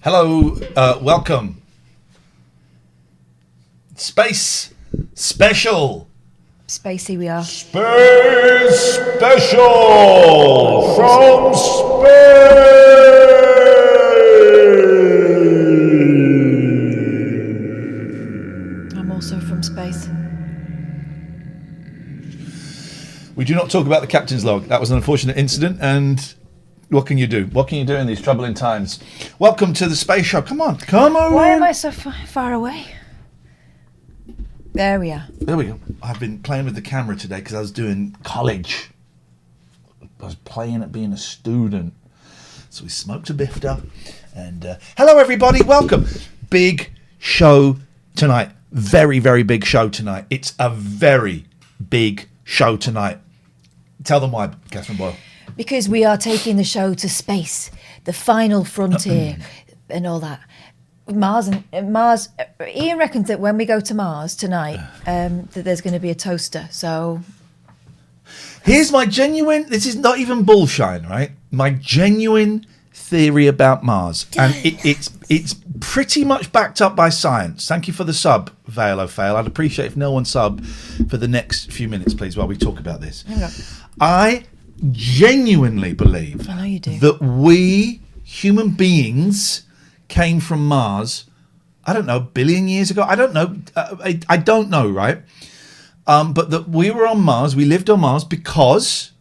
Hello, welcome. Space Special. Spacey we are. Space Special from space. I'm also from space. We do not talk about the captain's log. That was an unfortunate incident, and what can you do? What can you do in these troubling times? Welcome to the Space Show. Come on. Why am I so far away? There we are. There we go. I've been playing with the camera today because I was doing college. I was playing at being a student. So we smoked a bifter. And hello, everybody. Welcome. Big show tonight. Very, very big show tonight. It's a very big show tonight. Tell them why, Catherine Boyle. Because we are taking the show to space, the final frontier, and all that. Mars. Iain reckons that when we go to Mars tonight, that there's going to be a toaster. So here's my genuine. This is not even bullshine, right? My genuine theory about Mars, and it's pretty much backed up by science. Thank you for the sub, Fail O Fail. I'd appreciate if no one sub for the next few minutes, please, while we talk about this. I genuinely believe I know you do. that we human beings came from Mars, I don't know, a billion years ago. I don't know. I don't know, right? But that we were on Mars, we lived on Mars because,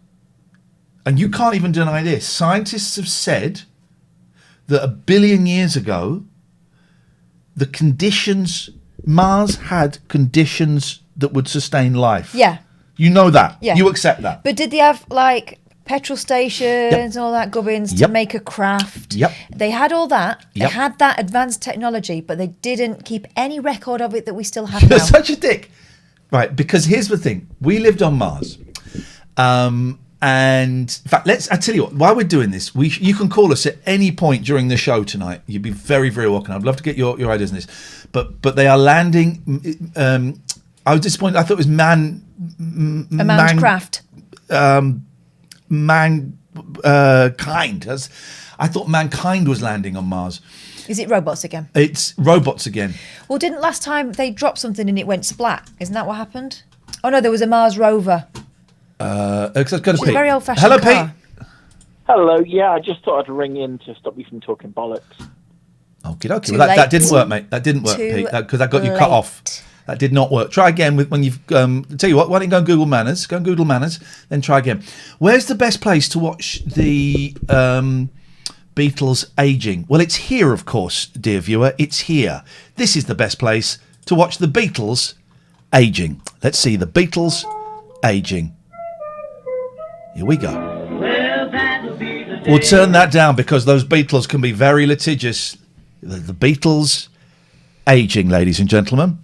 and you can't even deny this, scientists have said that a billion years ago, the conditions, Mars had conditions that would sustain life. yeah. You know that. Yeah. You accept that. But did they have like petrol stations and all that gubbins to make a craft? Yep. They had all that. Yep. They had that advanced technology, but they didn't keep any record of it that we still have now. You're such a dick. Right, because here's the thing. We lived on Mars. And in fact, I tell you what, while we're doing this, you can call us at any point during the show tonight. You'd be very, very welcome. I'd love to get your ideas on this. But they are landing. I was disappointed. I thought it was man's craft. Mankind. I thought mankind was landing on Mars. Is it robots again? It's robots again. Well, didn't last time they dropped something and it went splat? Isn't that what happened? Oh no, there was a Mars rover. It's got a Which is a very old-fashioned Hello, car. Pete. Hello, yeah, I just thought I'd ring in to stop you from talking bollocks. Okay. Well, that didn't work, mate. That didn't work, Pete, because I got you cut off. That did not work. Try again when you've. Tell you what. Why don't you go and Google Manners? Go and Google Manners, then try again. Where's the best place to watch the Beatles aging? Well, it's here, of course, dear viewer. It's here. This is the best place to watch the Beatles aging. Let's see the Beatles aging. Here we go. We'll turn that down because those Beatles can be very litigious. The Beatles aging, ladies and gentlemen.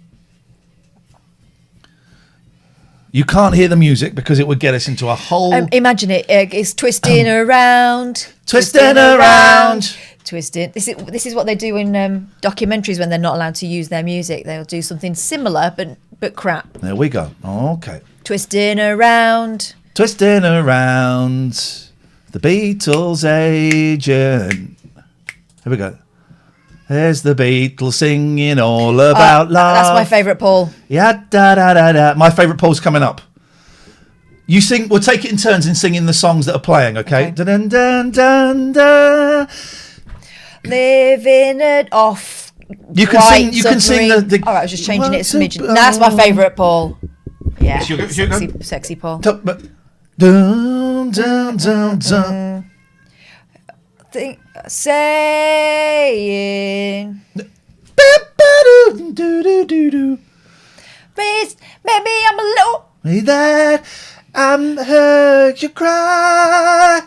You can't hear the music because it would get us into a whole... Imagine it. It's twisting around. Twisting around. Twisting. This is what they do in documentaries when they're not allowed to use their music. They'll do something similar, but crap. There we go. Okay. Twisting around. Twisting around. The Beatles aging. Here we go. There's the Beatles singing all about love. That's my favourite Paul. Yeah, da da da da. My favourite Paul's coming up. You sing. We'll take it in turns in singing the songs that are playing. Okay. Dun dun dun dun dun. Living it off. You can sing. You can sing the. All right, I was just changing it to smidgen. That's my favourite Paul. Yeah. Sexy Paul. Dun dun dun dun. Saying please, maybe I'm alone. That I heard you cry.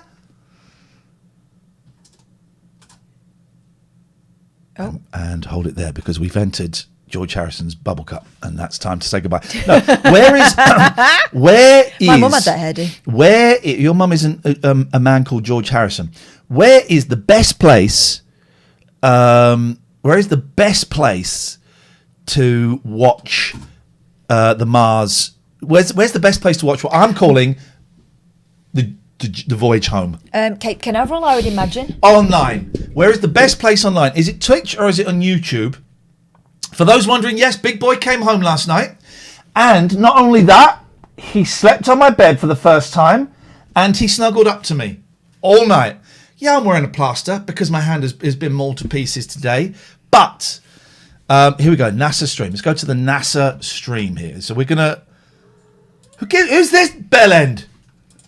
Oh. And hold it there because we've entered George Harrison's bubble cup, and that's time to say goodbye. No, where is my mum had that hairdo? Your mum isn't a man called George Harrison. Where is the best place? Where is the best place to watch the Mars? Where's the best place to watch what I'm calling the the voyage home? Cape Canaveral, I would imagine. Online. Where is the best place online? Is it Twitch or is it on YouTube? For those wondering, yes, Big Boy came home last night. And not only that, he slept on my bed for the first time and he snuggled up to me all night. Yeah, I'm wearing a plaster because my hand has been mauled to pieces today. But here we go, NASA stream. Let's go to the NASA stream here. So we're going to... Who's this bell end?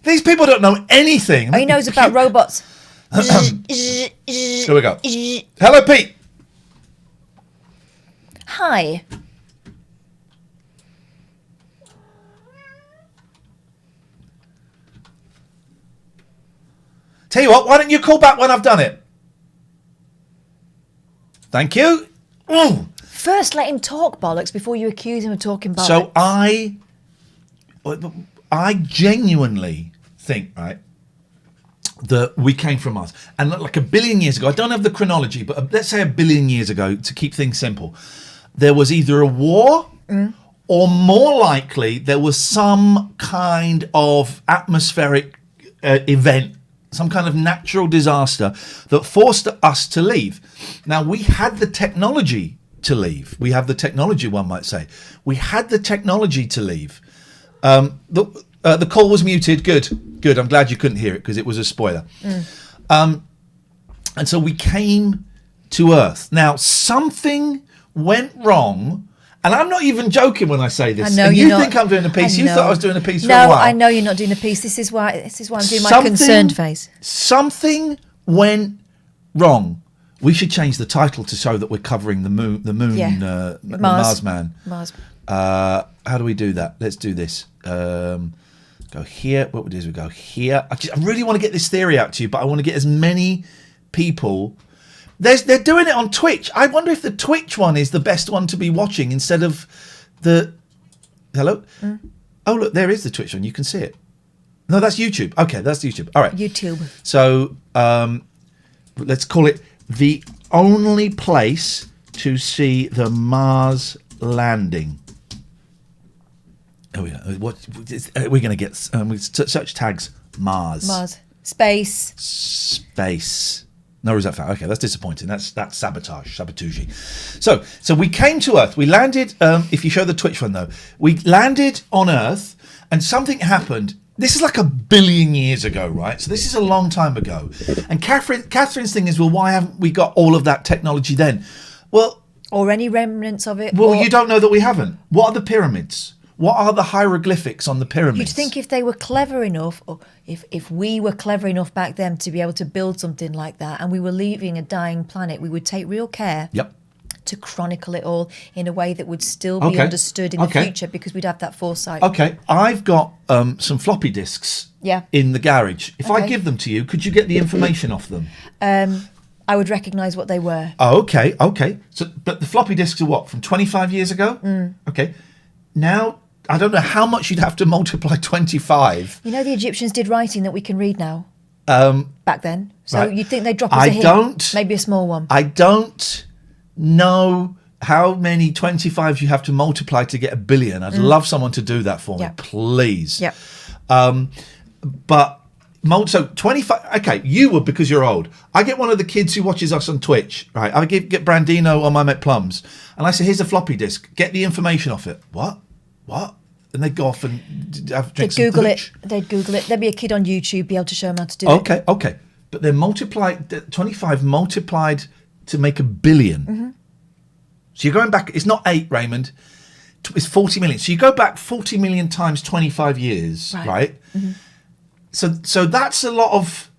These people don't know anything. Oh, he knows about robots. Here we go. Hello, Pete. Hi. Tell you what, why don't you call back when I've done it? Thank you. Ooh. First, let him talk bollocks before you accuse him of talking bollocks. So I genuinely think, right, that we came from Mars. And like a billion years ago, I don't have the chronology, but let's say a billion years ago, to keep things simple, there was either a war or more likely there was some kind of atmospheric event, some kind of natural disaster that forced us to leave. Now, we had the technology to leave. We have the technology, one might say. We had the technology to leave. The call was muted. Good. I'm glad you couldn't hear it because it was a spoiler. And so we came to Earth. Now, something went wrong. And I'm not even joking when I say this. I know and you're you not. think I'm doing a piece. You thought I was doing a piece for a No, while. I know you're not doing a piece. This is why I'm doing my concerned face. Something went wrong. We should change the title to show that we're covering the moon, the Mars man. Mars. How do we do that? Let's do this. Go here. What we do is we go here. I really want to get this theory out to you, but I want to get as many people. They're doing it on Twitch. I wonder if the Twitch one is the best one to be watching instead of the... Hello? Oh, look, there is the Twitch one. You can see it. No, that's YouTube. Okay, that's YouTube. All right. YouTube. So let's call it the only place to see the Mars landing. Oh, yeah. We're going to get search tags. Mars. Space. No result found. Okay, that's disappointing. That's sabotage. So we came to Earth. We landed. If you show the Twitch one though, we landed on Earth, and something happened. This is like a billion years ago, right? So this is a long time ago. And Catherine's thing is, well, why haven't we got all of that technology then? Well, or any remnants of it. Well, you don't know that we haven't. What are the pyramids? What are the hieroglyphics on the pyramids? You'd think if they were clever enough, or if we were clever enough back then to be able to build something like that, and we were leaving a dying planet, we would take real care to chronicle it all in a way that would still be understood in the future, because we'd have that foresight. Okay, I've got some floppy disks in the garage. If I give them to you, could you get the information off them? I would recognise what they were. Oh, okay. So, but the floppy disks are what, from 25 years ago? Okay. Now, I don't know how much you'd have to multiply 25. You know, the Egyptians did writing that we can read now. Back then. So you'd think they'd drop us a hint. Maybe a small one. I don't know how many 25s you have to multiply to get a billion. I'd love someone to do that for me, please. Yeah. But so 25. Okay, you would, because you're old. I get one of the kids who watches us on Twitch, right? I get Brandino or my mate Plums, and I say, "Here's a floppy disk. Get the information off it." What? And they'd go off and have drinks. They'd Google it. There'd be a kid on YouTube be able to show them how to do it. Okay. But they're multiplied. 25 multiplied to make a billion. So you're going back. It's not 8, Raymond. It's 40 million. So you go back 40 million times 25 years, right? So that's a lot of.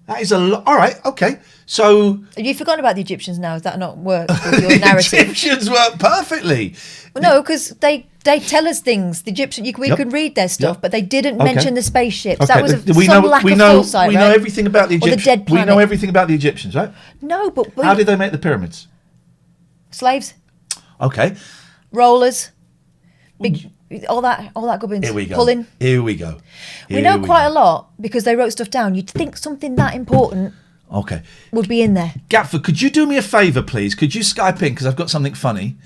That is a lot. All right. Okay. So have you forgotten about the Egyptians now? Has that not worked with your narrative? The Egyptians work perfectly. Well, no, because they tell us things. The Egyptian, we can read their stuff, but they didn't mention the spaceships. That was some lack of foresight, we know everything about the Egyptians. Or the dead planet. We know everything about the Egyptians, right? No, but how did they make the pyramids? Slaves. Okay. Rollers. All that gubbins. Here we go. Pulling. Here we go. We know quite a lot because they wrote stuff down. You'd think something that important would be in there. Gatford, could you do me a favour, please? Could you Skype in, because I've got something funny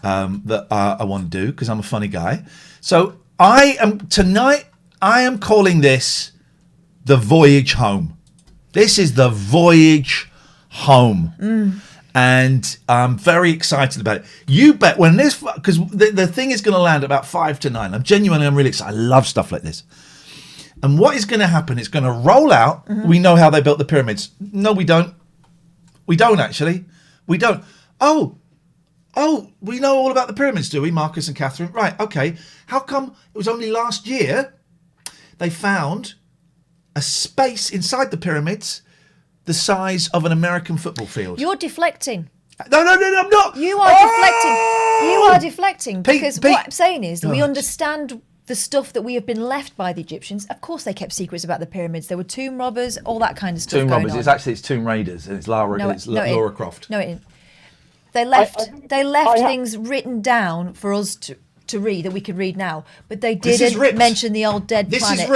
that I want to do, because I'm a funny guy. So tonight I am calling this the voyage home. This is the voyage home. And I'm very excited about it. You bet when this, because the thing is going to land about 5 to 9. I'm really excited. I love stuff like this. And what is going to happen? It's going to roll out. We know how they built the pyramids. No, we don't. We don't actually. We don't. Oh, we know all about the pyramids, do we, Marcus and Katherine? Right, okay. How come it was only last year they found a space inside the pyramids the size of an American football field? You're deflecting. No, I'm not. You are deflecting. You are deflecting. Because Pete. what I'm saying is we understand the stuff that we have been left by the Egyptians. Of course they kept secrets about the pyramids. There were tomb robbers, all that kind of stuff Tomb going robbers. on. It's Tomb Raiders, and it's Laura Croft. No, it isn't. They left things written down for us to read that we could read now, but they didn't mention the old dead planet.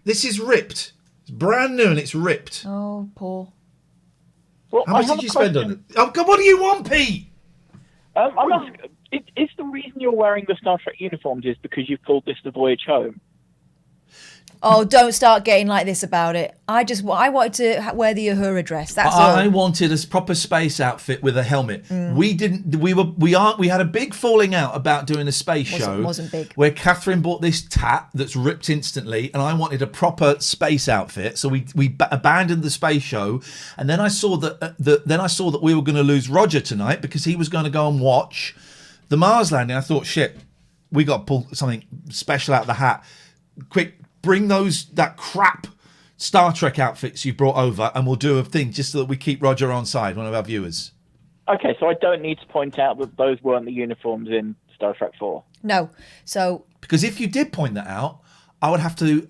This is ripped. It's brand new and it's ripped. Oh, Paul. Well, how much did you spend on it? Oh, God, what do you want, Pete? I'm asking, is the reason you're wearing the Star Trek uniforms is because you've called this the voyage home? Oh, don't start getting like this about it. I wanted to wear the Uhura dress. That's all. I wanted a proper space outfit with a helmet. We didn't. We had a big falling out about doing a space show. Wasn't big. Where Katherine bought this tat that's ripped instantly, and I wanted a proper space outfit. So we abandoned the space show, and then I saw that we were going to lose Roger tonight because he was going to go and watch the Mars landing. I thought, shit, we got to pull something special out of the hat. Quick. Bring that crap Star Trek outfits you brought over, and we'll do a thing just so that we keep Roger on side, one of our viewers. Okay, so I don't need to point out that those weren't the uniforms in Star Trek 4. No, so because if you did point that out, I would have to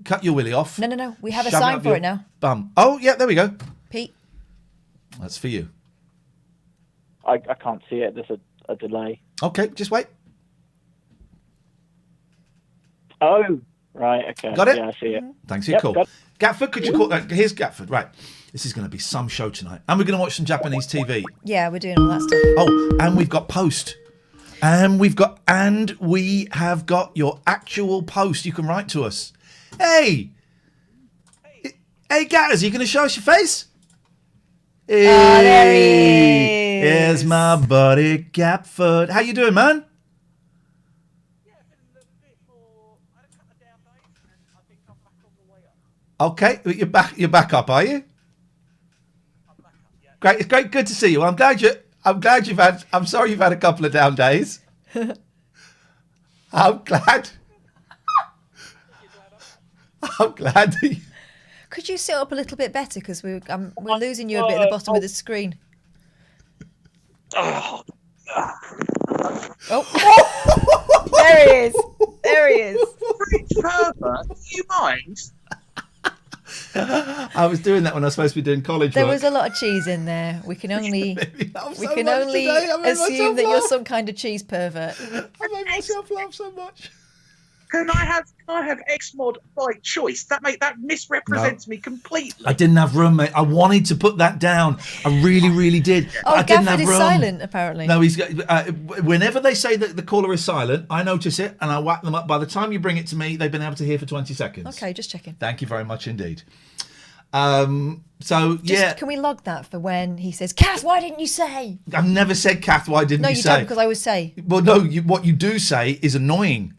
cut your willy off. No. We have a sign for it now. Bum. Oh yeah, there we go. Pete, that's for you. I can't see it. There's a delay. Okay, just wait. Oh. Right, okay. Got it? Yeah, I see it. Thanks for your call. Gatford, could you call that? Here's Gatford. Right. This is going to be some show tonight. And we're going to watch some Japanese TV. Yeah, we're doing all that stuff. Oh, and we've got post. And we have got your actual post. You can write to us. Hey, Gatters, are you going to show us your face? Hey, there he is. Here's my buddy Gatford. How you doing, man? Okay, you're back up, are you? I'm back up, yeah. Great, it's good to see you. I'm glad I'm sorry you've had a couple of down days. I'm glad that you... Could you sit up a little bit better because we're losing you a bit at the bottom of the screen. Oh. There he is. Further, do you mind? I was doing that when I was supposed to be doing college There work. was a lot of cheese in there. We can only assume that you're some kind of cheese pervert. I made myself laugh so much. Can I have X-Mod by choice? That misrepresents me completely. I didn't have room, mate. I wanted to put that down. I really, really did. Oh, I didn't have Gafford is room. silent, apparently. No, he's whenever they say that the caller is silent, I notice it and I whack them up. By the time you bring it to me, they've been able to hear for 20 seconds. Okay, just checking. Thank you very much indeed. Can we log that for when he says, Kath, why didn't you say? I've never said, Kath, why didn't you say? No, you don't, because I always say. Well, no, what you do say is annoying.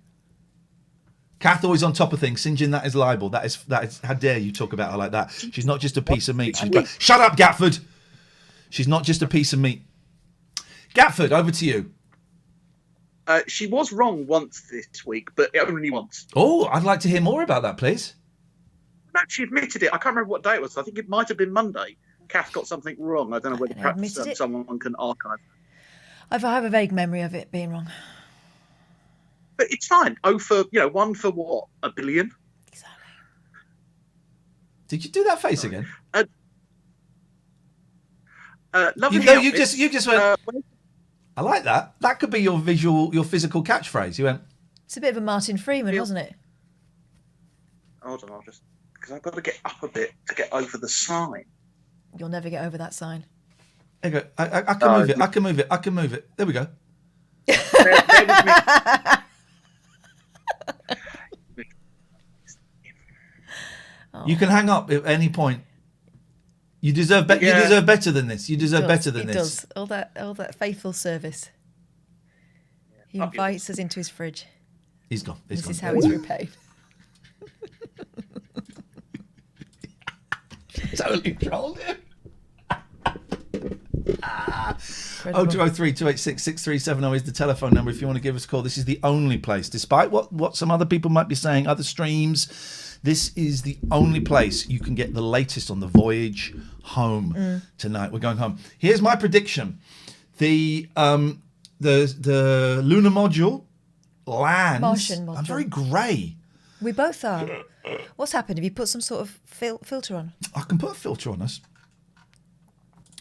Kath always on top of things. Singeing that is libel. That is. How dare you talk about her like that? She's not just a piece of meat. Shut up, Gatford. She's not just a piece of meat. Gatford, over to you. She was wrong once this week, but only once. Oh, I'd like to hear more about that, please. No, she admitted it. I can't remember what day it was. I think it might have been Monday. Kath got something wrong. I don't know whether perhaps someone can archive. I have a vague memory of it being wrong. But it's fine. One for what? 1 billion? Exactly. Did you do that face again? Lovely. You just went. I like that. That could be your physical catchphrase. You went. It's a bit of a Martin Freeman, wasn't it? Hold on, because I've got to get up a bit to get over the sign. You'll never get over that sign. There you go. I can move it. I can move it. There we go. Bear with me. You can hang up at any point. You deserve better. You deserve better than this. You deserve better than this. It does. All that faithful service. He invites us into his fridge. He's gone. This is how he's repaid. Totally trolled him. 0203 286 6370 is the telephone number if you want to give us a call. This is the only place, despite what some other people might be saying, other streams, this is the only place you can get the latest on the voyage home tonight. We're going home. Here's my prediction. The lunar module lands. Martian module. I'm very grey. We both are. What's happened? Have you put some sort of filter on? I can put a filter on us.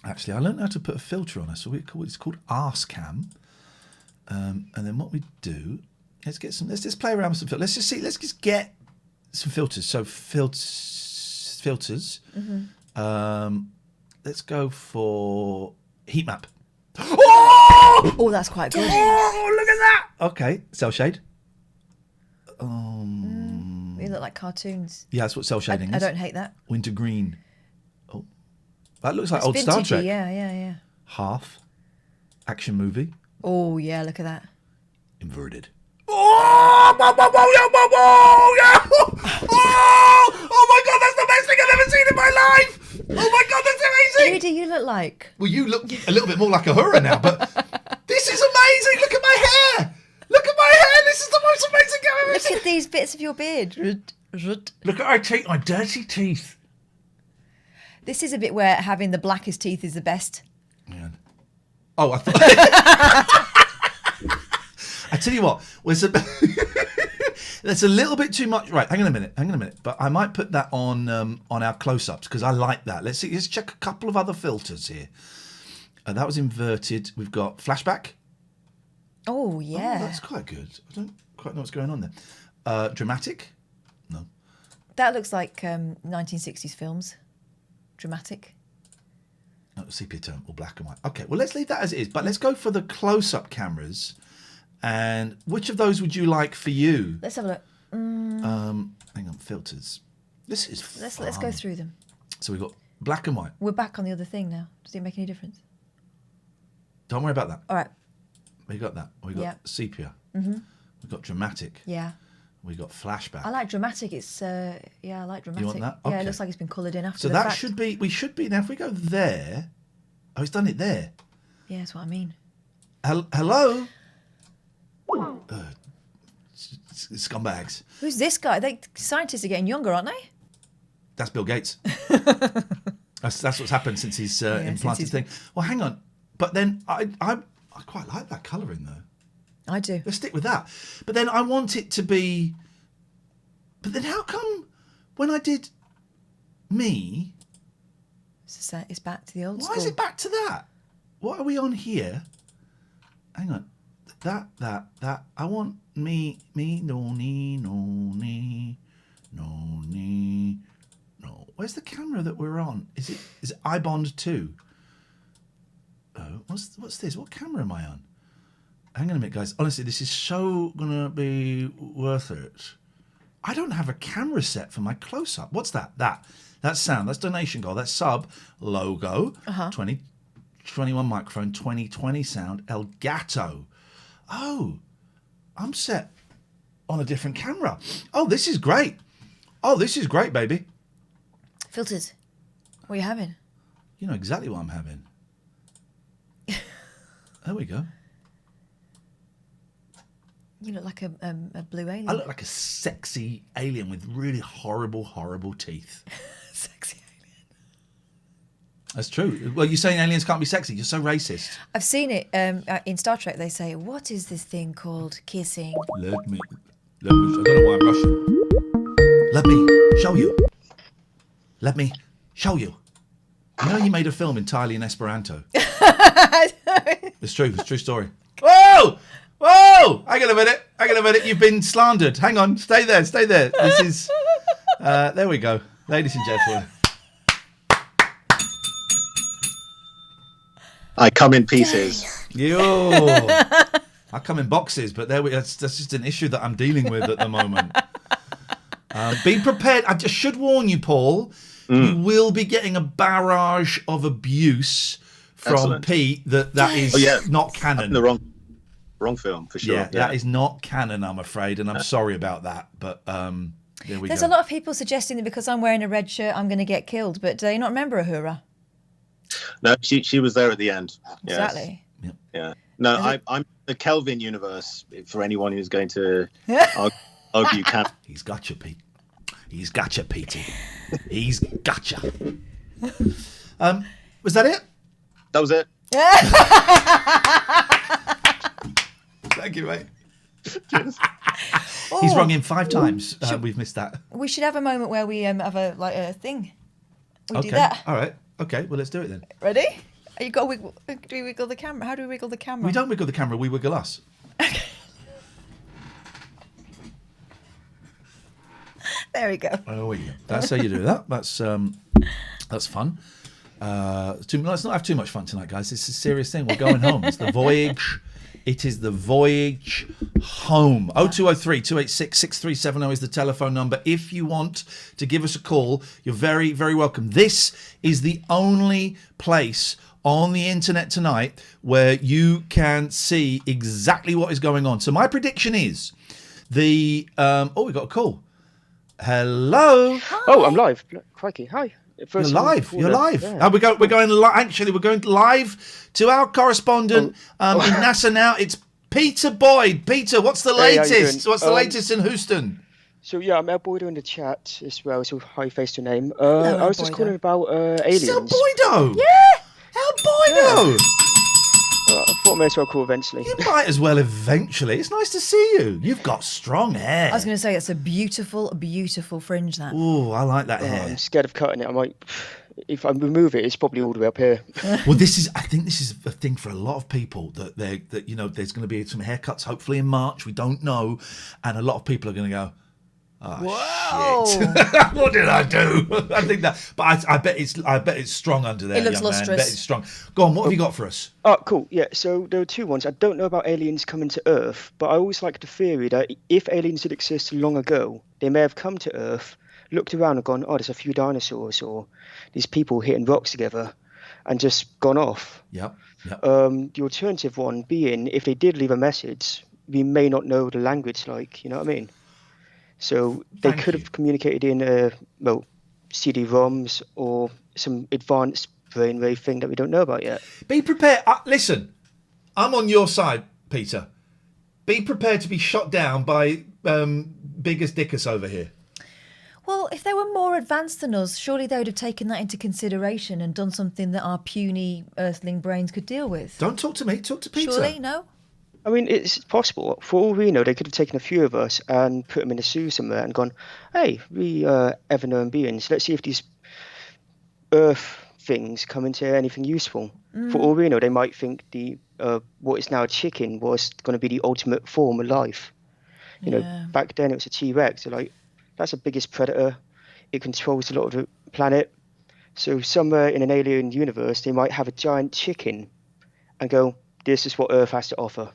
Actually, I learned how to put a filter on us. So it's called Arse Cam. And then what we do, let's just play around with some filters. Let's just get some filters. So filters. Mm-hmm. Let's go for heat map. Oh, that's quite good. Oh, look at that. Okay, cell shade. They look like cartoons. Yeah, that's what cell shading is. I don't hate that. Winter green. Oh, that looks like It's old Star vintagey, Trek. Yeah. Half. Action movie. Oh, yeah, look at that. Inverted. Oh my God, that's the best thing I've ever seen in my life. Oh my God, that's amazing. Who do you look like? Well, you look a little bit more like a hurrah now, but this is amazing. Look at my hair. Look at my hair. This is the most amazing thing I've ever seen. Look at these bits of your beard. Look at my teeth, my dirty teeth. This is a bit where having the blackest teeth is the best. Yeah. Oh, I thought... I tell you what, that's a little bit too much. Right, hang on a minute. But I might put that on our close-ups because I like that. Let's check a couple of other filters here. That was inverted. We've got flashback. Oh, yeah. Oh, that's quite good. I don't quite know what's going on there. Dramatic. No. That looks like 1960s films. Dramatic. No, sepia tone or black and white. Okay, well, let's leave that as it is. But let's go for the close-up cameras. And which of those would you like for you? Let's have a look. Hang on, filters. This is fun. Let's go through them. So we've got black and white. We're back on the other thing now. Does it make any difference? Don't worry about that. All right. We got that. We got sepia. Mm-hmm. We got dramatic. Yeah. We got flashback. I like dramatic. It's I like dramatic. You want that? Okay. Yeah, it looks like it's been coloured in after. So the that fact. should be. We should be now. If we go there. Oh, it's done it there. Yeah, that's what I mean. Hello. Scumbags. Who's this guy? Scientists are getting younger, aren't they? That's Bill Gates. that's what's happened since he's implanted thing. Well, hang on. But then I quite like that colouring though. I do. Let's stick with that. But then I want it to be. But then how come when I did me? It's back to the old school. Why is it back to that? What are we on here? Hang on. That. I want me, no. Where's the camera that we're on? Is it iBond 2? Oh, what's this? What camera am I on? Hang on a minute, guys. Honestly, this is so gonna be worth it. I don't have a camera set for my close-up. What's that? That's sound. That's donation goal. That's sub logo. 2021 microphone. 2020 sound. Elgato. Oh, I'm set on a different camera. Oh, this is great. Oh, this is great, baby. Filters. What are you having? You know exactly what I'm having. There we go. You look like a blue alien. I look like a sexy alien with really horrible, horrible teeth. Sexy alien. That's true. Well, you're saying aliens can't be sexy. You're so racist. I've seen it in Star Trek. They say, "What is this thing called kissing?" Let me. I don't know why I'm Russian. Let me show you. Let me show you. You know, you made a film entirely in Esperanto. It's true. It's a true story. Whoa! Hang on a minute. You've been slandered. Hang on. Stay there. This is. There we go, ladies and gentlemen. I come in pieces. I come in boxes, but that's just an issue that I'm dealing with at the moment. Be prepared. I just should warn you, Paul. You will be getting a barrage of abuse from Pete. That is not canon. The wrong film for sure. Yeah, that is not canon, I'm afraid, and I'm sorry about that. But there's a lot of people suggesting that because I'm wearing a red shirt, I'm going to get killed. But do you not remember Uhura? No, she was there at the end. Exactly. Yes. Yeah. No, I'm the Kelvin universe. For anyone who's going to argue, he's got you, Pete. He's got you, Petey. He's got you. Was that it? That was it. Thank you, mate. He's rung in 5 times. We've missed that. We should have a moment where we have a thing. We do that. All right. Okay. Well, let's do it then. Ready? You got to wiggle. Do we wiggle the camera? How do we wiggle the camera? We don't wiggle the camera. We wiggle us. There we go. Oh, yeah. That's how you do that. That's fun. Let's not have too much fun tonight, guys. It's a serious thing. We're going home. It's the voyage. It is the voyage home. 0203 286 6370 is the telephone number. If you want to give us a call, you're very, very welcome. This is the only place on the internet tonight where you can see exactly what is going on. So my prediction is we got a call. Hello. Hi. Oh, I'm live. Crikey. Hi. You're live. You're live. Yeah. We're going live to our correspondent in NASA now. It's Peter Boyd. Peter, what's the latest? What's the latest in Houston? So yeah, I'm El Boydo in the chat as well. So how you face your name? I was just calling about aliens. It's El Boydo. Yeah, El Boydo. Yeah. I thought I may as well call eventually. You might as well eventually. It's nice to see you. You've got strong hair. I was going to say, it's a beautiful, beautiful fringe, that. Oh, I like that hair. I'm scared of cutting it. I might, if I remove it, it's probably all the way up here. Well, I think this is a thing for a lot of people that there's going to be some haircuts hopefully in March. We don't know. And a lot of people are going to go, oh, shit. What did I do? I think that, but I bet it's strong under there. It looks lustrous. Man. I bet it's strong. Go on, what have you got for us? Oh, cool. Yeah, so there are 2 ones. I don't know about aliens coming to Earth, but I always like the theory that if aliens did exist long ago, they may have come to Earth, looked around and gone, oh, there's a few dinosaurs or these people hitting rocks together, and just gone off. Yep. The alternative one being, if they did leave a message, we may not know the language, you know what I mean? So they could have communicated in CD-ROMs or some advanced brainwave thing that we don't know about yet. Be prepared. Listen, I'm on your side, Peter. Be prepared to be shot down by biggest dickus over here. Well, if they were more advanced than us, surely they would have taken that into consideration and done something that our puny earthling brains could deal with. Don't talk to me. Talk to Peter. Surely, no? I mean, it's possible. For all we know, they could have taken a few of us and put them in a zoo somewhere and gone, hey, we ever-known beings. Let's see if these Earth things come into anything useful. For all we know, they might think the what is now a chicken was going to be the ultimate form of life. You know, back then it was a T-Rex. So, that's the biggest predator. It controls a lot of the planet. So somewhere in an alien universe, they might have a giant chicken and go, this is what Earth has to offer.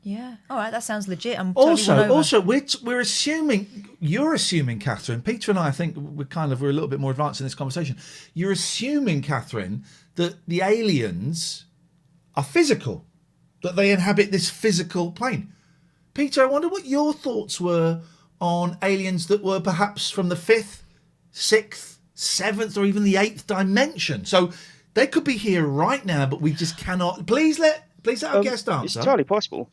Yeah. All right. That sounds legit. Also, we're assuming, you're assuming, Catherine, Peter and I think we're a little bit more advanced in this conversation. You're assuming, Catherine, that the aliens are physical, that they inhabit this physical plane. Peter, I wonder what your thoughts were on aliens that were perhaps from the 5th, 6th, 7th, or even the 8th dimension. So they could be here right now, but we just cannot. Please let our guest answer. It's entirely possible.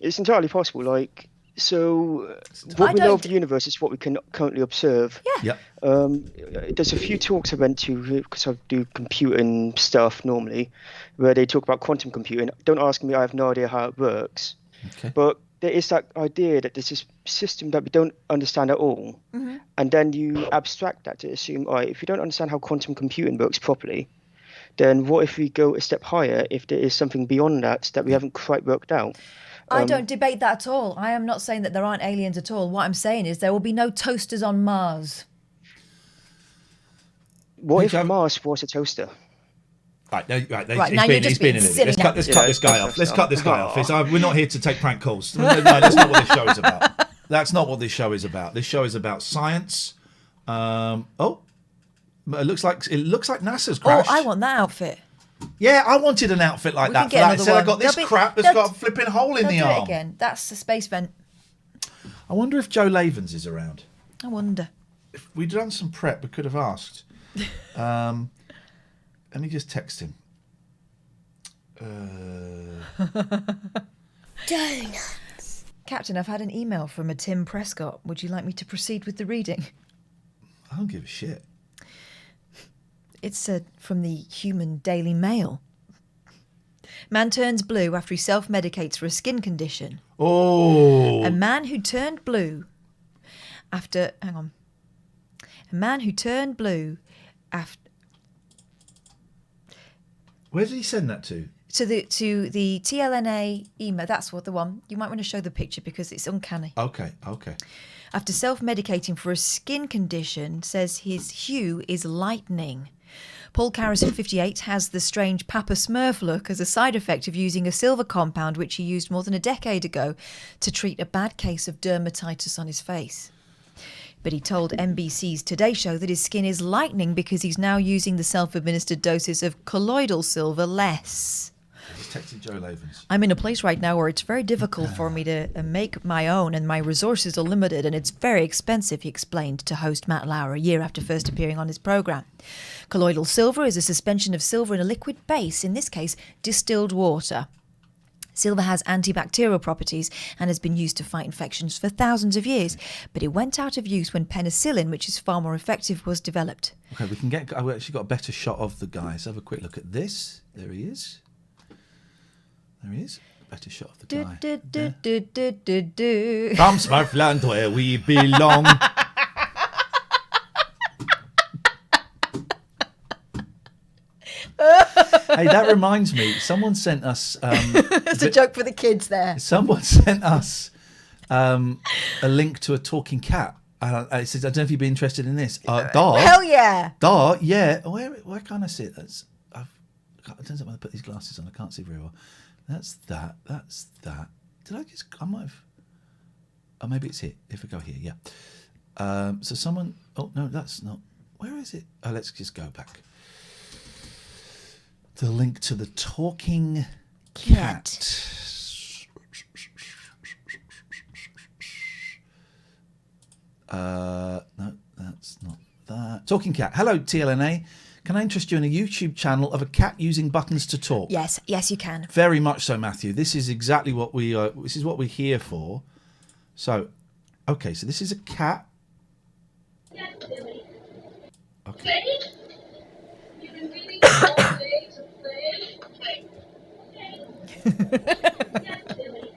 So what we know of the universe is what we can currently observe. Yeah. There's a few talks I went to because I do computing stuff normally, where they talk about quantum computing. Don't ask me, I have no idea how it works. Okay. But there is that idea that there's this system that we don't understand at all, and then you abstract that to assume, all right, if you don't understand how quantum computing works properly, then what if we go a step higher, if there is something beyond that we haven't quite worked out? I don't debate that at all. I am not saying that there aren't aliens at all. What I'm saying is there will be no toasters on Mars. What if Mars was a toaster? Right, now you're being silly. Let's cut this guy off. Let's cut this guy off. We're not here to take prank calls. No, that's not what this show is about. That's not what this show is about. This show is about science, Oh, it looks like NASA's crashed. Oh, I want that outfit. Yeah, I wanted an outfit like that. For that. Instead, I got this crap that's got a flipping hole in the arm. Again. That's the space vent. I wonder if Joe Lavens is around. I wonder. If we'd done some prep, we could have asked. Let me just text him. Donuts. Captain, I've had an email from a Tim Prescott. Would you like me to proceed with the reading? I don't give a shit. It's from the Human Daily Mail. Man turns blue after he self-medicates for a skin condition. Oh. A man who turned blue after... Hang on. A man who turned blue after... Where did he send that to? To the TLNA email. That's what the one. You might want to show the picture because it's uncanny. Okay. After self-medicating for a skin condition, says his hue is lightning. Paul Carrison, 58, has the strange Papa Smurf look as a side effect of using a silver compound which he used more than a decade ago to treat a bad case of dermatitis on his face. But he told NBC's Today Show that his skin is lightening because he's now using the self-administered doses of colloidal silver less. He's texting Joe Lavens. I'm in a place right now where it's very difficult for me to make my own and my resources are limited and it's very expensive, he explained to host Matt Lauer a year after first appearing on his programme. Colloidal silver is a suspension of silver in a liquid base, in this case, distilled water. Silver has antibacterial properties and has been used to fight infections for thousands of years, but it went out of use when penicillin, which is far more effective, was developed. Okay, we actually got a better shot of the guy. Let's have a quick look at this. There he is. A better shot of the guy. From Smurfland where we belong. Hey, that reminds me. Someone sent us... It's a joke for the kids there. Someone sent us a link to a talking cat. It says, I don't know if you'd be interested in this. Dog. Hell yeah. Dog, yeah. Where can I see it? I don't know when I put these glasses on. I can't see very well. That's that. I might have... Oh, maybe it's here. If we go here, yeah. So someone... Oh, no, that's not... Where is it? Oh, let's just go back. The link to the talking cat. No, that's not that. Talking cat. Hello, TLNA. Can I interest you in a YouTube channel of a cat using buttons to talk? Yes, you can. Very much so, Matthew. This is exactly what we're here for. So, okay, so this is a cat. Okay. You've been waiting all day to play. Yes, Billy.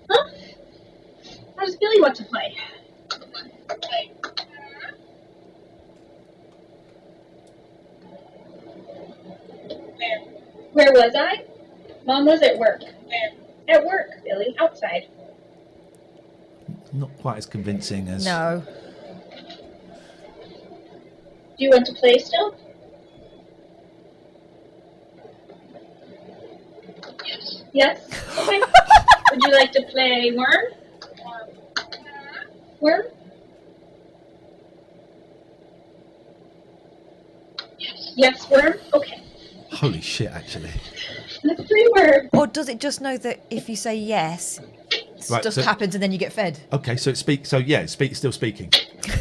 Huh? How does Billy want to play? Where was I? Mom was at work. Where? At work, Billy. Outside. Not quite as convincing as... No. Do you want to play still? Yes. Yes? Okay. Would you like to play Worm? Worm? Yes. Yes, Worm? Okay. Holy shit, actually. Let's play Worm. Or does it just know that if you say yes, Right, just so- happens and then you get fed? Okay, so it speaks. So yeah, it's still speaking.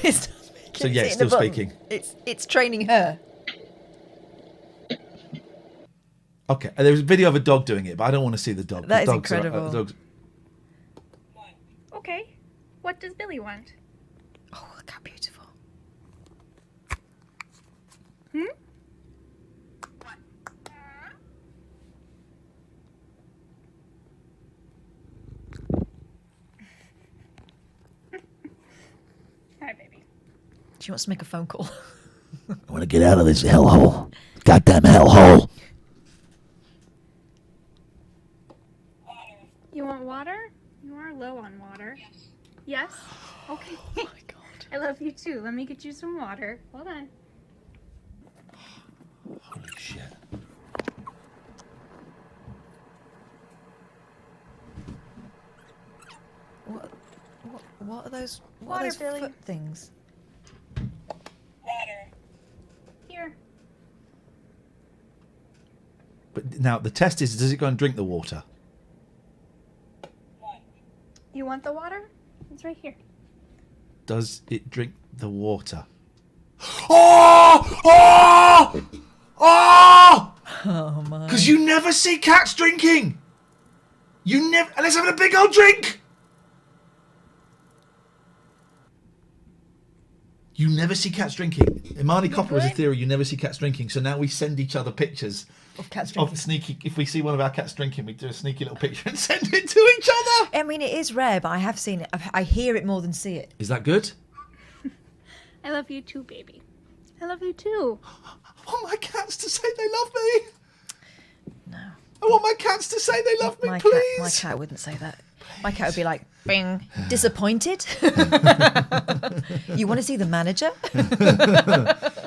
It's still speaking. So yeah, it's hitting the still button. speaking. It's training her. Okay, there's a video of a dog doing it, but I don't want to see the dog. That The is dogs are- incredible. the dogs- Okay. What does Billy want? Oh, look how beautiful. Hmm? Hi, baby. She wants to make a phone call. I want to get out of this hellhole. Goddamn hellhole. You want water? You are low on water. Yes? Okay. Oh my god. I love you too. Let me get you some water. Hold on. Holy shit. What are those? What Water, are those Billy. foot things? Water. Here. But now the test is: does it go and drink the water? You want the water? It's right here. Does it drink the water? Oh! Oh! Oh! Oh my! Because you never see cats drinking. You never, unless having a big old drink. You never see cats drinking. Imani Copper was a theory. You never see cats drinking. So now we send each other pictures of cats drinking. Of sneaky. If we see one of our cats drinking, we do a sneaky little picture and send it to each other. I mean, it is rare, but I have seen it. I hear it more than see it. Is that good? I love you too, baby. I love you too. I want my cats to say they love me. No. I want my cats to say they love me, my please. My cat wouldn't say that. My cat would be like, bing, disappointed. You want to see the manager?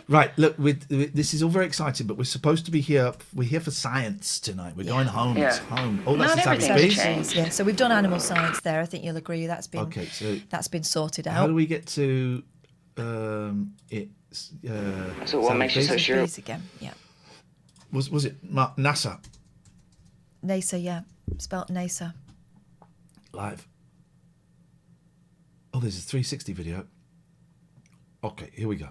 Right, look, this is all very exciting, but we're supposed to be here. We're here for science tonight. We're going home. Yeah. It's home. Oh, that's Not the time everything's to changed. Yeah, so we've done animal science there. I think you'll agree that's been that's been sorted out. How do we get to it? So what makes you so sure? Bees again, yeah. Was it NASA? NASA, yeah. Spelt NASA. Live. Oh, there's a 360 video. Okay, here we go.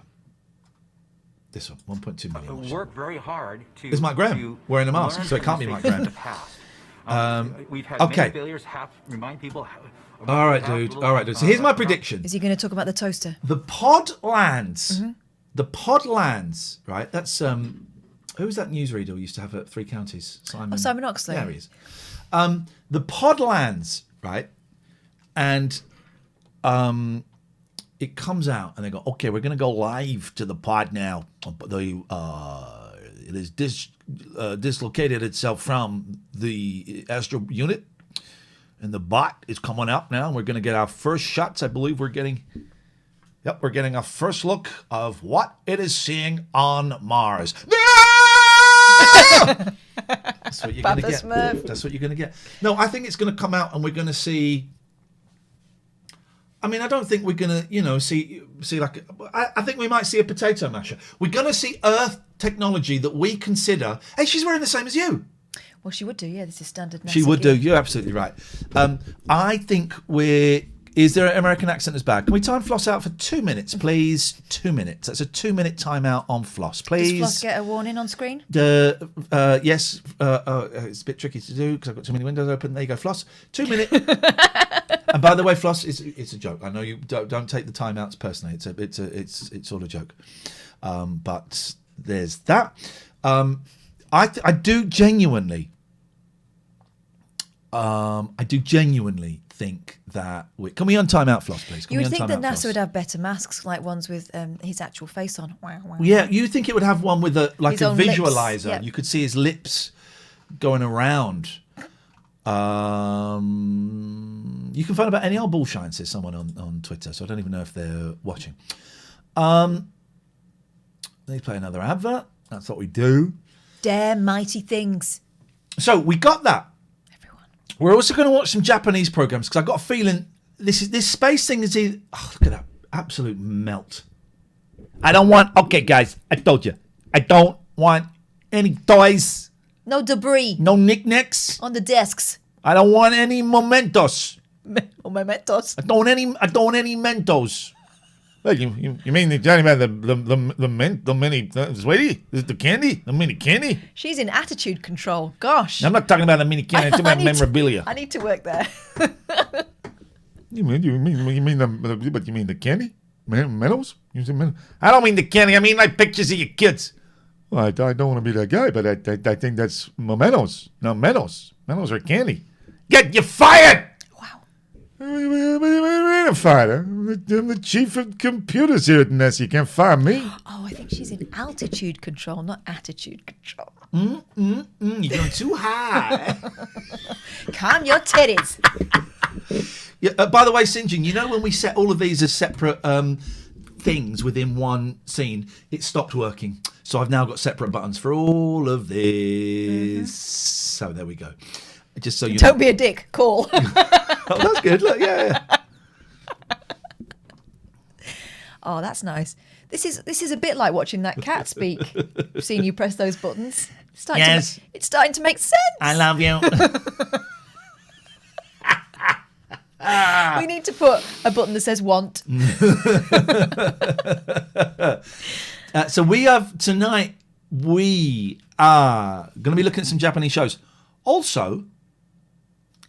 This one, 1.2 million. We work very hard to. It's Mike Graham wearing a mask, so it can't be Mike Graham. We've had okay. many failures. Remind people. All right, dude. All right, dude. So here's my prediction. Is he going to talk about the toaster? The pod lands. Mm-hmm. The pod lands. Right. That's who was that newsreader we used to have at Three Counties? Simon Oxley. There he is. The pod lands. Right. And it comes out, and they go, "Okay, we're going to go live to the pod now. It is dislocated itself from the Astro unit, and the bot is coming out now. And we're going to get our first shots. I believe we're getting our first look of what it is seeing on Mars." That's what you're going to get. Smurf. That's what you're going to get. No, I think it's going to come out, and we're going to see. I mean, I don't think we're going to, see like. I think we might see a potato masher. We're going to see Earth technology that we consider. Hey, she's wearing the same as you. Well, she would do. Yeah, this is standard. NASA She would gear. do. You're absolutely right. I think we're. Is there an American accent as bad? Can we time Floss out for 2 minutes, please? 2 minutes. That's a 2-minute timeout on Floss, please. Does Floss get a warning on screen? Yes. It's a bit tricky to do because I've got too many windows open. There you go, Floss. 2 minute. And by the way, Floss, it's a joke. I know you don't take the timeouts personally. It's all a joke. But there's that. I do genuinely. Think that can we untime out Floss, please? You would think that NASA would have better masks, like ones with his actual face on. Yeah, you think it would have one with a visualizer? Yep. You could see his lips going around. You can find about any old bullshine, says someone on Twitter, so I don't even know if they're watching. Let's play another advert. That's what we do. Dare mighty things. So we got that. We're also going to watch some Japanese programs because I've got a feeling this space thing is look at that absolute melt. I don't want. Okay, guys, I told you, I don't want any toys. No debris. No knickknacks on the desks. I don't want any mementos. Mementos. I don't want any Mentos. Like you mean you're talking about the mini sweetie? Is it the candy? The mini candy? She's in attitude control. Gosh. I'm not talking about the mini candy. I'm talking about memorabilia. I need to work there. You mean the candy? Medals? I don't mean the candy. I mean like pictures of your kids. Well, I don't want to be that guy, but I think that's mementos. No, medals. Medals are candy. Get you fired. I'm fired. I'm the chief of computers here at NES. You can't fire me. Oh, I think she's in altitude control, not attitude control. You're going too high. Calm your titties. Yeah. By the way, Sinjin, you know when we set all of these as separate things within one scene, it stopped working. So I've now got separate buttons for all of this. Mm-hmm. So there we go. Just so you don't be a dick. Call. Oh, that's good. Look, yeah. Oh, that's nice. This is a bit like watching that cat speak. Seeing you press those buttons. It's starting to make sense. I love you. We need to put a button that says want. So we have tonight, we are going to be looking at some Japanese shows. Also,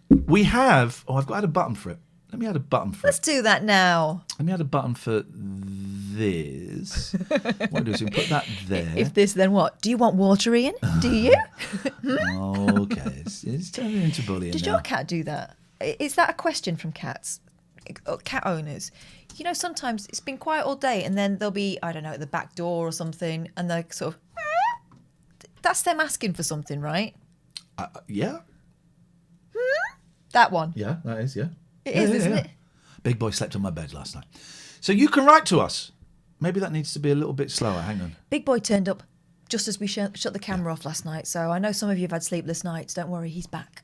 we have... Oh, I've got to add a button for it. Let me add a button for Let's do that now. Let me add a button for this. What do is we put that there. If this, then what? Do you want water, Ian? Do you? Okay, it's turning into bullying. Did your cat do that? Is that a question from cats? Cat owners? You know, sometimes it's been quiet all day and then they'll be, I don't know, at the back door or something and they're sort of... That's them asking for something, right? Yeah. That one. Yeah, that is, yeah. It is, isn't it? Big boy slept on my bed last night. So you can write to us. Maybe that needs to be a little bit slower. Hang on. Big boy turned up just as we shut the camera off last night. So I know some of you have had sleepless nights. Don't worry, he's back.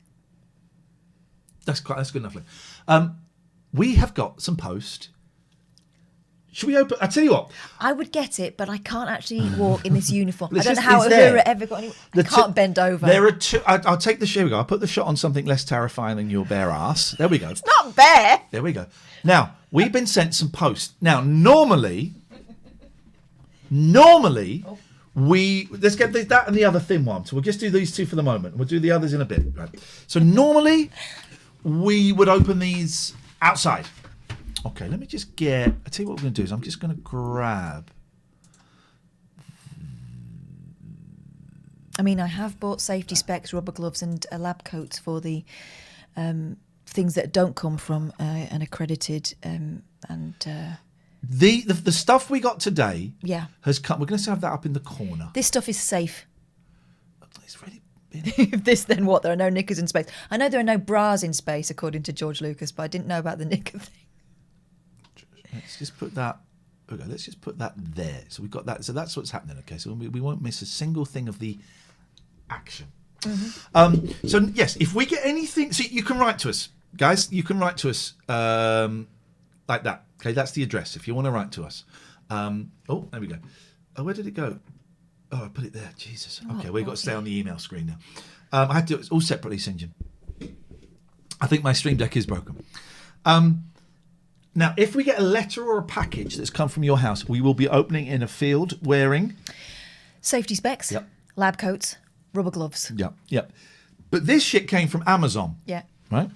That's good enough. We have got some post. Should we open? I tell you what. I would get it, but I can't actually walk in this uniform. I don't It's know how just- it's there. Uhura ever got any. I can't bend over. There are two. I'll take the shoe. I'll put the shot on something less terrifying than your bare ass. There we go. It's not bare. There we go. Now, we've been sent some posts. Now, normally, let's get that and the other thin one. So we'll just do these two for the moment. We'll do the others in a bit. Right. So normally, we would open these outside. Okay, let me just get... I'll tell you what we're going to do is I'm just going to grab... I mean, I have bought safety specs, rubber gloves and lab coats for the things that don't come from an accredited The stuff we got today yeah. has come... We're going to have that up in the corner. This stuff is safe. It's really... If this, then what? There are no knickers in space. I know there are no bras in space, according to George Lucas, but I didn't know about the knicker thing. Let's just put that... Okay, let's just put that there. So we've got that. So that's what's happening, okay? So we won't miss a single thing of the action. Mm-hmm. So, yes, if we get anything... So you can write to us, guys. You can write to us like that. Okay, that's the address if you want to write to us. Oh, there we go. Oh, where did it go? Oh, I put it there. Jesus. Okay, we've got to stay on the email screen now. I had to do it all separately, St. John. I think my Stream Deck is broken. Now, if we get a letter or a package that's come from your house, we will be opening in a field wearing... Safety specs, yep. Lab coats, rubber gloves. Yep. But this shit came from Amazon. Yeah. Right?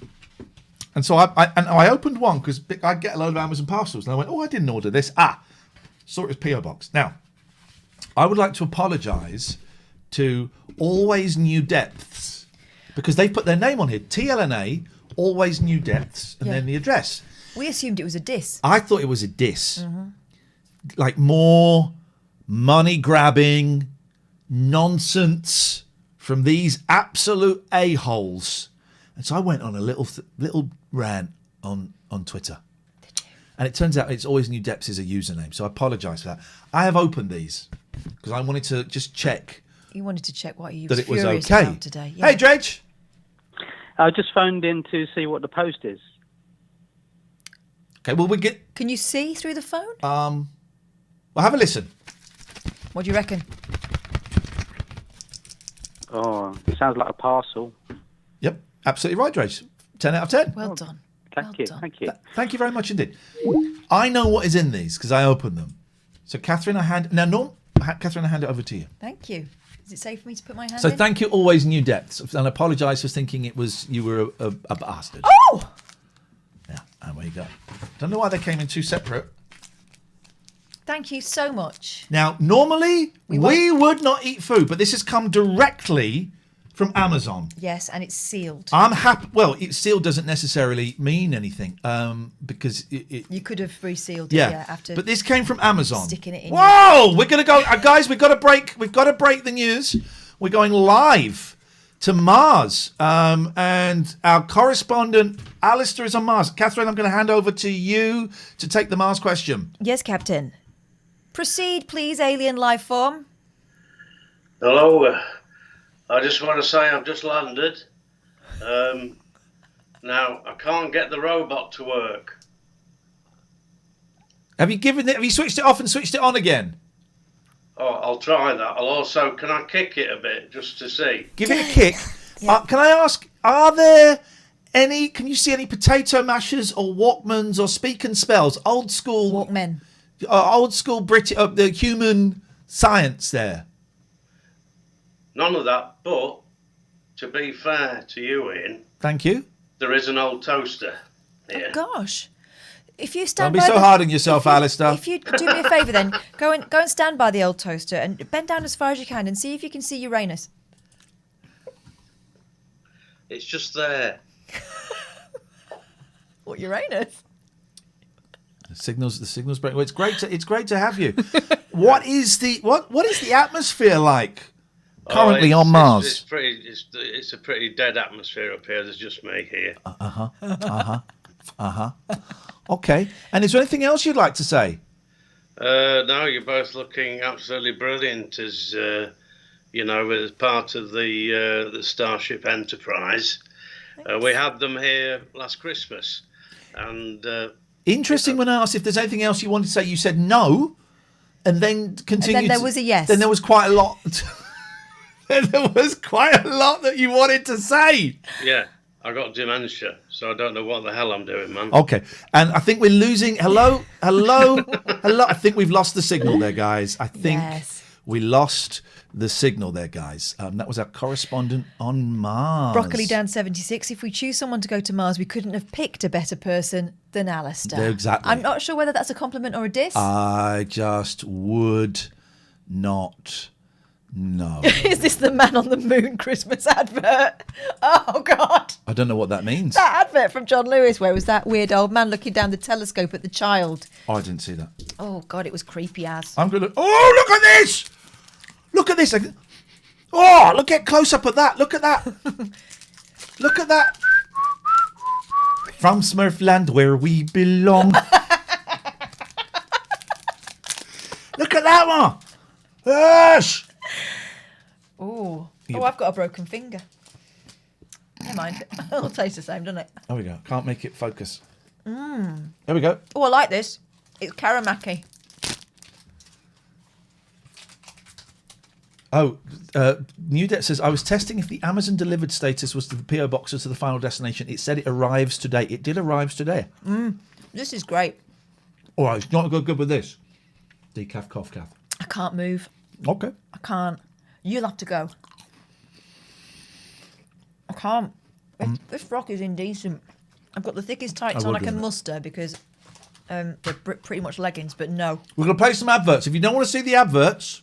And so I opened one because I get a load of Amazon parcels. And I went, I didn't order this. Saw it as P.O. Box. Now, I would like to apologise to Always New Depths because they've put their name on here. TLNA, Always New Depths, and then the address. We assumed it was a diss. I thought it was a diss. Mm-hmm. Like more money-grabbing nonsense from these absolute a-holes. And so I went on a little rant on Twitter. Did you? And it turns out it's Always New Depths is a username. So I apologise for that. I have opened these because I wanted to just check. You wanted to check what you that it was furious okay about today. Yeah. Hey, Dredge. I just phoned in to see what the post is. Okay, well, we get... Can you see through the phone? Well, have a listen. What do you reckon? Oh, it sounds like a parcel. Yep, absolutely right, Dredge. 10 out of 10. Well done. Thank you. Thank you very much indeed. I know what is in these because I opened them. So, Catherine, I hand it over to you. Thank you. Is it safe for me to put my hand So, in? thank you, Always New Depths. And I apologise for thinking you were a bastard. Oh! Yeah, and there you go. Don't know why they came in two separate. Thank you so much. Now, normally, we would not eat food, but this has come directly from Amazon. Yes, and it's sealed. I'm happy. Well, it's sealed doesn't necessarily mean anything because you could have resealed it. Yeah, after. But this came from Amazon. Sticking it in. Whoa! We're gonna go, guys. We've got to break the news. We're going live to Mars, and our correspondent Alistair is on Mars. Catherine, I'm going to hand over to you to take the Mars question. Yes, Captain. Proceed, please, alien life form. Hello. I just want to say I've just landed. Now, I can't get the robot to work. Have you switched it off and switched it on again? Oh, I'll try that. I'll also, can I kick it a bit just to see? Give it a kick. Yeah. Can I ask, can you see any potato mashers or Walkmans or Speak and Spells? Old school. Walkmen. Old school British, the human science there. None of that, but to be fair to you, Ian. Thank you. There is an old toaster here. Oh, gosh. If you stand Don't be so hard on yourself, Alistair. If you do me a favour then, go and stand by the old toaster and bend down as far as you can and see if you can see Uranus. It's just there. What, Uranus? The signals break. Well, it's great to have you. What is the atmosphere like currently on Mars? It's a pretty dead atmosphere up here. There's just me here. Okay. And is there anything else you'd like to say? No, you're both looking absolutely brilliant as as part of the Starship Enterprise. We had them here last Christmas, and interesting. When I asked if there's anything else you wanted to say, you said no, and then continued. And then there was a yes. Then there was quite a lot. There was quite a lot that you wanted to say. Yeah. I got dementia, so I don't know what the hell I'm doing, man. Okay, and I think we're losing. Hello. I think we've lost the signal there, guys. I think we lost the signal there, guys. That was our correspondent on Mars. Broccoli Dan 76. If we choose someone to go to Mars, we couldn't have picked a better person than Alistair. Exactly. I'm not sure whether that's a compliment or a diss. I just would not know. Is this the Man on the Moon Christmas advert? Oh, God. I don't know what that means. That advert from John Lewis, where it was that weird old man looking down the telescope at the child. Oh, I didn't see that. Oh, God, it was creepy as. I'm going to... Oh, look at this! Look at this. Oh, look at close up at that. Look at that. Look at that. From Smurfland, where we belong. Look at that one. Yes. Oh, I've got a broken finger. Never mind. It'll taste the same, doesn't it? There we go. Can't make it focus. There we go. Oh, I like this. It's karamaki. Oh, Newdet says, I was testing if the Amazon delivered status was the PO boxes to the final destination. It said it arrives today. It did arrive today. This is great. All right, it's not good with this. Decaf, cough, calf. I can't move. Okay. I can't. You'll have to go. I can't. This frock is indecent. I've got the thickest tights on I can muster because they're pretty much leggings, but no. We're going to play some adverts. If you don't want to see the adverts...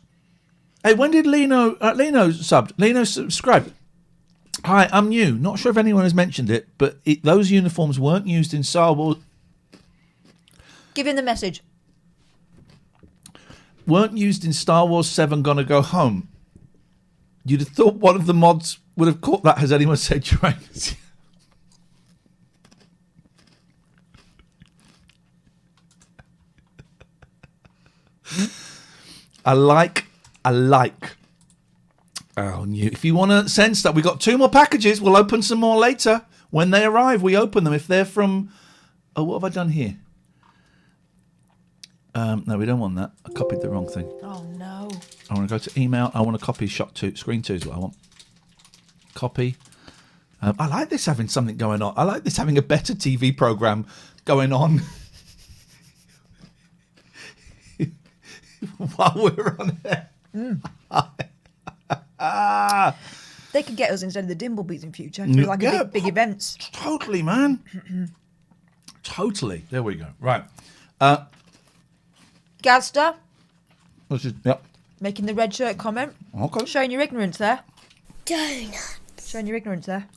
Hey, when did Lino subbed? Lino subscribed. Hi, I'm new. Not sure if anyone has mentioned it, but those uniforms weren't used in Star Wars... Give him the message. Weren't used in Star Wars 7 Gonna Go Home. You'd have thought one of the mods would have caught that. Has anyone said Uranus? I like. Oh, new. If you want to send stuff, we've got 2 more packages. We'll open some more later. When they arrive, we open them. If they're from... Oh, what have I done here? No, we don't want that. I copied the wrong thing. Oh, no. I want to go to email. I want to copy screen 2 is what I want. Copy. I like this having something going on. I like this having a better TV program going on while we're on air. They could get us instead of the Dimblebees in future. For like a big events. Totally, man. Totally. There we go. Right. Gazster. Yep. Making the red shirt comment. Okay. Showing your ignorance there. Donut. Showing your ignorance there.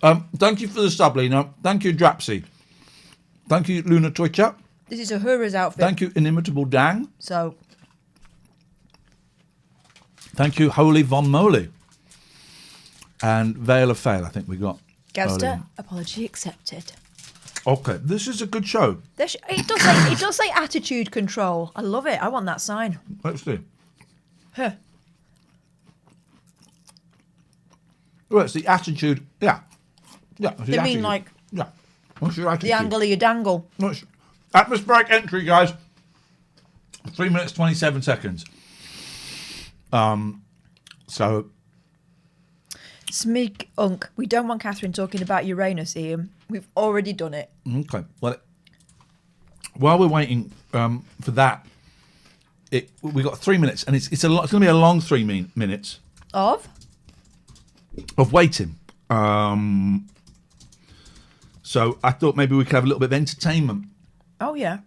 Thank you for the sub, Lino. Thank you, Drapsy. Thank you, Luna Twitcher. This is Uhura's outfit. Thank you, Inimitable Dang. So. Thank you, Holy Von Moly. And Veil of Fail, I think we got. Gazster, apology accepted. Okay, this is a good show. It does say attitude control. I love it. I want that sign. Let's see. Huh. Well, it's the attitude. Yeah. They mean like... Yeah. What's your attitude? The angle of your dangle. Atmospheric entry, guys. 3 minutes, 27 seconds. So... Smig Unk. We don't want Katherine talking about Uranus, Iain. We've already done it. Okay. Well, while we're waiting for that, we got 3 minutes, and it's going to be a long 3 minutes of waiting. So I thought maybe we could have a little bit of entertainment. Oh yeah.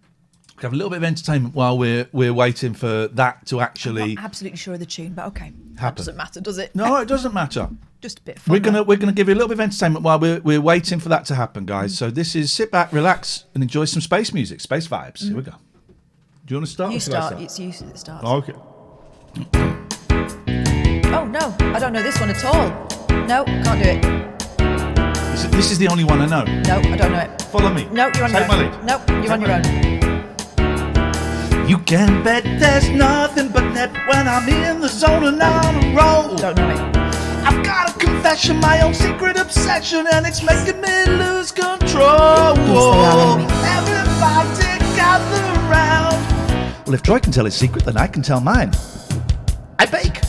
We could have a little bit of entertainment while we're waiting for that to actually. I'm not absolutely sure of the tune, but okay. Happen. That doesn't matter, does it? No, it doesn't matter. Just a bit of fun. We're gonna give you a little bit of entertainment while we're waiting for that to happen, guys. So this is sit back, relax, and enjoy some space music, space vibes. Here we go. Do you want to start? You start. It's you that starts. Oh, okay. Oh no, I don't know this one at all. No, can't do it. This is the only one I know. No, I don't know it. Follow me. No, you're on your own. Take my lead. No, you're on your own. You can bet there's nothing but net when I'm in the zone and on a roll. Don't know it. I've got a confession, my own secret obsession, and it's making me lose control. Everybody gather around. Well, if Troy can tell his secret, then I can tell mine. I bake.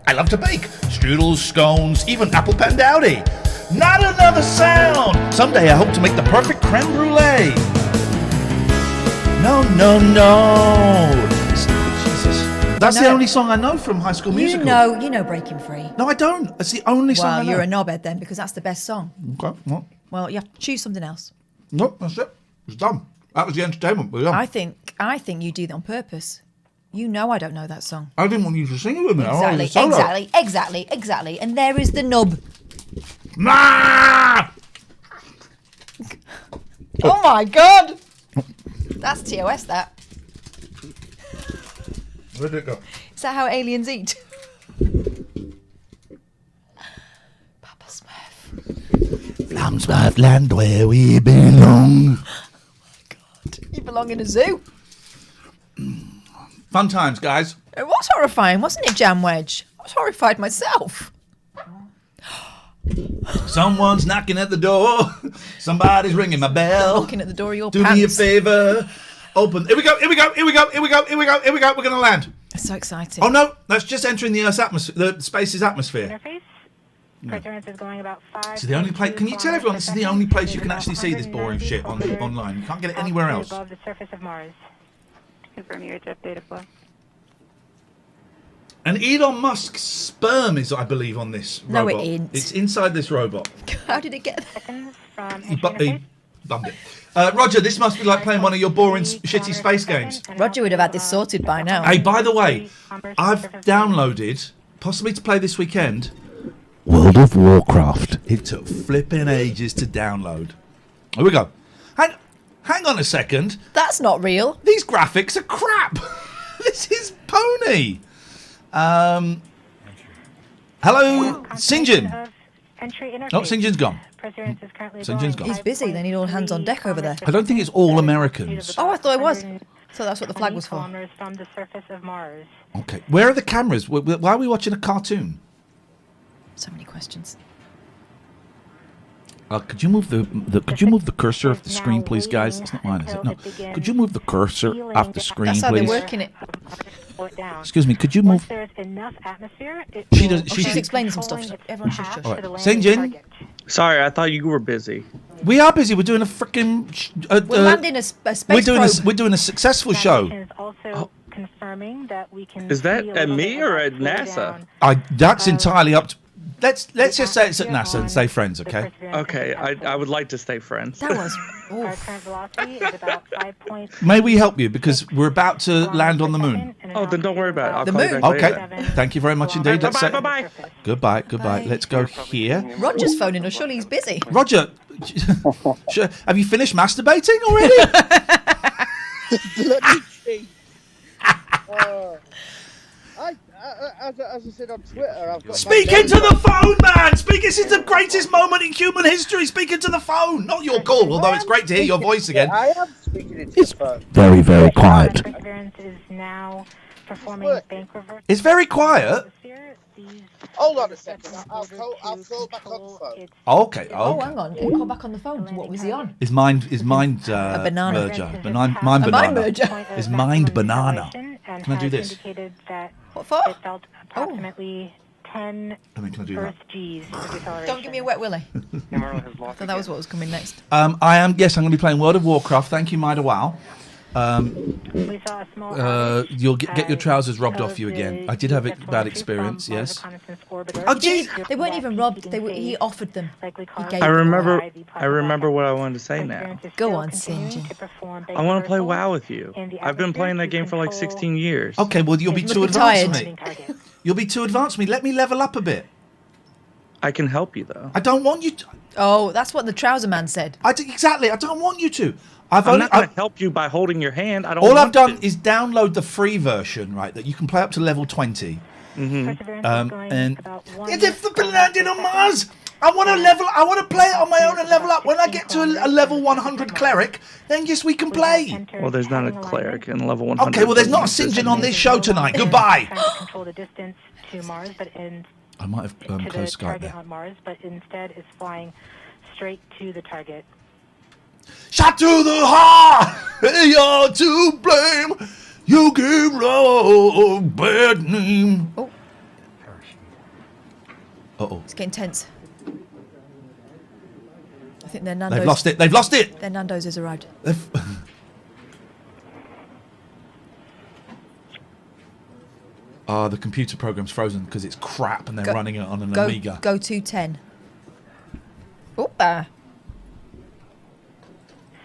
I love to bake. Strudels, scones, even apple pandowdy. Not another sound. Someday I hope to make the perfect creme brulee. No. Jesus. That's the only song I know from High School Musical. You know Breaking Free. No, I don't. That's the only song I know. Well, you're a knobhead then, because that's the best song. Okay. Well, you have to choose something else. Nope, that's it. It's done. That was the entertainment. We're done. I think you do that on purpose. You know I don't know that song. I didn't want you to sing it with me. Exactly. And there is the nub. Ma! Oh my God! That's TOS, that. Where did it go? Is that how aliens eat? Papa Smurf. From Smurf land where we belong. Oh my God. You belong in a zoo. Fun times, guys. It was horrifying, wasn't it, Jam Wedge? I was horrified myself. Someone's knocking at the door. Somebody's ringing my bell. Knocking at the door of your Do pants. me a favor. Open. Here we go. We're going to land. It's so exciting. Oh, no. That's just entering the Earth's atmosphere, the space's atmosphere. Interface. Perseverance is going about 5. It's the only place. Can you tell everyone this is the only place you can actually see this boring shit online? You can't get it anywhere else. Above the surface of Mars. Confirm your HF data flow. And Elon Musk's sperm is, I believe, on this robot. No, it ain't. It's inside this robot. How did it get there? He bummed it. Roger, this must be like playing one of your boring, shitty space games. Roger would have had this sorted by now. Hey, by the way, I've downloaded, possibly to play this weekend, World of Warcraft. It took flipping ages to download. Here we go. Hang on a second. That's not real. These graphics are crap. This is pony. Hello, St. John. Oh, St. John's gone. St. John's gone. He's busy. They need all hands on deck over there. I don't think it's all Americans. Oh, I thought it was. So that's what the flag was for. From the surface of Mars. Okay. Where are the cameras? Why are we watching a cartoon? So many questions. Could you move the cursor off the screen, please, guys? That's not mine, is it? No. Could you move the cursor off the screen, please? That's how they're working it. Excuse me. Could you move? She's explaining some stuff. So everyone should shush. Right. St. John. Sorry, I thought you were busy. We are busy. We're doing a freaking. We're landing a space probe. We're doing a successful show. Confirming that we can. Is that at me or at NASA? That's entirely up to. Let's just say it's at NASA and stay friends, okay? Okay, I would like to stay friends. That was. Our current velocity is about 5 points. May we help you because we're about to land on the moon. Oh, then don't worry about it. I'll The call you moon? back Okay. later. Thank you very much indeed. Let's say Bye. goodbye. Let's go here. Roger's phoning us. Surely he's busy. Roger, have you finished masturbating already? Let me see. As I said on Twitter, I've got. Speak into the phone, man! This is the greatest moment in human history. Speak into the phone, not your call. Although it's great to hear your voice again. I am speaking into the phone. Very, very quiet. Perseverance is now performing bank reverse. It's very quiet. Hold on a second. I'll call back on the phone. Okay. Oh, hang on. He called back on the phone. What was he on? His mind a banana merger. Mind banana. Mind merger. His mind banana. Can I do this? What for? It felt approximately 10 Can I do that? Earth G's of acceleration. Don't give me a wet willy. So that was what was coming next. I'm going to be playing World of Warcraft. Thank you, Mida Wow. We saw a small You'll get your trousers robbed off you again. I did have a bad experience. Yes. Oh, geez. They weren't even robbed. He offered them. He gave I them. remember what I wanted to say now. Go on, St. John. I want to play WoW with you. I've been playing that game for like 16 years. Okay, well, you'll be too advanced for me. You'll be too advanced for me. Let me level up a bit. I can help you, though. I don't want you to. Oh, that's what the trouser man said. Exactly. I don't want you to. I'm not going to help you by holding your hand. All I've done is download the free version, right, that you can play up to level 20. And they've flipping landed on Mars. I want to play it on my own and level up. When I get to a level 100 cleric, then yes, we can play. Well, there's not a cleric in level 100. Okay, well, there's not a St. John on this show tonight. Goodbye. Control the distance to Mars, but I might have to the closed Skype target there. on Mars, but instead is flying straight to the target. Shot to the heart, you're to blame. You gave love a bad name. Oh. Uh-oh. It's getting tense. I think their Nando's... They've lost it! Their Nando's has arrived. The computer program's frozen because it's crap and they're running it on an Amiga. Go to 10. Oopa.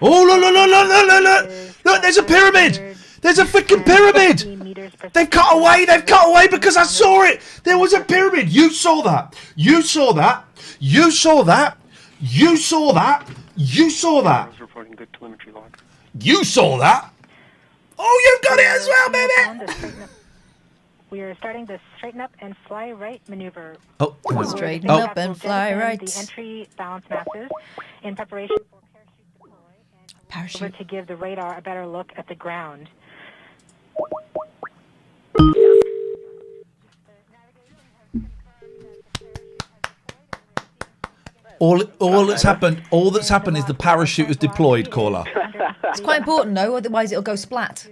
Oh, look, there's a pyramid! There's a freaking pyramid! They've cut away because I saw it! There was a pyramid! You saw that! You saw that! You saw that! You saw that! You saw that! You saw that! Oh, you've got it as well, baby! We are starting the straighten up and fly right maneuver. Oh, straighten up and fly right. The entry balance masses in preparation for parachute to give the radar a better look at the ground. All that's happened is the parachute is deployed, caller. It's quite important though, otherwise it'll go splat.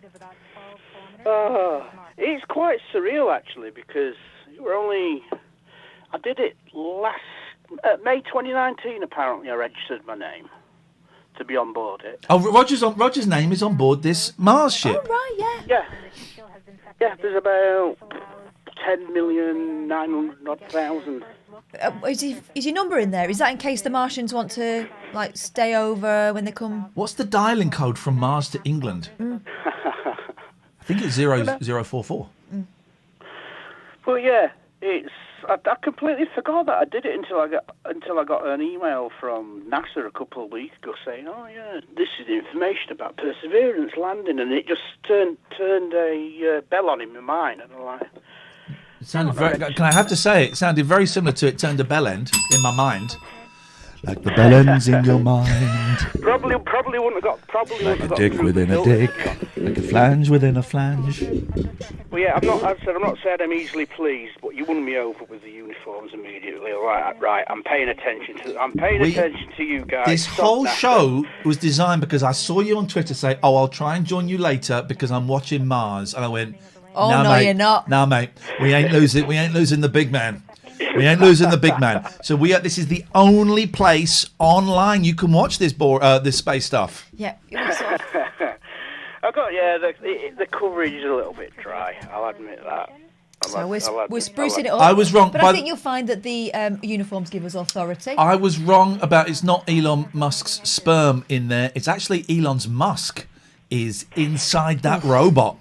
It's quite surreal actually, because I did it last May 2019. Apparently, I registered my name to be on board it. Oh, Roger's name is on board this Mars ship. Oh right, yeah. Yeah. There's about 10,900,000. Is your number in there? Is that in case the Martians want to stay over when they come? What's the dialing code from Mars to England? I think it's 0044. Well, yeah, I completely forgot that I did it until I got an email from NASA a couple of weeks ago saying, "Oh yeah, this is information about Perseverance landing," and it just turned a bell on in my mind, and I'm like. It sounded can I have to say, it sounded very similar to It Turned a Bell End in my mind. Like the bell ends in your mind. Probably wouldn't have got. Like a dick within a dick. Like a flange within a flange. Well, yeah, I'm not saying I'm easily pleased, but you won me over with the uniforms immediately. Right. I'm paying attention to you guys. This whole show was designed because I saw you on Twitter say, "Oh, I'll try and join you later because I'm watching Mars," and I went. Oh, no, mate, you're not. No, mate. We ain't losing the big man. We ain't losing the big man. So this is the only place online you can watch this space stuff. Yeah. The coverage is a little bit dry. I'll admit that. So we're sprucing it up. I was wrong. But I think you'll find that the uniforms give us authority. I was wrong about it's not Elon Musk's sperm in there. It's actually Elon's Musk is inside that robot.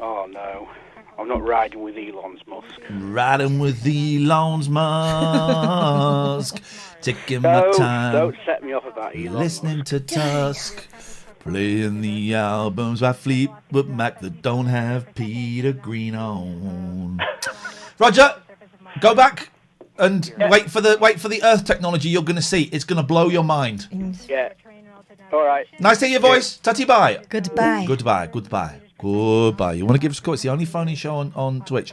Oh no, I'm not riding with Elon's Musk. Riding with Elon's Musk, taking my time. Don't set me off about Elon. Listening to Tusk, playing the albums by Fleetwood Mac that don't have Peter Green on. Roger, go back and wait for the Earth technology. You're going to see it's going to blow your mind. Yeah. All right. Nice to hear your voice. Tatty bye. Goodbye. Goodbye. You want to give us a call? It's the only phone-in show on Twitch.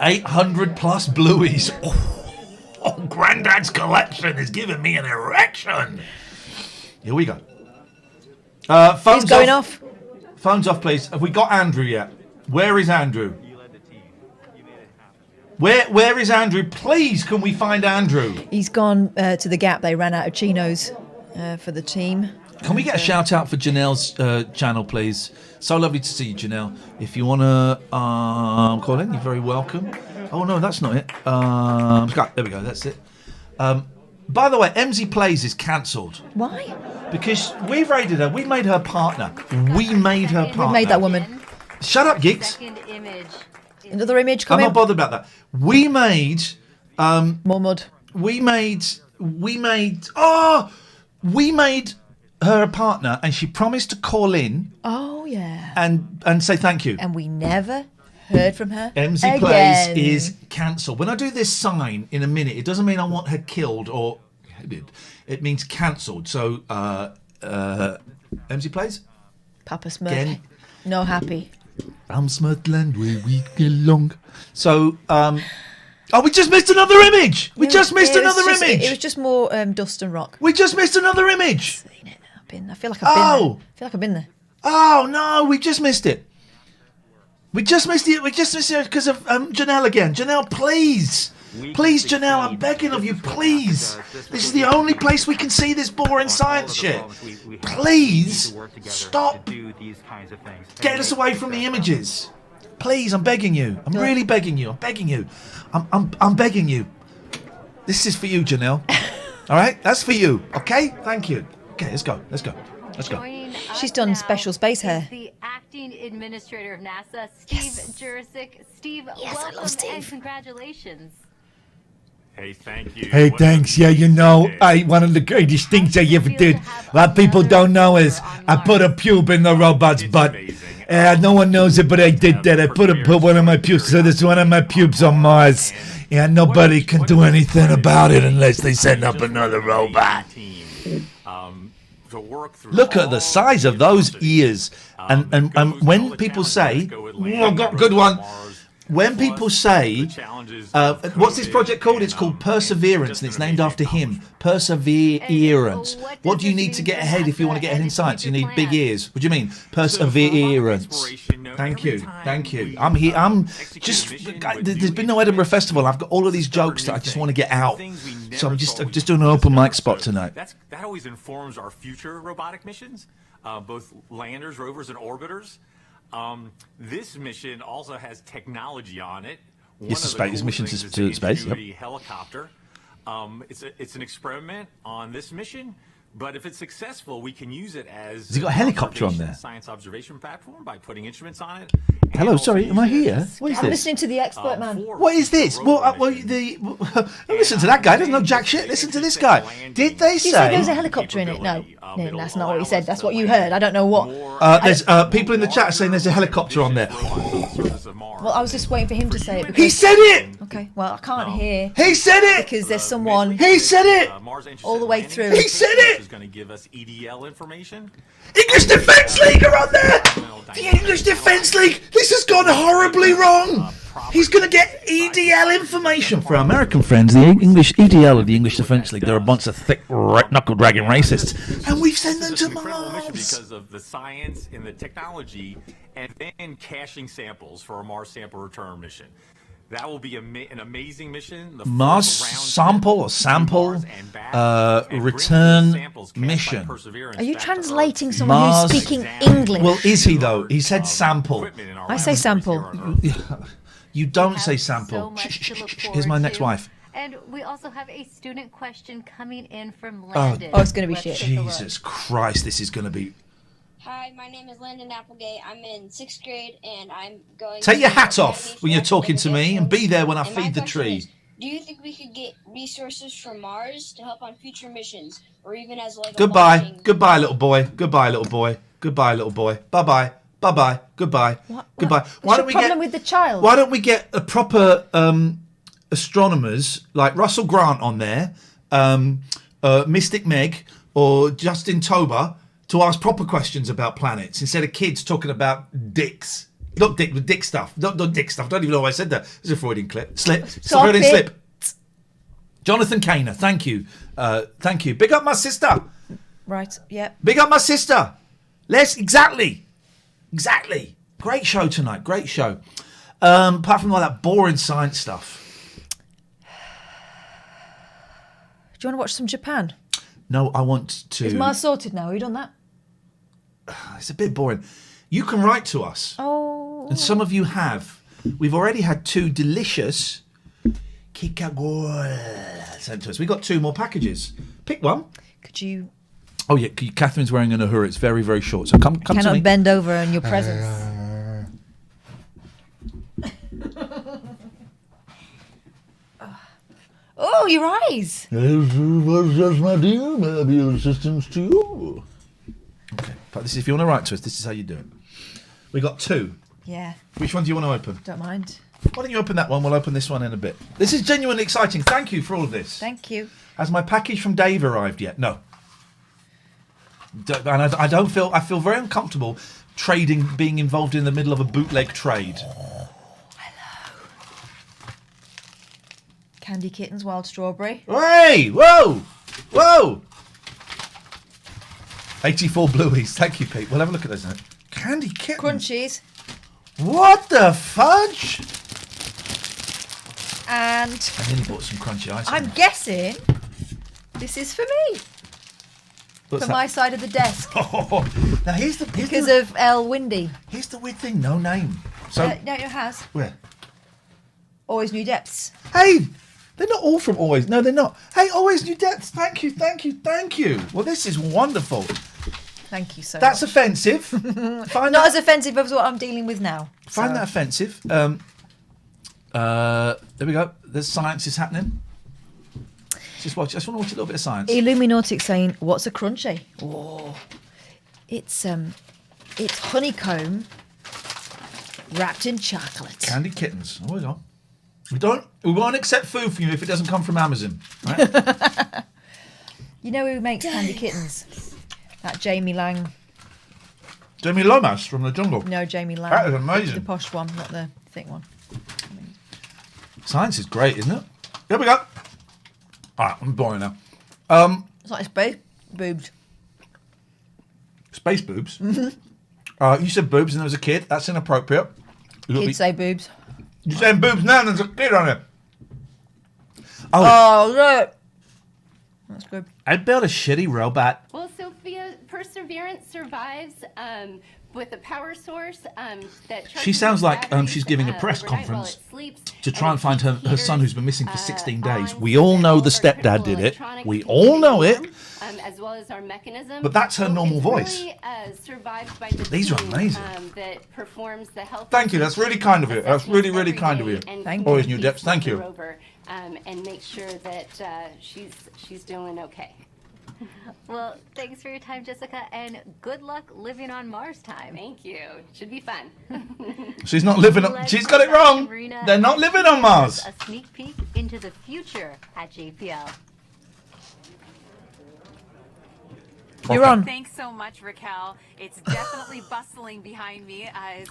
800 plus blueies. Oh, Grandad's collection is giving me an erection. Here we go. Phone's He's going off. Phone's off, please. Have we got Andrew yet? Where is Andrew? Where is Andrew? Please, can we find Andrew? He's gone to the Gap. They ran out of chinos for the team. Can we get a shout out for Janelle's channel, please? So lovely to see you, Janelle. If you want to call in, you're very welcome. Oh, no, that's not it. There we go, that's it. By the way, MZ Plays is cancelled. Why? Because we've raided her. We made her partner. We made that woman. Shut up, Geeks. Another image coming. I'm not bothered about that. We made... more mud. We made her a partner, and she promised to call in. Oh, yeah. And say thank you. And we never heard from her MZ Plays is cancelled. When I do this sign in a minute, it doesn't mean I want her killed or headed. It means cancelled. So, MZ Plays? Papa Smurf. No happy. I'm Smurfland where we get along. So, we just missed another image. We just missed another image. It was just more dust and rock. We just missed another image. I feel like I've been there. Oh, no, we just missed it. We just missed it because of Janelle again. Janelle, please. Please, Janelle, I'm begging of you, please. This is the only place we can see this boring science shit. Please, stop getting us away from the images. Please, I'm begging you. I'm really begging you. I'm begging you. I'm begging you. This is for you, Janelle. All right? That's for you. Okay? Thank you. Okay, let's go. She's done special space hair. The acting administrator of NASA, Steve Jurczyk. Steve, welcome and congratulations. Hey, thank you. Hey, thanks. Yeah, one of the greatest things I ever did. A lot of people don't know is I put a pube in the robot's butt. No one knows it, but I did that. I put one of my pubes. So there's one of my pubes on Mars. And nobody can do anything about it unless they send up another robot. Look at the size of those ears. And when people say, oh, got a good one. When people say, what's this project called? It's called Perseverance, and it's named after him. Perseverance. What do you need to get ahead if you want to get ahead in science? You need big ears. What do you mean? Perseverance. Thank you. I'm here. There's been no Edinburgh Festival. I've got all of these jokes that I just want to get out. So I'm just doing an open mic spot tonight. That always informs our future robotic missions, both landers, rovers, and orbiters. This mission also has technology on it. It's mission to space. Yep. Helicopter. It's an experiment on this mission, but if it's successful, we can use it as. Has he got a helicopter on there? Science observation platform by putting instruments on it. Hello, sorry, am I here? What is I'm this? listening to the expert man. What is this? Listen to that guy. Doesn't know jack shit. Listen to this guy. Did they say? You said there was a helicopter in it? No, that's not what he said. That's what you heard. I don't know what. There's people in the chat saying there's a helicopter on there. Well, I was just waiting for him to say it. He said it. Okay. Well, I can't hear. He said it because there's someone. He said it. All the way through. He said it. Is going to give us EDL information. English Defence League are on there. The English Defence League. This has gone horribly wrong. He's going to get EDL information. For our American friends, the English EDL of the English Defence League, they're a bunch of thick, knuckle-dragging racists. And we've sent them to Mars. Because of the science and the technology, and then caching samples for a Mars sample return mission. That will be an amazing mission. The Mars sample return mission. Are you translating someone who's speaking English? Well, is he though? He said sample. I say sample. You don't say sample. Here's my next wife. And we also have a student question coming in from Landon. Oh, it's going to be shit. Jesus Christ, this is going to be... Hi, my name is Landon Applegate. I'm in 6th grade, and I'm going... Take your hat off when you're talking to me, and be there when I feed the tree. Do you think we could get resources from Mars to help on future missions, or even as like Goodbye. Goodbye, little boy. Goodbye, little boy. Goodbye, little boy. Bye-bye. Bye-bye. Goodbye. Goodbye. What's the problem with the child? Why don't we get a proper astronomers like Russell Grant on there, Mystic Meg, or Justin Tober to ask proper questions about planets instead of kids talking about dicks. Not dick stuff. Not dick stuff. I don't even know why I said that. It's a Freudian slip. Stop Freudian it. slip. Jonathan Kaner, thank you. Thank you. Big up my sister. Right, yeah. Big up my sister. Exactly. Great show tonight. Great show. Apart from all that boring science stuff. Do you want to watch some Japan? No, I want to... Is Mars sorted now? Have you done that? It's a bit boring. You can write to us. Oh. And some of you have. We've already had 2 delicious Kikagol sent to us. We got 2 more packages. Pick one. Could you... Oh, yeah. Catherine's wearing an ahura. It's very, very short. So come to me. Cannot bend over in your presence. Oh, your eyes. Yes, my dear. May I be of assistance to you? Okay. But this is, if you want to write to us, this is how you do it. We got 2. Yeah. Which one do you want to open? Don't mind. Why don't you open that one? We'll open this one in a bit. This is genuinely exciting. Thank you for all of this. Thank you. Has my package from Dave arrived yet? No. And I don't feel... I feel very uncomfortable being involved in the middle of a bootleg trade. Candy Kittens, Wild Strawberry. Hey! Whoa! Whoa! 84 Blueies. Thank you, Pete. We'll have a look at those now. Candy Kittens. Crunchies. What the fudge? And... I nearly bought some crunchy ice. I'm guessing this is for me. What's for that? my side of the desk. Now here's because of El Windy. Here's the weird thing. No name. So no, it has. Where? Always New Depths. Hey! They're not all from Always. No, they're not. Hey, Always New Depths. Thank you, thank you, thank you. Well, this is wonderful. Thank you so That's much. offensive. Not as offensive as what I'm dealing with now. Find that offensive. There we go. There's science is happening. Just watch. I just want to watch a little bit of science. Illuminautic saying, "What's a crunchy?" Oh, it's honeycomb wrapped in chocolate. Candy Kittens. Oh, we go. We won't accept food from you if it doesn't come from Amazon. Right? You know who makes Candy Kittens? That Jamie Lang. Jamie Lomas from the Jungle. No, Jamie Lang. That is amazing. The posh one, not the thick one. Science is great, isn't it? Here we go. Alright, I'm boring now. It's like space boobs. Space boobs? Mm-hmm. You said boobs and there was a kid. That's inappropriate. Kids say boobs. You're saying boobs now and there's a kid on it. Oh, look. That's good. I'd build a shitty robot. Well, Sophia, Perseverance survives with a power source that... She sounds like she's giving a press conference to try and find her son who's been missing for 16 days. We all know the stepdad did it. We all know it. As well as our mechanism. But that's her normal voice. Really, survived by the These are team, amazing. That performs the health. Thank you. That's really kind of you. That's really, really kind of you. Always New Depths. Thank you. Rover, and make sure that she's doing okay. Well, thanks for your time, Jessica, and good luck living on Mars time. Thank you. Should be fun. She's not living on... She's got it wrong. They're not living on Mars. A sneak peek into the future at JPL. You're on. Thanks so much, Raquel. It's definitely bustling behind me.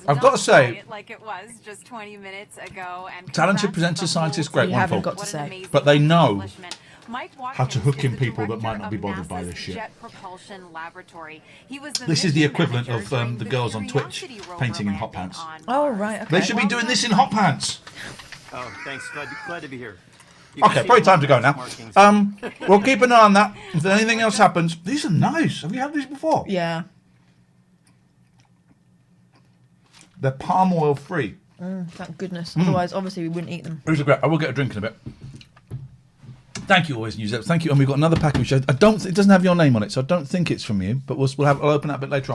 I've got to say, like it was just 20 minutes ago. And talented presenter, scientist, great, wonderful. Got to say. But they know how to hook in people that might not be bothered by this shit. This is the equivalent of the girls on Twitch painting in hot pants. Oh, right. Okay. They should be doing this in hot pants. Oh, thanks. Glad to be here. Okay, probably time to go now. We'll keep an eye on that. If anything else happens, these are nice. Have you had these before? Yeah. They're palm oil free. Thank goodness. Otherwise, obviously, we wouldn't eat them. These are great. I will get a drink in a bit. Thank you, Always News. Thank you. And we've got another package. I don't. It doesn't have your name on it, so I don't think it's from you. But I'll open that a bit later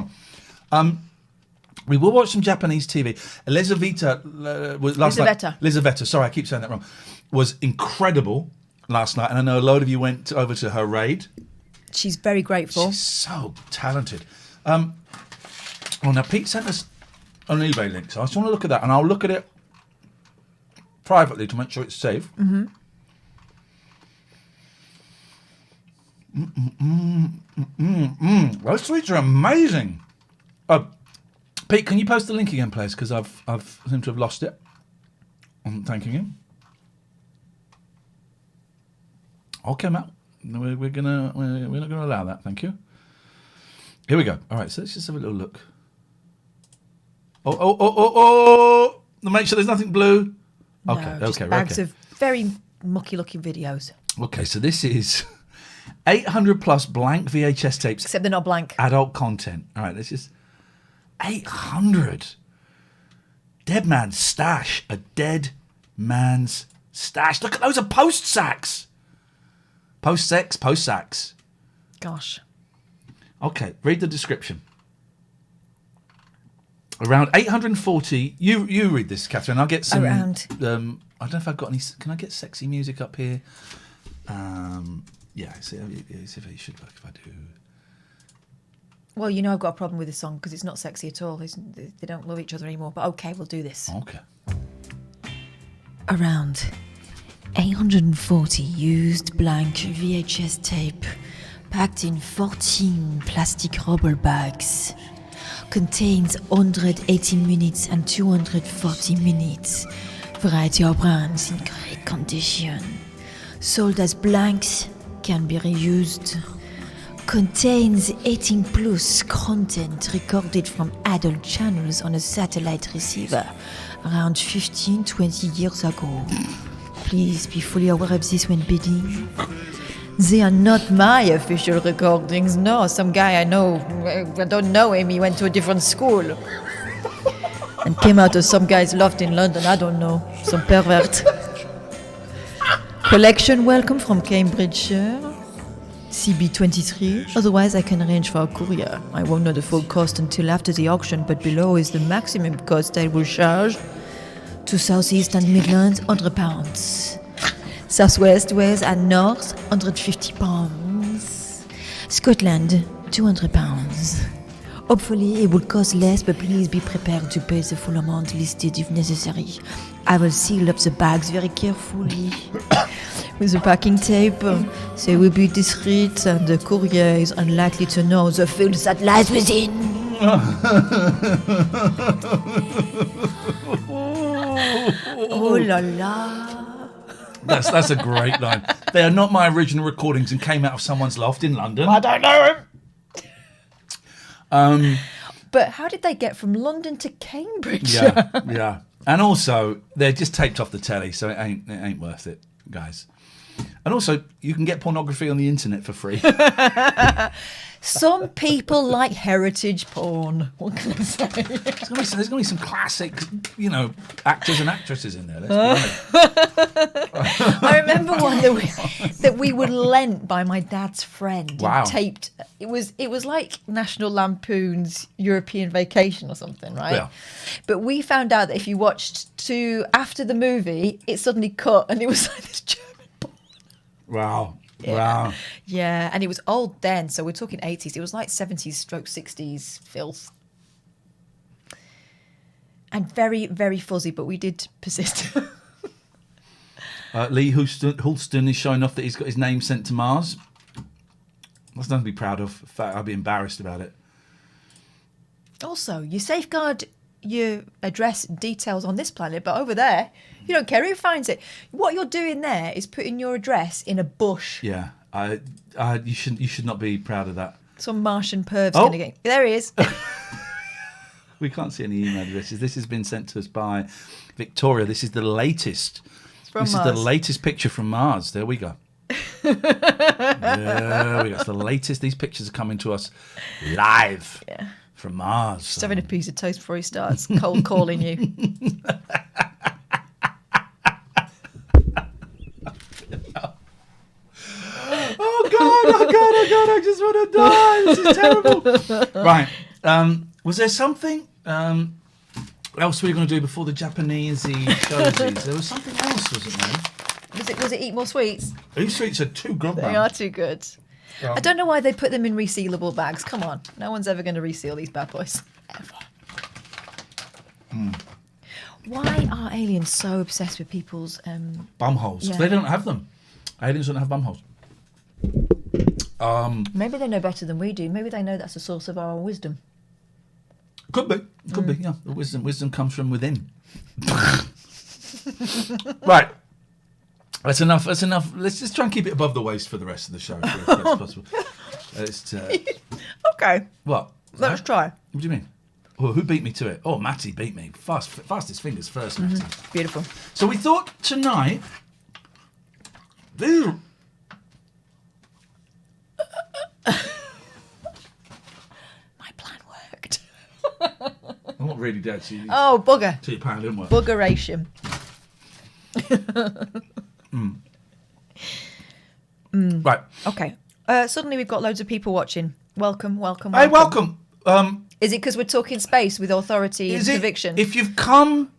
on. We will watch some Japanese TV. Elizaveta was last night. Elizaveta. Sorry, I keep saying that wrong. Was incredible last night, and I know a load of you went over to her raid. She's very grateful. She's so talented. Now Pete sent us an eBay link, so I just want to look at that, and I'll look at it privately to make sure it's safe. Those sweets are amazing. Pete, can you post the link again, please? Because I've seem to have lost it. I'm thanking him. Okay, Matt. We're not gonna allow that. Thank you. Here we go. All right, so let's just have a little look. Oh! Make sure there's nothing blue. Okay, no, just bags of very mucky-looking videos. Okay, so this is 800 plus blank VHS tapes. Except they're not blank. Adult content. All right, let's just 800. Dead man's stash. A dead man's stash. Look at those are post sacks. Post sacks. Gosh. Okay, read the description. Around 840. You read this, Catherine. I'll get some. Around. I don't know if I've got any. Can I get sexy music up here? Yeah. See if it should work if I do. Well, you know I've got a problem with this song because it's not sexy at all. They don't love each other anymore. But okay, we'll do this. Okay. Around 840 used blank VHS tape packed in 14 plastic rubber bags contains 180 minutes and 240 minutes. Variety of brands in great condition. Sold as blanks, can be reused. Contains 18 plus content recorded from adult channels on a satellite receiver around 15-20 years ago. Please be fully aware of this when bidding. They are not my official recordings. No, some guy I know, I don't know him, he went to a different school. And came out of some guy's loft in London, I don't know. Some pervert. Collection welcome from Cambridgeshire. CB23. Otherwise, I can arrange for a courier. I won't know the full cost until after the auction, but below is the maximum cost I will charge. To Southeast and Midlands, £100. Southwest, Wales and North, £150. Scotland, £200. Hopefully it will cost less, but please be prepared to pay the full amount listed if necessary. I will seal up the bags very carefully with the packing tape. They will be discreet and the courier is unlikely to know the filth that lies within. Oh la la. That's a great line. They are not my original recordings and came out of someone's loft in London. I don't know him. But how did they get from London to Cambridge? Yeah. And also, they're just taped off the telly, so it ain't worth it, guys. And also, you can get pornography on the internet for free. Some people like heritage porn. What can I say? There's going to be some classic, actors and actresses in there. Let's be honest. I remember one that we were lent by my dad's friend. Wow. Taped. It was like National Lampoon's European Vacation or something, right? Yeah. But we found out that if you watched after the movie, it suddenly cut and it was like this German porn. Wow. Yeah. Wow. Yeah, and it was old then, so we're talking 80s. It was like 70s/60s filth. And very, very fuzzy, but we did persist. Lee Hulston is showing off that he's got his name sent to Mars. That's nothing to be proud of. In fact, I'd be embarrassed about it. Also, you safeguard your address details on this planet, but over there, you don't care who finds it. What you're doing there is putting your address in a bush. Yeah, you should not be proud of that. Some Martian perv's going to get... There he is. We can't see any email addresses. This has been sent to us by Victoria. This is the latest. This is the latest picture from Mars. There we go. There we go. It's the latest. These pictures are coming to us live. Yeah. From Mars. Just having a piece of toast before he starts cold calling you. Oh God, I just want to die. This is terrible. Right. Was there something else we were going to do before the Japanese shows these? There was something else, wasn't there? Was it Eat More Sweets? These sweets are too good, man. They are too good. I don't know why they put them in resealable bags. Come on. No one's ever going to reseal these bad boys. Ever. Why are aliens so obsessed with people's... bum holes. Yeah. They don't have them. Aliens don't have bum holes. Maybe they know better than we do. Maybe they know that's the source of our wisdom. Could be. Yeah. The wisdom comes from within. Right. That's enough. Let's just try and keep it above the waist for the rest of the show, if that's possible. Okay. What? Let's try. What do you mean? Well, who beat me to it? Oh, Matty beat me. Fastest fingers first, Matty. Beautiful. So we thought tonight... My plan worked. I'm not really dead. So oh, bugger. So your plan didn't work. Buggeration. Right. Okay. Suddenly we've got loads of people watching. Welcome. Hey, welcome. Is it because we're talking space with authority and conviction? If you've come...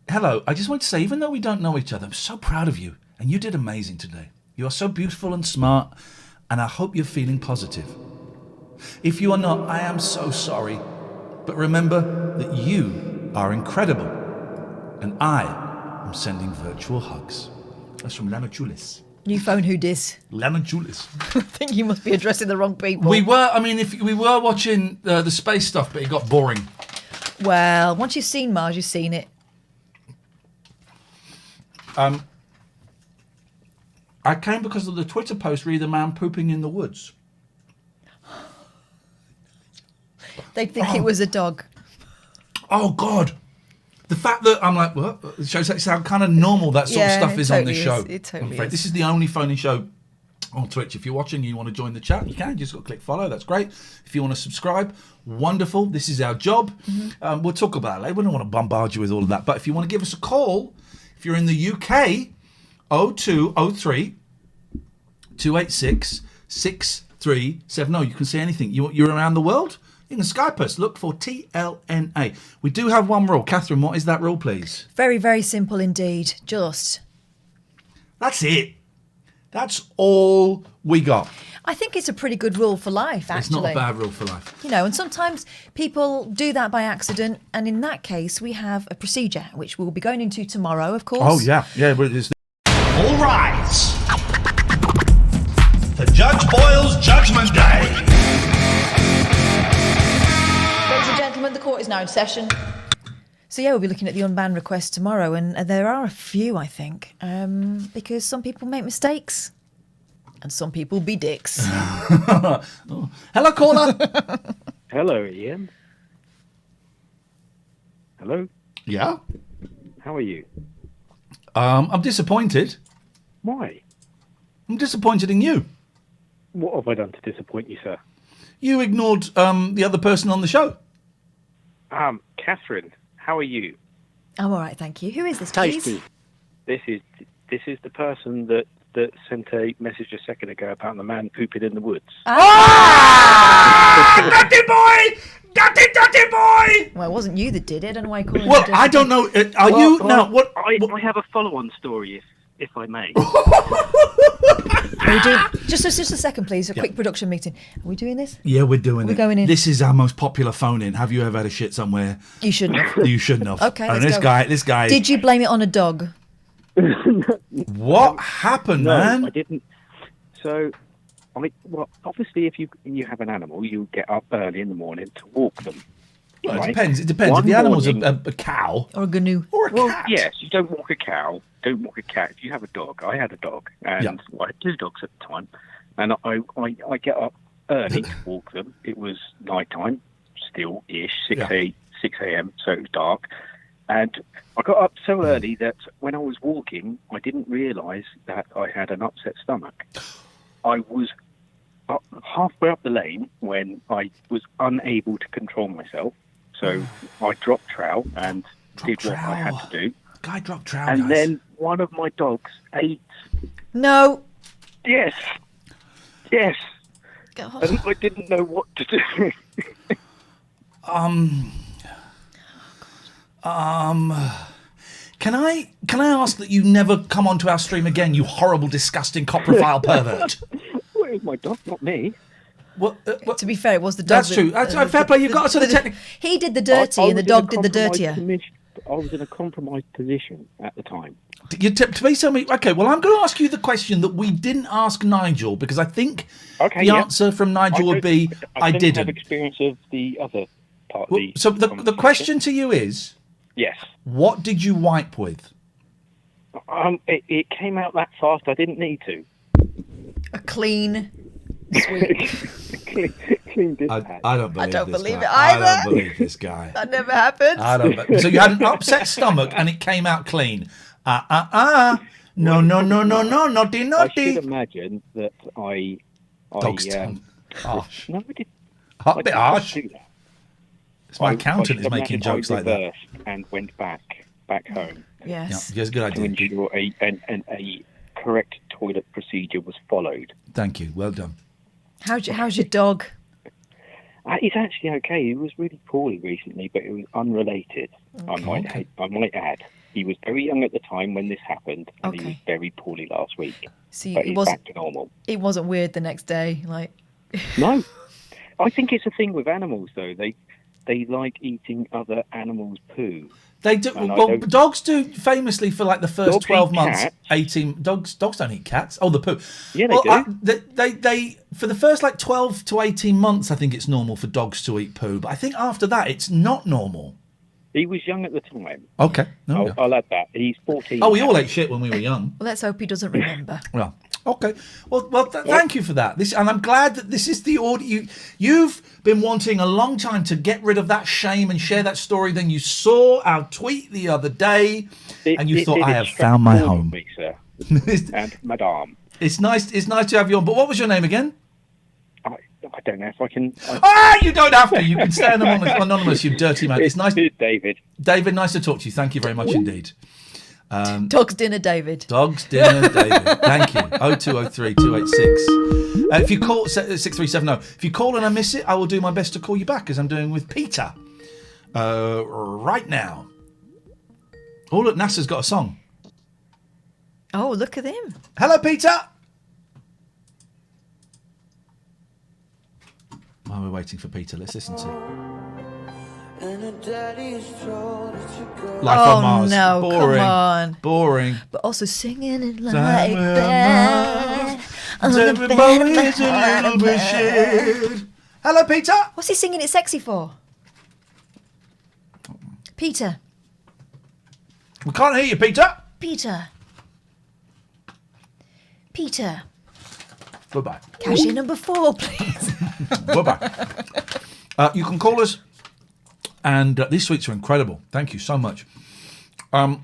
Hello, I just want to say, even though we don't know each other, I'm so proud of you. And you did amazing today. You are so beautiful and smart, and I hope you're feeling positive. If you are not, I am so sorry. But remember that you are incredible. And I am sending virtual hugs. That's from Lana Julis. New phone, who dis? Lana Julis. I think you must be addressing the wrong people. We were watching the space stuff, but it got boring. Well, once you've seen Mars, you've seen it. I came because of the Twitter post, read a man pooping in the woods. They'd think it was a dog. Oh, God. The fact that I'm like, what? It shows how kind of normal that sort of stuff is totally on this show. It totally is. This is the only phony show on Twitch. If you're watching and you want to join the chat, you can. Just got to click follow. That's great. If you want to subscribe, wonderful. This is our job. Mm-hmm. We'll talk about it later. We don't want to bombard you with all of that. But if you want to give us a call, if you're in the UK, 0203 286 6370. You can say anything. You're around the world? You can Skype us. Look for TLNA. We do have one rule. Catherine, what is that rule, please? Very, very simple indeed. Just. That's it. That's all we got. I think it's a pretty good rule for life, actually. It's not a bad rule for life. You know, and sometimes people do that by accident. And in that case, we have a procedure, which we'll be going into tomorrow, of course. Oh, yeah. Yeah, but it's... All rise. The Judge Boyle's Judgment Day. Ladies and gentlemen, the court is now in session. So yeah, we'll be looking at the unbanned request tomorrow, and there are a few, I think, because some people make mistakes, and some people be dicks. Oh. Hello, caller. Hello, Ian. Hello. Yeah. How are you? I'm disappointed. Why? I'm disappointed in you. What have I done to disappoint you, sir? You ignored the other person on the show. Catherine, how are you? I'm all right, thank you. Who is this, please? Tasty. This is the person that sent a message a second ago about the man pooping in the woods. Dirty boy! Dirty boy! Well, it wasn't you that did it. I don't know why you call it. Well, I don't know. Are you now? What? I have a follow-on story, if I may. Are we doing, just a second, please. A quick production meeting. Are we doing this? Yeah, we're doing it. We're going in. This is our most popular phone-in. Have you ever had a shit somewhere? You shouldn't have. You shouldn't have. Okay, and let's this guy. Did you blame it on a dog? What happened, man? I didn't. So, obviously, if you have an animal, you get up early in the morning to walk them. Well, right? it depends. If the animal's a cow or a gnu or a cat. Yes, you don't walk a cow. Don't walk a cat. If you have a dog, I had a dog, and I had 2 dogs at the time, and I get up early to walk them. It was night time, still ish, 6 a.m. So it was dark, and I got up so early that when I was walking, I didn't realise that I had an upset stomach. I was halfway up the lane when I was unable to control myself. So I dropped trowel and did what I had to do. Guy dropped trowel, and then one of my dogs ate. No. Yes. Yes. God. And I didn't know what to do. Can I ask that you never come onto our stream again, you horrible, disgusting coprophile pervert? Well, it was my dog, not me. Well, to be fair, it was the dog. That's true. That's fair play. You've got to the technique. He did the dirty, and the dog did the dirtier. I was in a compromised position at the time. Please tell me. Okay, well, I'm going to ask you the question that we didn't ask Nigel, because I think the answer from Nigel would be I didn't have experience of the other part. So the question to you is, yes, what did you wipe with? It came out that fast. I didn't need to. A clean sweep. clean dish pad. I don't believe. I don't believe guy. it either. I don't believe this guy. That never happened. So you had an upset stomach and it came out clean. No, naughty. I should imagine that Dog's tongue. Harsh. No, I did. A bit harsh. It's my I accountant is making jokes like that. And went back home. Yes. Yeah, it's a good idea. To ensure a correct toilet procedure was followed. Thank you. Well done. How's your dog? He's actually okay. He was really poorly recently, but it was unrelated. Okay. I might add. He was very young at the time when this happened, and he was very poorly last week. But he's back to normal. It wasn't weird the next day, like. No, I think it's a thing with animals though. They like eating other animals' poo. They do. Well, dogs do famously for like the first 12 months, cats. 18. Dogs don't eat cats. Oh, the poo. Yeah, they do. They for the first like 12 to 18 months, I think it's normal for dogs to eat poo. But I think after that, it's not normal. He was young at the time. Okay. I'll add that. He's 14. Oh, we all ate shit when we were young. Well, let's hope he doesn't remember. Well, okay. Well, thank you for that. And I'm glad that this is the audio. You've been wanting a long time to get rid of that shame and share that story. Then you saw our tweet the other day, and you thought, I have found my home. Me, sir. And Madame. It's nice to have you on. But what was your name again? I don't know if I can. You don't have to. You can stay anonymous, you dirty man. It's nice. David. David, nice to talk to you. Thank you very much indeed. Dog's dinner, David. Dog's dinner, David. Thank you. 0203 286. If you call 6370, if you call and I miss it, I will do my best to call you back, as I'm doing with Peter right now. Oh, look, NASA's got a song. Oh, look at him. Hello, Peter. While we're waiting for Peter, let's listen to Life on Mars. No, boring. Come on. Boring. But also singing it like that. Everybody's a little bit shit. Hello, Peter. What's he singing it sexy for? Peter. We can't hear you, Peter. Peter. Goodbye. Cashier number 4, please. Bye-bye. You can call us, and these sweets are incredible. Thank you so much. And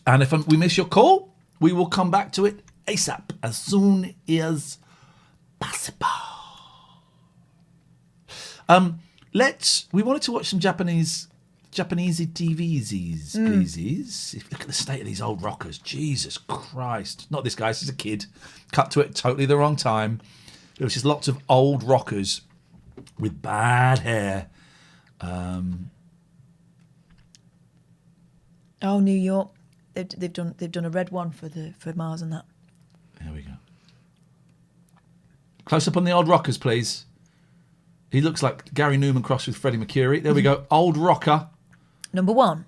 if we miss your call, we will come back to it ASAP, as soon as possible. We wanted to watch some Japanese TVs, please. Look at the state of these old rockers. Jesus Christ. Not this guy, this is a kid. Cut to it totally the wrong time. There was just lots of old rockers with bad hair. New York. They've done a red one for Mars and that. There we go. Close up on the old rockers, please. He looks like Gary Newman crossed with Freddie Mercury. There we go. Old rocker. Number 1.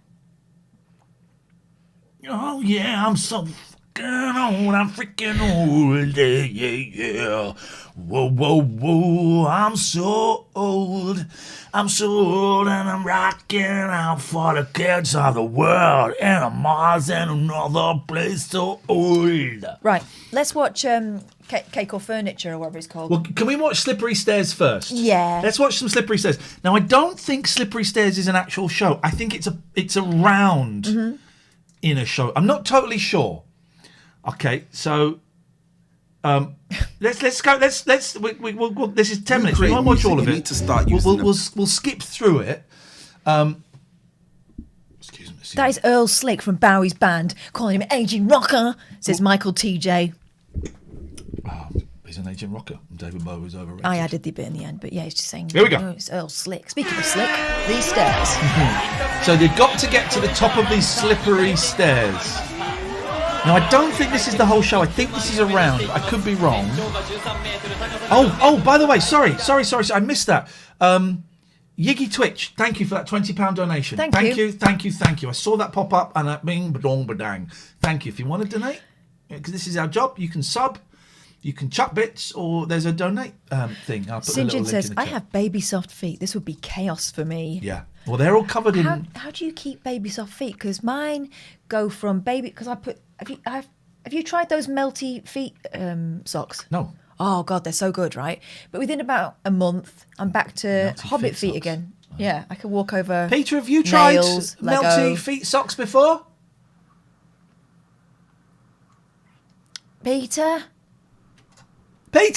Oh, yeah, I'm so fucking old. I'm freaking old. Yeah. Whoa. I'm so old. And I'm rocking out for the kids of the world. And I'm Mars and another place so old. Right, let's watch Cake or Furniture or whatever it's called. Well, can we watch Slippery Stairs first? Yeah. Let's watch some Slippery Stairs. Now, I don't think Slippery Stairs is an actual show. I think it's a round in a show. I'm not totally sure. Okay, so let's go. We'll this is 10 minutes. We won't watch all of it. Need to start using we'll skip through it. Excuse me. That is Earl Slick from Bowie's band calling him Aging Rocker, says Michael TJ. Oh, he's an Aging Rocker. David Bowie's overrated. I added the bit in the end, but yeah, he's just saying. Here we go. It's Earl Slick. Speaking of Slick, these stairs. So they've got to get to the top of these slippery stairs. Now, I don't think this is the whole show. I think this is a round. I could be wrong. Oh, by the way, sorry. I missed that. Yiggy Twitch, thank you for that £20 donation. Thank you. I saw that pop up and bing, badong, badang. Thank you. If you want to donate, because this is our job, you can sub, you can chuck bits, or there's a donate thing. I'll put St. John says, in the I chat. have baby soft feet. This would be chaos for me. Yeah. Well, they're all covered in... How do you keep baby soft feet? Because mine go from baby... Because I put... Have you tried those melty feet socks? No. Oh, God, they're so good, right? But within about a month, I'm back to Melty hobbit feet socks. again. Oh. Yeah, I can walk over Peter, have you tried nails, melty Lego. feet socks before? Peter? Hang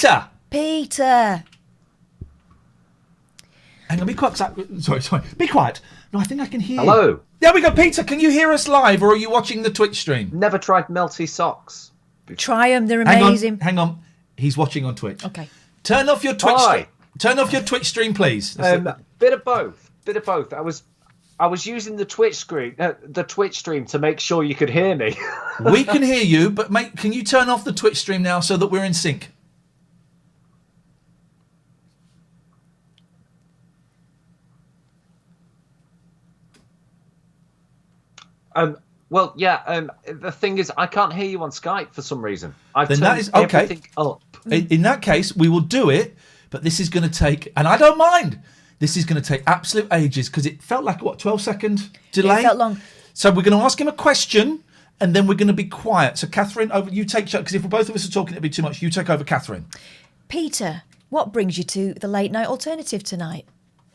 on, be quiet. Sorry. Be quiet. No, I think I can hear Hello. you. There we go. Peter, can you hear us live, or are you watching the Twitch stream? Never tried melty socks. Try them, they're amazing. Hang on. He's watching on Twitch. Okay. Turn off your Twitch. Turn off your Twitch stream, please. Bit of both. I was using the Twitch stream to make sure you could hear me. We can hear you, but mate, can you turn off the Twitch stream now so that we're in sync? Well, yeah. The thing is, I can't hear you on Skype for some reason. I've Then turned that is okay. everything up. In that case, we will do it, but this is going to take, and I don't mind. This is going to take absolute ages because it felt like 12-second delay. It felt long. So we're going to ask him a question, and then we're going to be quiet. So Catherine, you take because if both of us are talking, it'd be too much. You take over, Catherine. Peter, what brings you to the late night alternative tonight?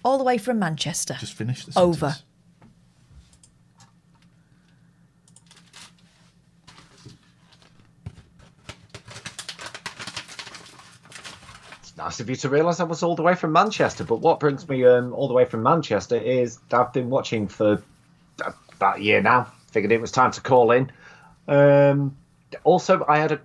All the way from Manchester. Just finish the sentence. Over. Nice of you to realise I was all the way from Manchester, but what brings me all the way from Manchester is I've been watching for about a year now. Figured it was time to call in. Also, I had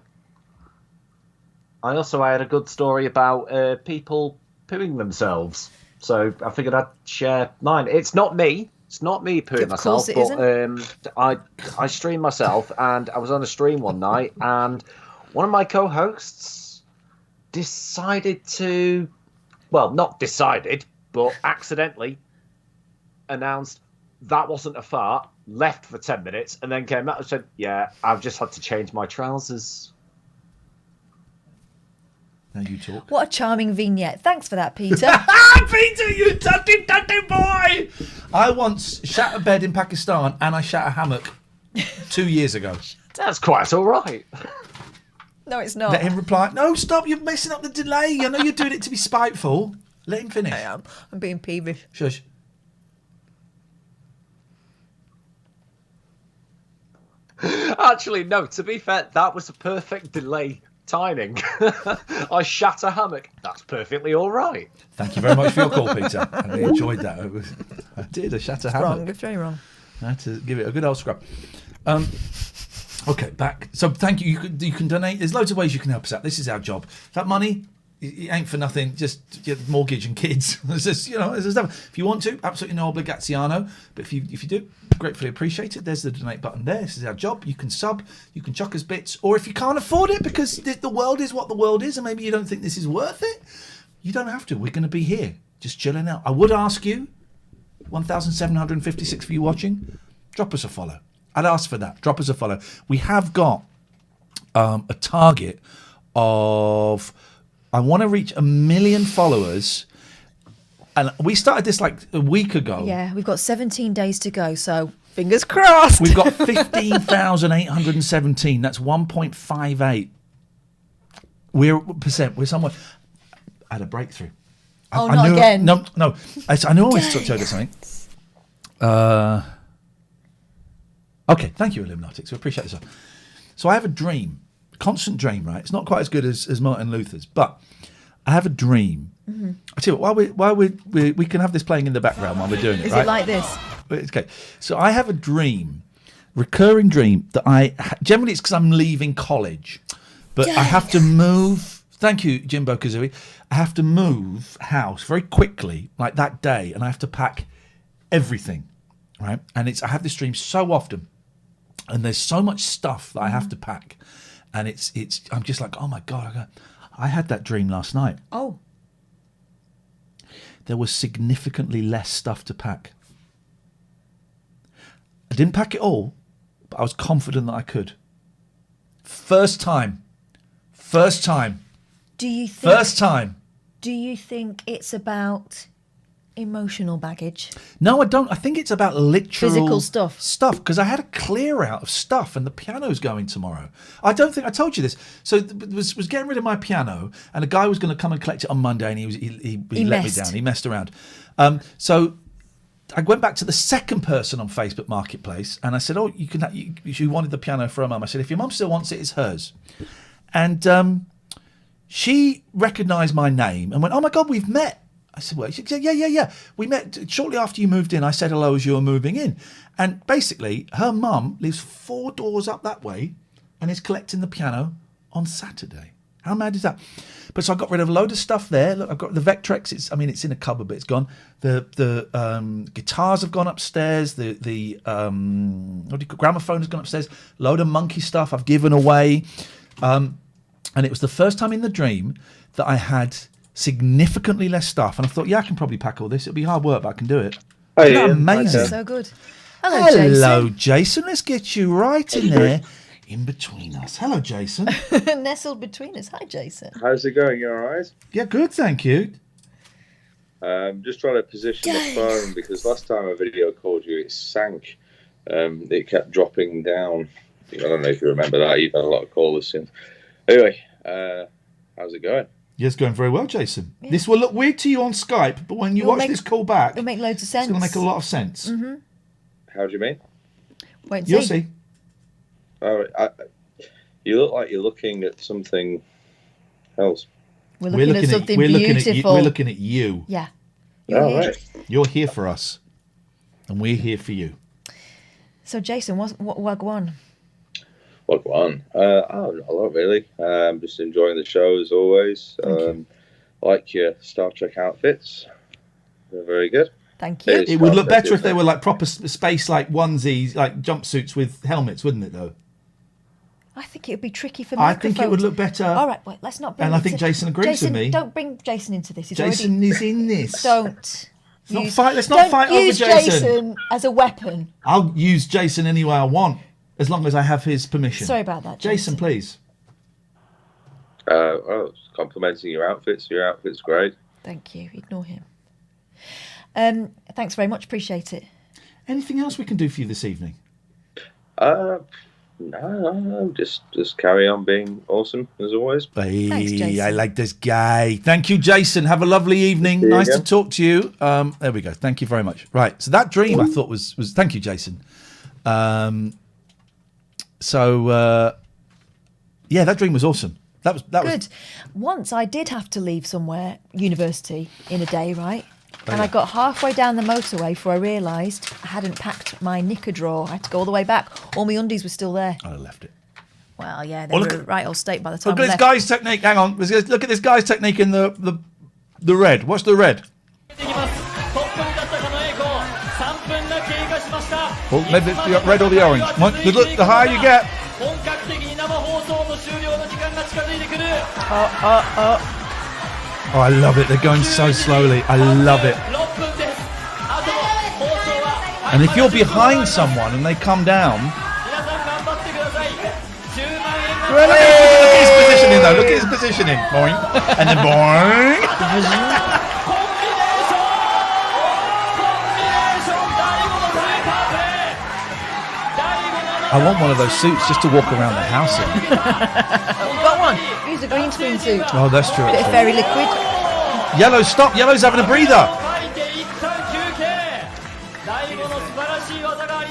a good story about people pooing themselves, so I figured I'd share mine. It's not me pooing myself, but I stream myself, and I was on a stream one night, and one of my co-hosts decided to, well, not decided, but accidentally announced that wasn't a fart, left for 10 minutes, and then came out and said, yeah, I've just had to change my trousers. Now you talk. What a charming vignette. Thanks for that, Peter. Peter, you tutty boy! I once shat a bed in Pakistan, and I shat a hammock 2 years ago. That's quite all right. No, it's not. Let him reply. No, stop, you're messing up the delay. I know you're doing it to be spiteful. Let him finish. I am. I'm being peevish. Shush. Actually, no, to be fair, that was a perfect delay timing. I shat a hammock. That's perfectly all right. Thank you very much for your call, Peter. I really enjoyed that. I did. I shat a hammock. It's very wrong. I had to give it a good old scrub. Okay, back. So thank you. You can donate. There's loads of ways you can help us out. This is our job. That money, it ain't for nothing. Just get mortgage and kids. It's just, there's stuff. If you want to, absolutely no obligaziano. But if you do, gratefully appreciate it. There's the donate button there. This is our job. You can sub. You can chuck us bits. Or if you can't afford it because the world is what the world is, and maybe you don't think this is worth it, you don't have to. We're going to be here, just chilling out. I would ask you, 1,756 for you watching, drop us a follow. I'd ask for that. Drop us a follow. We have got a target of, I want to reach 1 million followers. And we started this like a week ago. Yeah, we've got 17 days to go, so fingers crossed. We've got 15,817. That's 1.58. We're somewhere. I had a breakthrough. Not again. No. I know I always told you something. Okay, thank you, Illuminatics. We appreciate this. So I have a dream, constant dream, right? It's not quite as good as Martin Luther's, but I have a dream. Mm-hmm. I tell you what, while we can have this playing in the background while we're doing it, Is right? it like this? Okay, so I have a dream, recurring dream that generally it's because I'm leaving college, but I have to move. Thank you, Jimbo Kazooie. I have to move house very quickly, like that day, and I have to pack everything, right? And I have this dream so often. And there's so much stuff that I have to pack, and I'm just like, oh my God, I had that dream last night. Oh. there was significantly less stuff to pack. I didn't pack it all, but I was confident that I could. First time. Do you think? First time. Do you think it's about emotional baggage? No, I don't. I think it's about literal physical stuff. Because I had a clear out of stuff, and the piano's going tomorrow. I don't think I told you this. So was getting rid of my piano, and a guy was going to come and collect it on Monday, and he let me down. He messed around. So I went back to the second person on Facebook Marketplace, and I said, "Oh, you wanted the piano for her mum." I said, "If your mum still wants it, it's hers." And she recognised my name and went, "Oh my God, we've met." I said, "Well," she said, yeah. We met shortly after you moved in. I said hello as you were moving in. And basically, her mum lives 4 doors up that way and is collecting the piano on Saturday. How mad is that? But so I got rid of a load of stuff there. Look, I've got the Vectrex. It's in a cupboard, but it's gone. The guitars have gone upstairs. The gramophone has gone upstairs. Load of monkey stuff I've given away. And it was the first time in the dream that I had significantly less stuff, and I thought, I can probably pack all this. It'll be hard work, but I can do it. Hey, Isn't that amazing? So good. Hello, Jason. Let's get you right in there, in between us. Hello, Jason. Nestled between us. Hi, Jason. How's it going? You all right? Yeah, good, thank you. Just trying to position the phone because last time I video called you, it sank. It kept dropping down. I don't know if you remember that. You've had a lot of callers since. Anyway, how's it going? Yeah, it's going very well, Jason. Yeah. This will look weird to you on Skype, but when you watch this call back, it'll make loads of sense. It's going to make a lot of sense. Mm-hmm. How do you mean? Wait and You'll see. Oh, you look like you're looking at something else. We're looking at something beautiful. We're looking at you. Yeah. Right. You're here for us, and we're here for you. So, Jason, what go on? What go on? Not a lot, really. I'm just enjoying the show as always. Like your Star Trek outfits. They're very good. Thank you. It would look better if they were like proper space, like onesies, like jumpsuits with helmets, wouldn't it, though? I think it would be tricky for microphones. I think it would look better. All right, wait, let's not bring And I think Jason agrees with me. Don't bring Jason into this. Jason is in this. Don't. Let's not fight over Jason as a weapon. I'll use Jason any way I want, as long as I have his permission. Sorry about that, Jason, please. Complimenting your outfits. Your outfit's great. Thank you. Ignore him. Thanks very much. Appreciate it. Anything else we can do for you this evening? No. Just carry on being awesome as always. Hey, thanks, Jason. I like this guy. Thank you, Jason. Have a lovely evening. Nice to talk to you. There we go. Thank you very much. Right. So that dream I thought was thank you, Jason. Yeah, that dream was awesome. That was good. Once I did have to leave somewhere, university, in a day, right? And I got halfway down the motorway before I realised I hadn't packed my knicker drawer. I had to go all the way back. All my undies were still there. I'd have left it. Well, yeah, they were in right old state by the time Look at this guy's technique. Hang on. Look at this guy's technique in the red. What's the red? Well, maybe the red or the orange. Look, the higher you get. Oh, I love it. They're going so slowly. I love it. And if you're behind someone and they come down... Look at his positioning, though. Look at his positioning. Boing. And then boing. I want one of those suits just to walk around the house in. We've got one. Use a green screen suit. Oh, that's true. Bit of fairy liquid. Yellow, stop. Yellow's having a breather.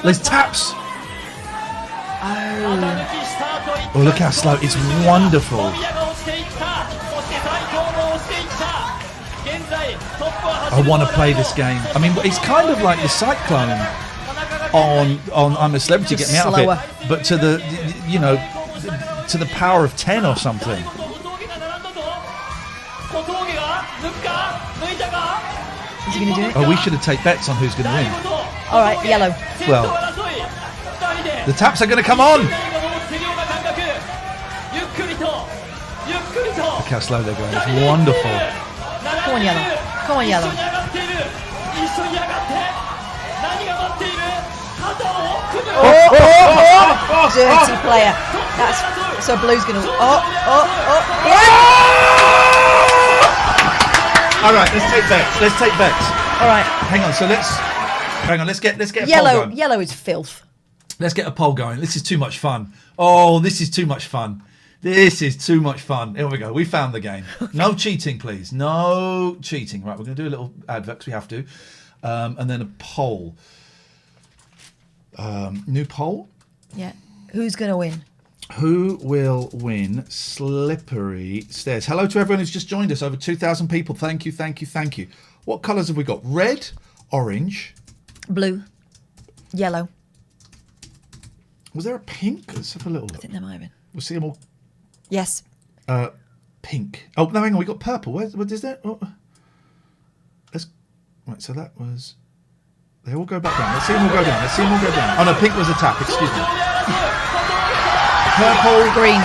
There's taps. Oh, look how slow. It's wonderful. I want to play this game. I mean, it's kind of like the Cyclone on I'm a Celebrity, just get me out slower. Of it, but to the to the power of 10 or something. Is he going to do it? Oh, we should have taken bets on who's going to win. All right, yellow. Well, the taps are going to come on. Look how slow they're going. It's wonderful. Come on, yellow. Come on, yellow. Dirty player. That's so blue's gonna. All right, let's take bets. All right. Hang on. So let's get a poll going. Yellow is filth. Let's get a poll going. This is too much fun. Oh, this is too much fun. This is too much fun. Here we go. We found the game. No cheating, please. No cheating. Right, we're going to do a little advert because we have to. And then a poll. New poll? Yeah. Who's going to win? Who will win Slippery Stairs? Hello to everyone who's just joined us. Over 2,000 people. Thank you. What colours have we got? Red, orange. Blue. Yellow. Was there a pink? Let's have a little look. I think there might have been. We'll see them all. Yes. Pink. Oh, no, hang on. We got purple. What is that? Oh. Right, so that was... They all go back down. Let's see them all go down. Oh, no, pink was a tap. Excuse me. Purple. Green.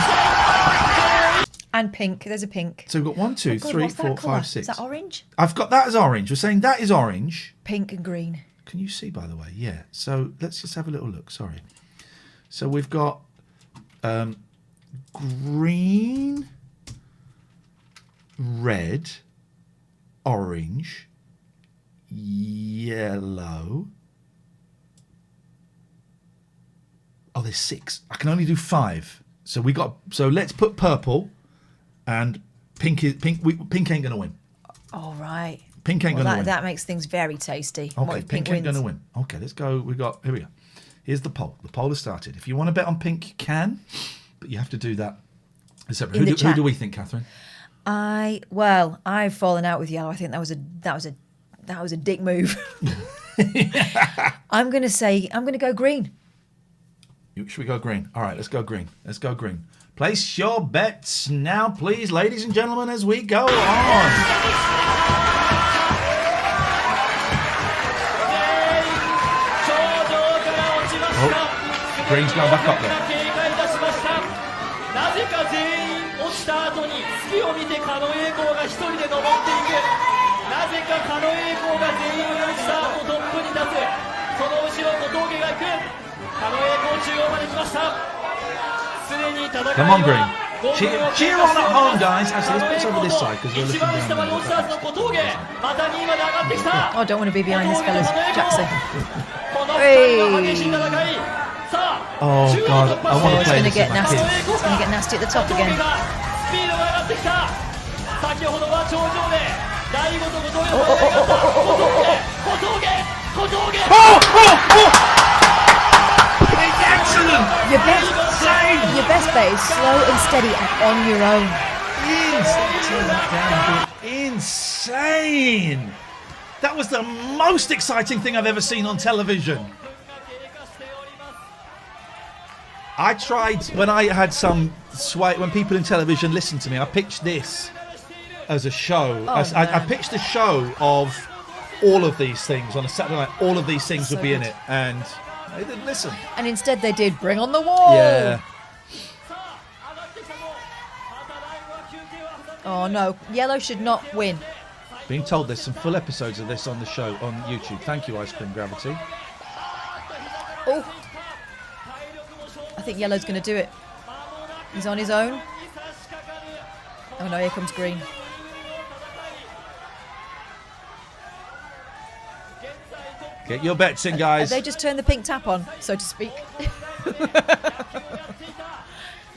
And pink. There's a pink. So we've got 1, 2, 3, 4, 5, 6. Is that orange? I've got that as orange. We're saying that is orange. Pink and green. Can you see, by the way? Yeah. So let's just have a little look. Sorry. So we've got green, red, orange, yellow. Oh, there's 6. I can only do 5. So let's put purple, and pink ain't gonna win. All right. Pink ain't gonna win. That makes things very tasty. Okay, pink ain't gonna win. Okay, let's go. Here we go. Here's the poll. The poll has started. If you want to bet on pink, you can, but you have to do that separately. Who do we think, Catherine? I've fallen out with yellow. I think that was a dick move. I'm gonna go green. Should we go green? All right, let's go green. Place your bets now, please, ladies and gentlemen, as we go on. Green's going back up there. Come on, Green. Cheer on at home, guys. Actually, let's put us over this side because we're looking down there. Oh, I don't want to be behind this fella's Jackson. Hey. Oh, God. I want to play It's this. going to get nasty. It's going to get nasty at the top again. It's excellent. Your best bet is slow and steady and on your own. Insane. That was the most exciting thing I've ever seen on television. I tried, when I had some sway, when people in television listened to me, I pitched this as a show. I pitched a show of all of these things on a Saturday night. All of these things would be in it, and they didn't listen. And instead they did Bring on the Wall. Yeah. Oh no, yellow should not win. Being told there's some full episodes of this on the show on YouTube. Thank you, Ice Cream Gravity. Oh. I think yellow's going to do it. He's on his own. Oh no, here comes green. Get your bets in, guys. They just turned the pink tap on, so to speak.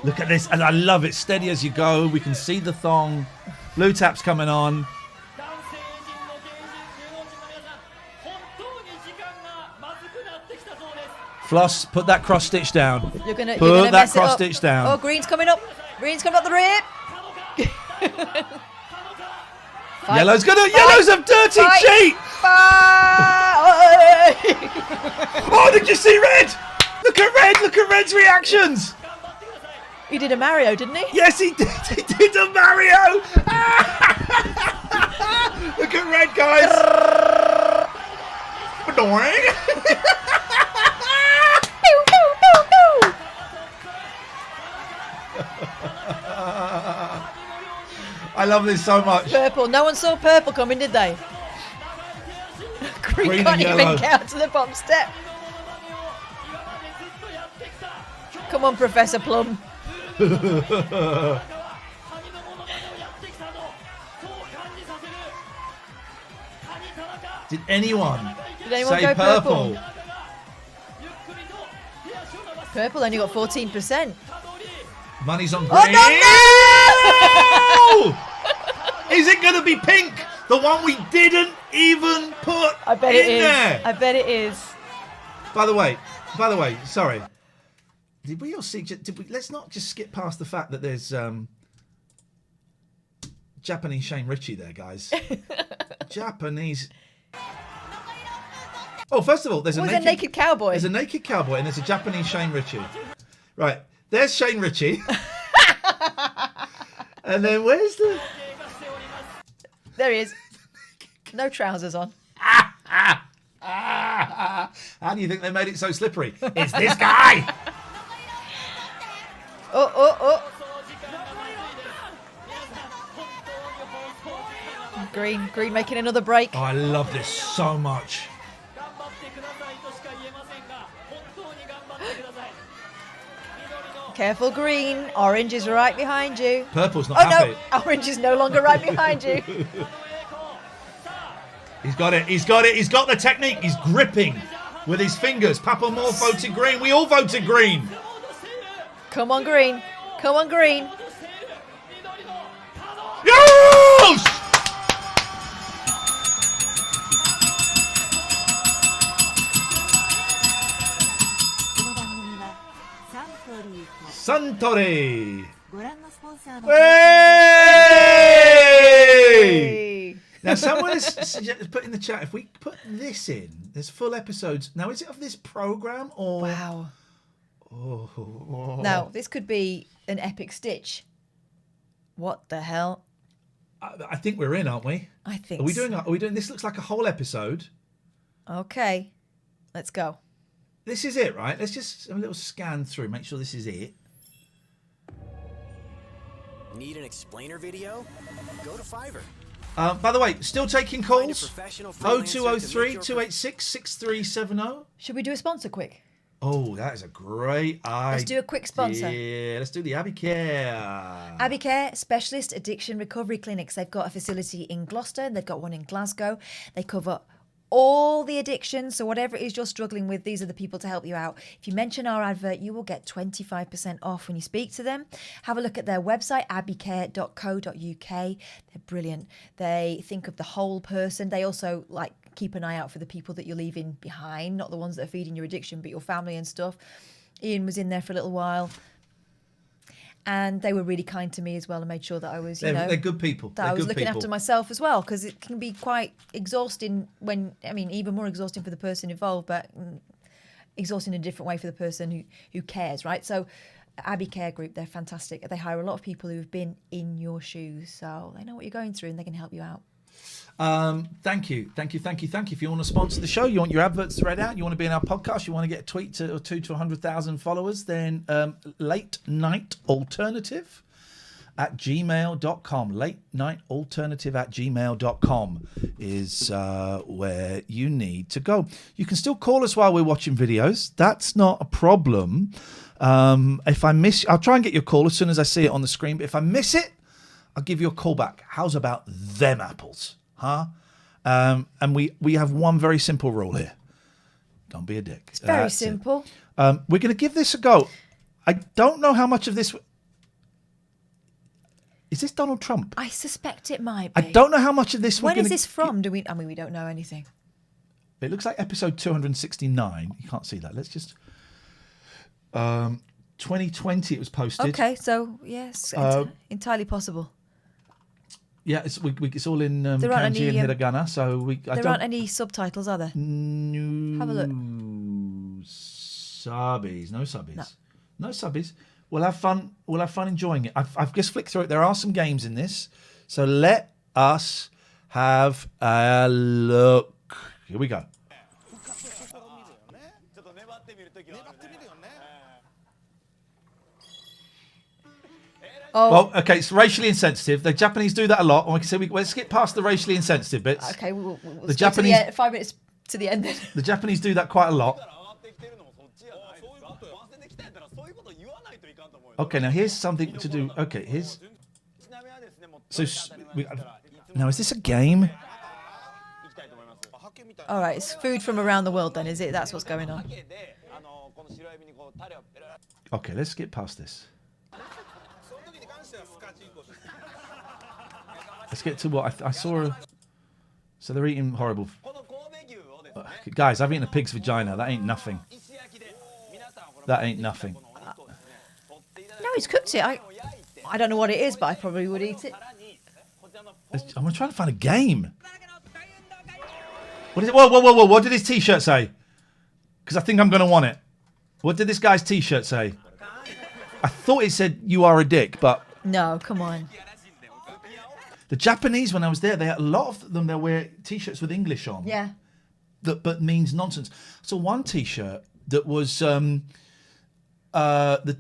Look at this, and I love it. Steady as you go. We can see the thong. Blue tap's coming on. Floss, put that cross stitch down. You're gonna put that mess cross it up. stitch down. Oh, green's coming up. Green's coming up the rib. Yellow's a dirty cheat. Oh, did you see red? Look at red. Look at red's reactions. He did a Mario, didn't he? Yes, he did. He did a Mario. Look at red, guys. I love this so much. Purple. No one saw purple coming, did they? Green can't even get out to the bottom step. Come on, Professor Plum. Did anyone say go purple? Purple only got 14%. Money's on green. Oh, no! Is it going to be pink? The one we didn't even put I bet in it is. there. I bet it is. By the way, sorry. Did we all see? Let's not just skip past the fact that there's Japanese Shane Ritchie there, guys. Japanese. Oh, first of all, there's a naked cowboy. There's a naked cowboy and there's a Japanese Shane Ritchie. Right, there's Shane Ritchie. And then where's the... There he is. No trousers on. How do you think they made it so slippery? It's this guy! Oh. Green making another break. Oh, I love this so much. Careful, green. Orange is right behind you. Purple's not happy. No, orange is no longer right behind you. He's got it. He's got the technique. He's gripping with his fingers. Papa Moore voted green. We all voted green. Come on, green. Yes! Suntory. Hey! Now, someone has put in the chat, if we put this in, there's full episodes. Now, is it of this program or... Wow. Oh. Now, this could be an epic stitch. What the hell? I think we're in, aren't we? I think Are we doing this? Looks like a whole episode. Okay. Let's go. This is it, right? Let's just have a little scan through, make sure this is it. Need an explainer video? Go to Fiverr. By the way, still taking calls. 0203 286 6370. Should we do a sponsor quick? Oh, that is a great idea. Let's do a quick sponsor. Yeah, let's do the Abbey Care. Abbey Care, specialist addiction recovery clinics. They've got a facility in Gloucester. They've got one in Glasgow. They cover all the addictions. So whatever it is you're struggling with, these are the people to help you out. If you mention our advert, you will get 25% off when you speak to them. Have a look at their website, abbeycare.co.uk. They're brilliant. They think of the whole person. They also keep an eye out for the people that you're leaving behind, not the ones that are feeding your addiction, but your family and stuff. Iain was in there for a little while. And they were really kind to me as well and made sure that I was, they're good people. That I was looking after myself as well, because it can be quite exhausting even more exhausting for the person involved, but exhausting in a different way for the person who cares, right? So Abbey Care Group, they're fantastic. They hire a lot of people who have been in your shoes, so they know what you're going through and they can help you out. Thank you. If you want to sponsor the show, you want your adverts read out, you want to be in our podcast, you want to get a tweet or two to 100,000 followers, then late night alternative at gmail.com. Late night alternative at gmail.com is where you need to go. You can still call us while we're watching videos. That's not a problem. If I miss, I'll try and get your call as soon as I see it on the screen. But if I miss it, I'll give you a call back. How's about them apples? Huh? And we have one very simple rule here. Don't be a dick. It's very simple. We're going to give this a go. I don't know how much of this... Is this Donald Trump? I suspect it might be. I don't know how much of this... When is this from? We don't know anything. It looks like episode 269. You can't see that. Let's just... 2020 it was posted. Okay, so yes, entirely possible. Yeah, it's all in kanji and hiragana, so there aren't any subtitles, are there? No. Have a look. Subbies, no subbies. No subbies. We'll have fun enjoying it. I've just flicked through it. There are some games in this, so let us have a look. Here we go. Oh. Well, okay, it's racially insensitive. The Japanese do that a lot. Like I said, let's get past the racially insensitive bits. Okay, we'll the Japanese 5 minutes to the end. Then. The Japanese do that quite a lot. Okay, now here's something to do. Okay, here's. So, now is this a game? All right, it's food from around the world then, is it? That's what's going on. Okay, let's skip past this. Let's get to what I saw. So they're eating horrible. Guys, I've eaten a pig's vagina. That ain't nothing. That ain't nothing. No, he's cooked it. I don't know what it is, but I probably would eat it. I'm trying to find a game. What is it? Whoa. What did his T-shirt say? Because I think I'm going to want it. What did this guy's T-shirt say? I thought it said, "You are a dick," but... No, come on. The Japanese, when I was there, they had a lot of them, they'll wear T-shirts with English on. Yeah. But means nonsense. So one T-shirt that was the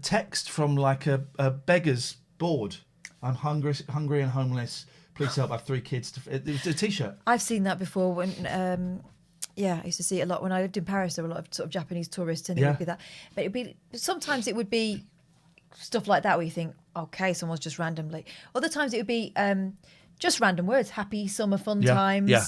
text from like a beggar's board. I'm hungry and homeless. Please help. I have 3 kids. It was a T-shirt. I've seen that before when, I used to see it a lot when I lived in Paris. There were a lot of sort of Japanese tourists, and it would be that. But sometimes it would be stuff like that where you think, okay, someone's just randomly. Other times it would be just random words, happy summer fun times. Yeah.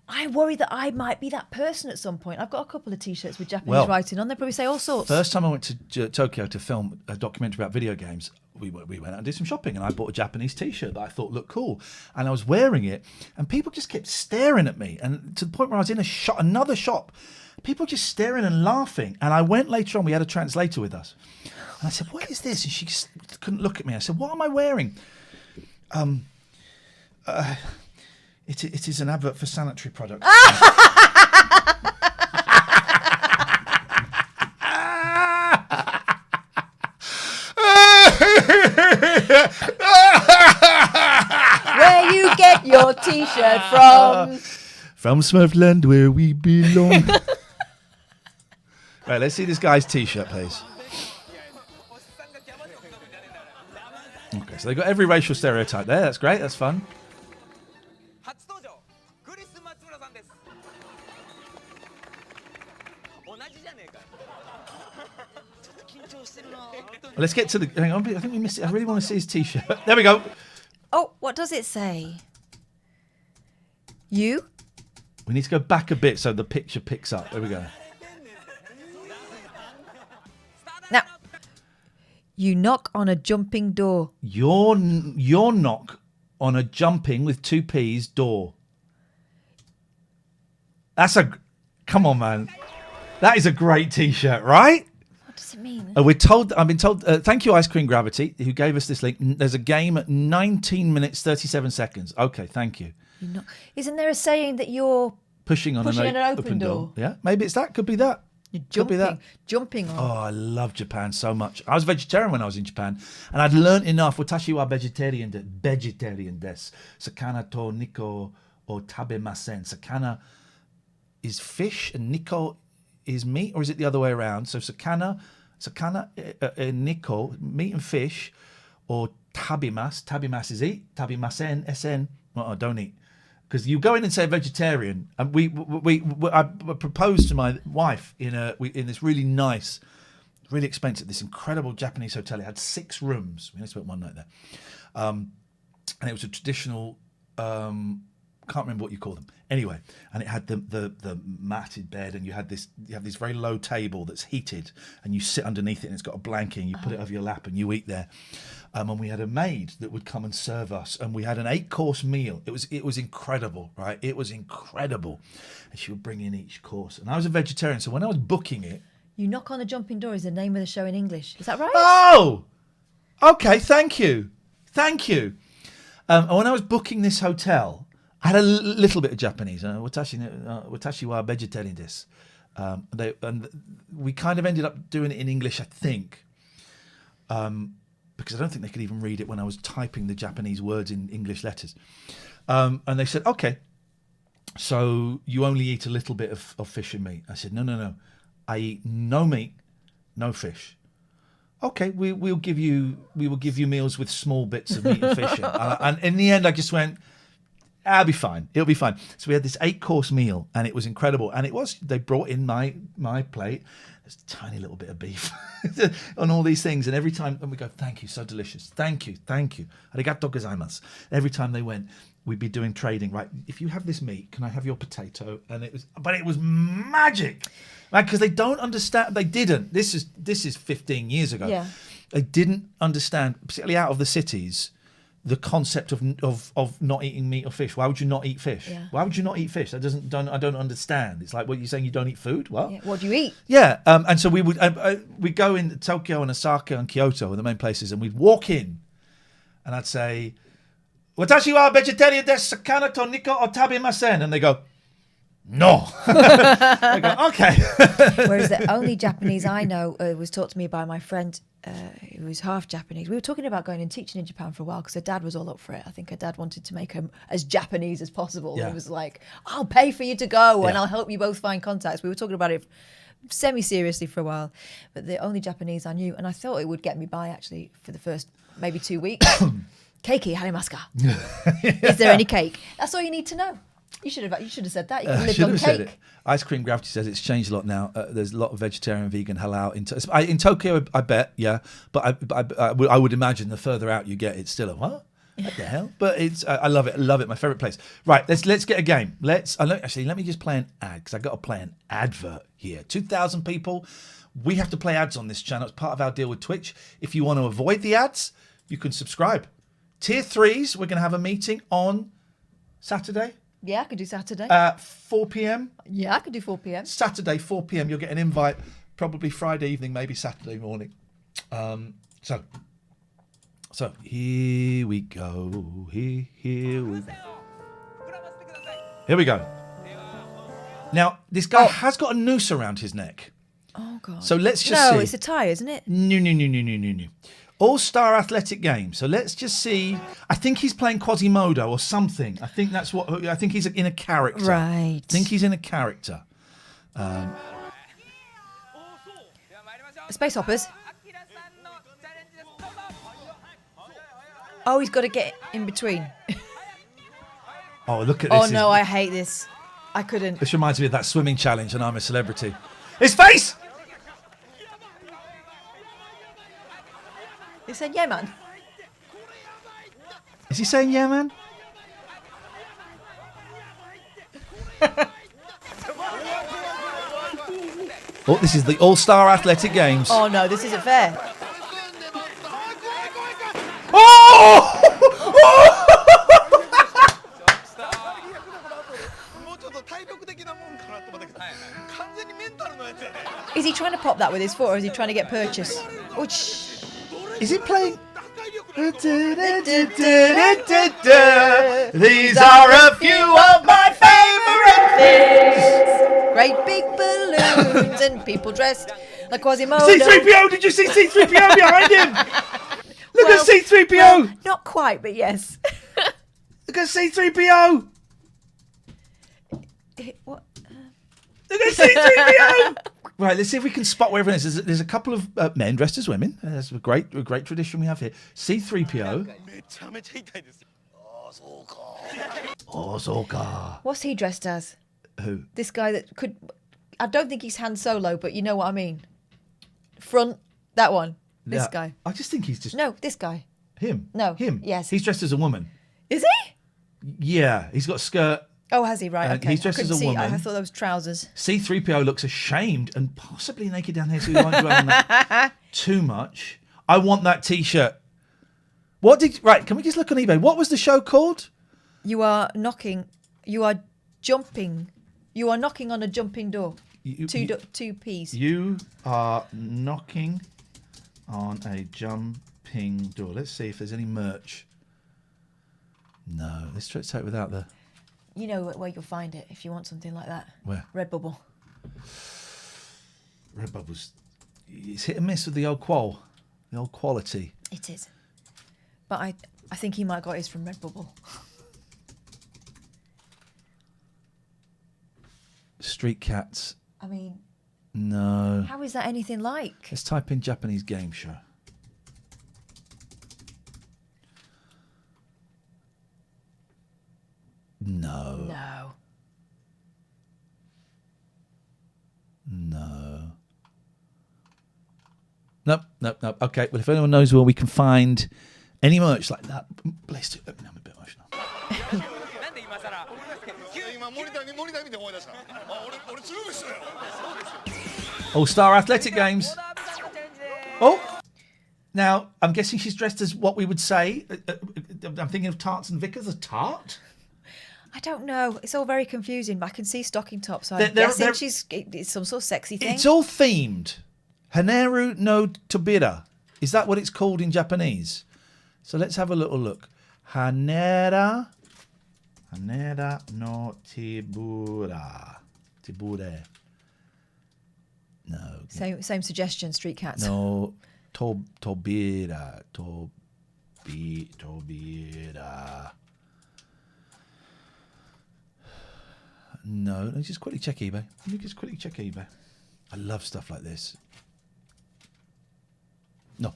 I worry that I might be that person at some point. I've got a couple of T-shirts with Japanese writing on. They probably say all sorts. First time I went to Tokyo to film a documentary about video games, we went out and did some shopping, and I bought a Japanese T-shirt that I thought looked cool, and I was wearing it, and people just kept staring at me, and to the point where I was in another shop, people just staring and laughing. And I went later on. We had a translator with us, and I said, "What is this?" And she just couldn't look at me. I said, "What am I wearing?" It is an advert for sanitary products. Where you get your T-shirt from? From Smurfland, where we belong. Right, let's see this guy's T-shirt, please. Okay, so they got every racial stereotype there. That's great. That's fun. Let's get to the... Hang on, I think we missed it. I really want to see his T-shirt. There we go. Oh, what does it say? You? We need to go back a bit so the picture picks up. There we go. Now, you knock on a jumping door. Your knock on a jumping with 2 P's door. That's a... Come on, man. That is a great T-shirt, right? What does it mean? I've been told, thank you, Ice Cream Gravity, who gave us this link. There's a game at 19 minutes, 37 seconds. Okay, thank you. Isn't there a saying that you're pushing on an open door? Yeah, maybe it's that. Could be that. Jumping on. Oh, I love Japan so much. I was vegetarian when I was in Japan, and I'd learnt enough. Watashi wa vegetarian desu. Sakana to niko o tabemasen. Sakana is fish, and niko is meat, or is it the other way around? So sakana, niko, meat and fish, or tabimas is eat, tabimasen, sen, don't eat. Because you go in and say vegetarian, and I proposed to my wife in this really nice, really expensive, this incredible Japanese hotel. It had 6 rooms. We only spent one night there, and it was a traditional. Can't remember what you call them. Anyway, and it had the matted bed, and you have this very low table that's heated, and you sit underneath it, and it's got a blanket, and you put it over your lap, and you eat there. And we had a maid that would come and serve us, and we had an 8-course meal. It was incredible, right? It was incredible, and she would bring in each course. And I was a vegetarian, so when I was booking it, You Knock on a Jumping Door is the name of the show in English. Is that right? Oh, okay. Thank you. And when I was booking this hotel, I had a little bit of Japanese. Watashi wa vegetarian desu. And we kind of ended up doing it in English, I think. Because I don't think they could even read it when I was typing the Japanese words in English letters. And they said, okay, so you only eat a little bit of fish and meat. I said, no. I eat no meat, no fish. Okay, we will give you meals with small bits of meat and fish in. And in the end, I just went, I'll be fine. It'll be fine. So we had this 8-course meal, and it was incredible. And they brought in my plate. There's a tiny little bit of beef on all these things. And every time, and we go, thank you, so delicious. Thank you. Arigato gozaimasu. Every time they went, we'd be doing trading. Right, if you have this meat, can I have your potato? And it was magic, right? Because they don't understand. They didn't. This is 15 years ago. Yeah. They didn't understand, particularly out of the cities, the concept of not eating meat or fish. Why would you not eat fish? Yeah. Why would you not eat fish? I don't understand. It's like, what, you're saying you don't eat food? What? Yeah. What do you eat? Yeah. And so we would we'd go in Tokyo and Osaka and Kyoto, are the main places, and we'd walk in, and I'd say, "Watashi wa vegetarian desu, sakana to niko o tabemasen," and they go, "No." I go, okay. Whereas the only Japanese I know was taught to me by my friend who was half Japanese. We were talking about going and teaching in Japan for a while because her dad was all up for it. I think her dad wanted to make her as Japanese as possible. Yeah. He was like, I'll pay for you to go and Yeah. I'll help you both find contacts. We were talking about it semi-seriously for a while. But the only Japanese I knew, and I thought it would get me by actually for the first maybe 2 weeks. Keiki harimasu ka? Is there any cake? That's all you need to know. You should have said that. You could live on cake. Said it. Ice Cream Gravity says it's changed a lot now. There's a lot of vegetarian, vegan, halal in Tokyo. I bet, yeah. But I would imagine the further out you get, it's still a what? What the hell? But it's I love it. I love it. My favorite place. Right, let's get a game. Let me just play an ad because I got to play an advert here. 2,000 people. We have to play ads on this channel. It's part of our deal with Twitch. If you want to avoid the ads, you can subscribe. Tier 3s. We're going to have a meeting on Saturday. Yeah, I could do Saturday. 4 p.m. Yeah, I could do 4 p.m. Saturday, 4 p.m. You'll get an invite, probably Friday evening, maybe Saturday morning. So here we go. Here we go. Here we go. Now, this guy has got a noose around his neck. Oh, God. So let's just see. No, it's a tie, isn't it? No. All-Star Athletic Games. So let's just see. I think he's playing Quasimodo or something. I think that's what. I think he's in a character. Right. I think he's in a character. Space hoppers. Oh, he's got to get in between. Oh, look at this. Oh, no, I hate this. I couldn't. This reminds me of that swimming challenge and I'm a Celebrity. His face! He said, yeah, man. Is he saying yeah, man? Oh, this is the All-Star Athletic Games. Oh, no, this isn't fair. Oh! Is he trying to pop that with his foot or is he trying to get purchase? Is it playing? These are a few of my favourite things. Great big balloons and people dressed like Quasimodo. C-3PO, did you see C-3PO behind him? Look at C-3PO. Well, not quite, but yes. Look at C-3PO. What? Look at C-3PO. Right, let's see if we can spot where everyone is. There's a couple of men dressed as women. That's a great tradition we have here. C-3PO. Oh, Soka. What's he dressed as? Who? This guy that could... I don't think he's Han Solo, but you know what I mean. Front, that one. This guy. I just think he's just... No, this guy. Him? No. Him? Yes. He's dressed as a woman. Is he? Yeah, he's got a skirt. Oh, has he? Right, okay. He's dressed as a woman. I thought that was trousers. C-3PO looks ashamed and possibly naked down here, so we won't dwell on that too much. I want that T-shirt. Right, can we just look on eBay? What was the show called? You are knocking. You are jumping. You are knocking on a jumping door. Two P's. You are knocking on a jumping door. Let's see if there's any merch. No, let's try it without the... You know where you'll find it if you want something like that. Where? Redbubble. Redbubble's... It's hit and miss with the old quality. It is. But I think he might have got his from Redbubble. Street Cats. I mean... No. How is that anything like? Let's type in Japanese game show. No. No. Nope. Okay, well, if anyone knows where we can find any merch like that, please do. Let me know. I'm a bit emotional. All-Star Athletic Games. Oh! Now, I'm guessing she's dressed as what we would say. I'm thinking of tarts and Vickers. A tart? I don't know. It's all very confusing, but I can see stocking tops. So I'm guessing it's some sort of sexy thing. It's all themed. Haneru no Tobira. Is that what it's called in Japanese? So let's have a little look. Hanera no Tibura. Tibure. No. Same suggestion, Street Cats. No. Tobira. Tobira. No, let me just quickly check eBay. I love stuff like this. No.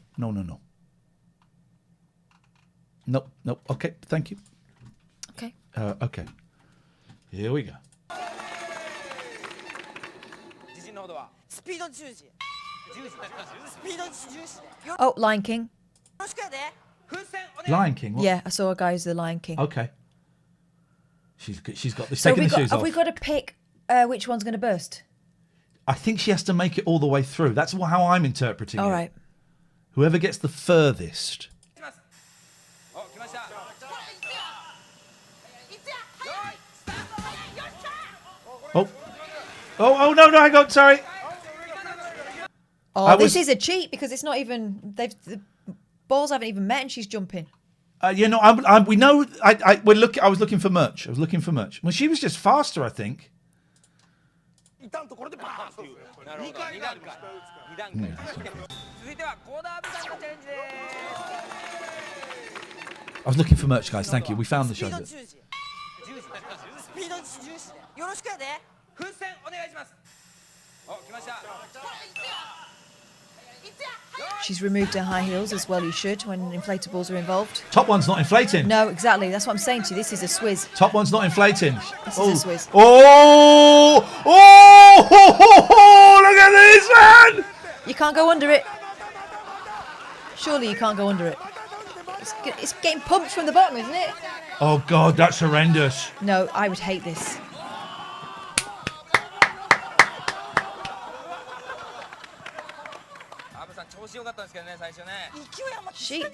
Nope. Okay, thank you. Okay. Okay. Here we go. Oh, Lion King. Lion King? What? Yeah, I saw a guy who's the Lion King. Okay. She's got this. So Taking the shoes off. have we got to pick which one's going to burst? I think she has to make it all the way through. That's how I'm interpreting it. All right. Whoever gets the furthest. Oh, no, hang on, sorry. Oh, this is a cheat because it's not even, the balls haven't even met and she's jumping. We know. I was looking for merch. Well, she was just faster, I think. I was looking for merch, guys. Thank you. We found the show. She's removed her high heels as well. You should when inflatables are involved. Top one's not inflating. No, exactly. That's what I'm saying to you. This is a swizz. Top one's not inflating. This is a swizz. Oh! Look at this, man! You can't go under it. Surely you can't go under it. It's getting pumped from the bottom, isn't it? Oh, God, that's horrendous. No, I would hate this.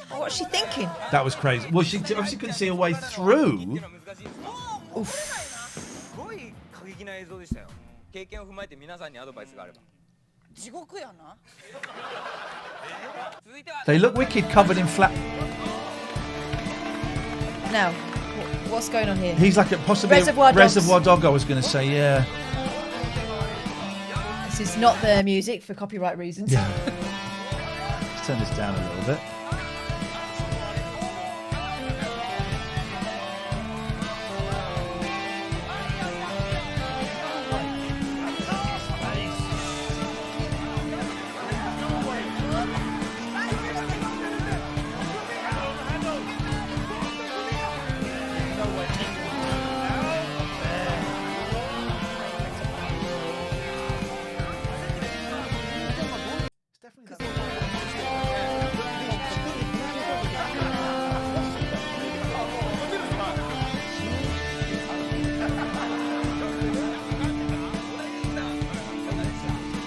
What's she thinking? That was crazy. Well, she obviously couldn't see her way through. Oof. They look wicked covered in flat. Now, what's going on here? He's like possibly Reservoir Dog, I was going to say, yeah. This is not their music for copyright reasons. Yeah. Let's turn this down a little bit.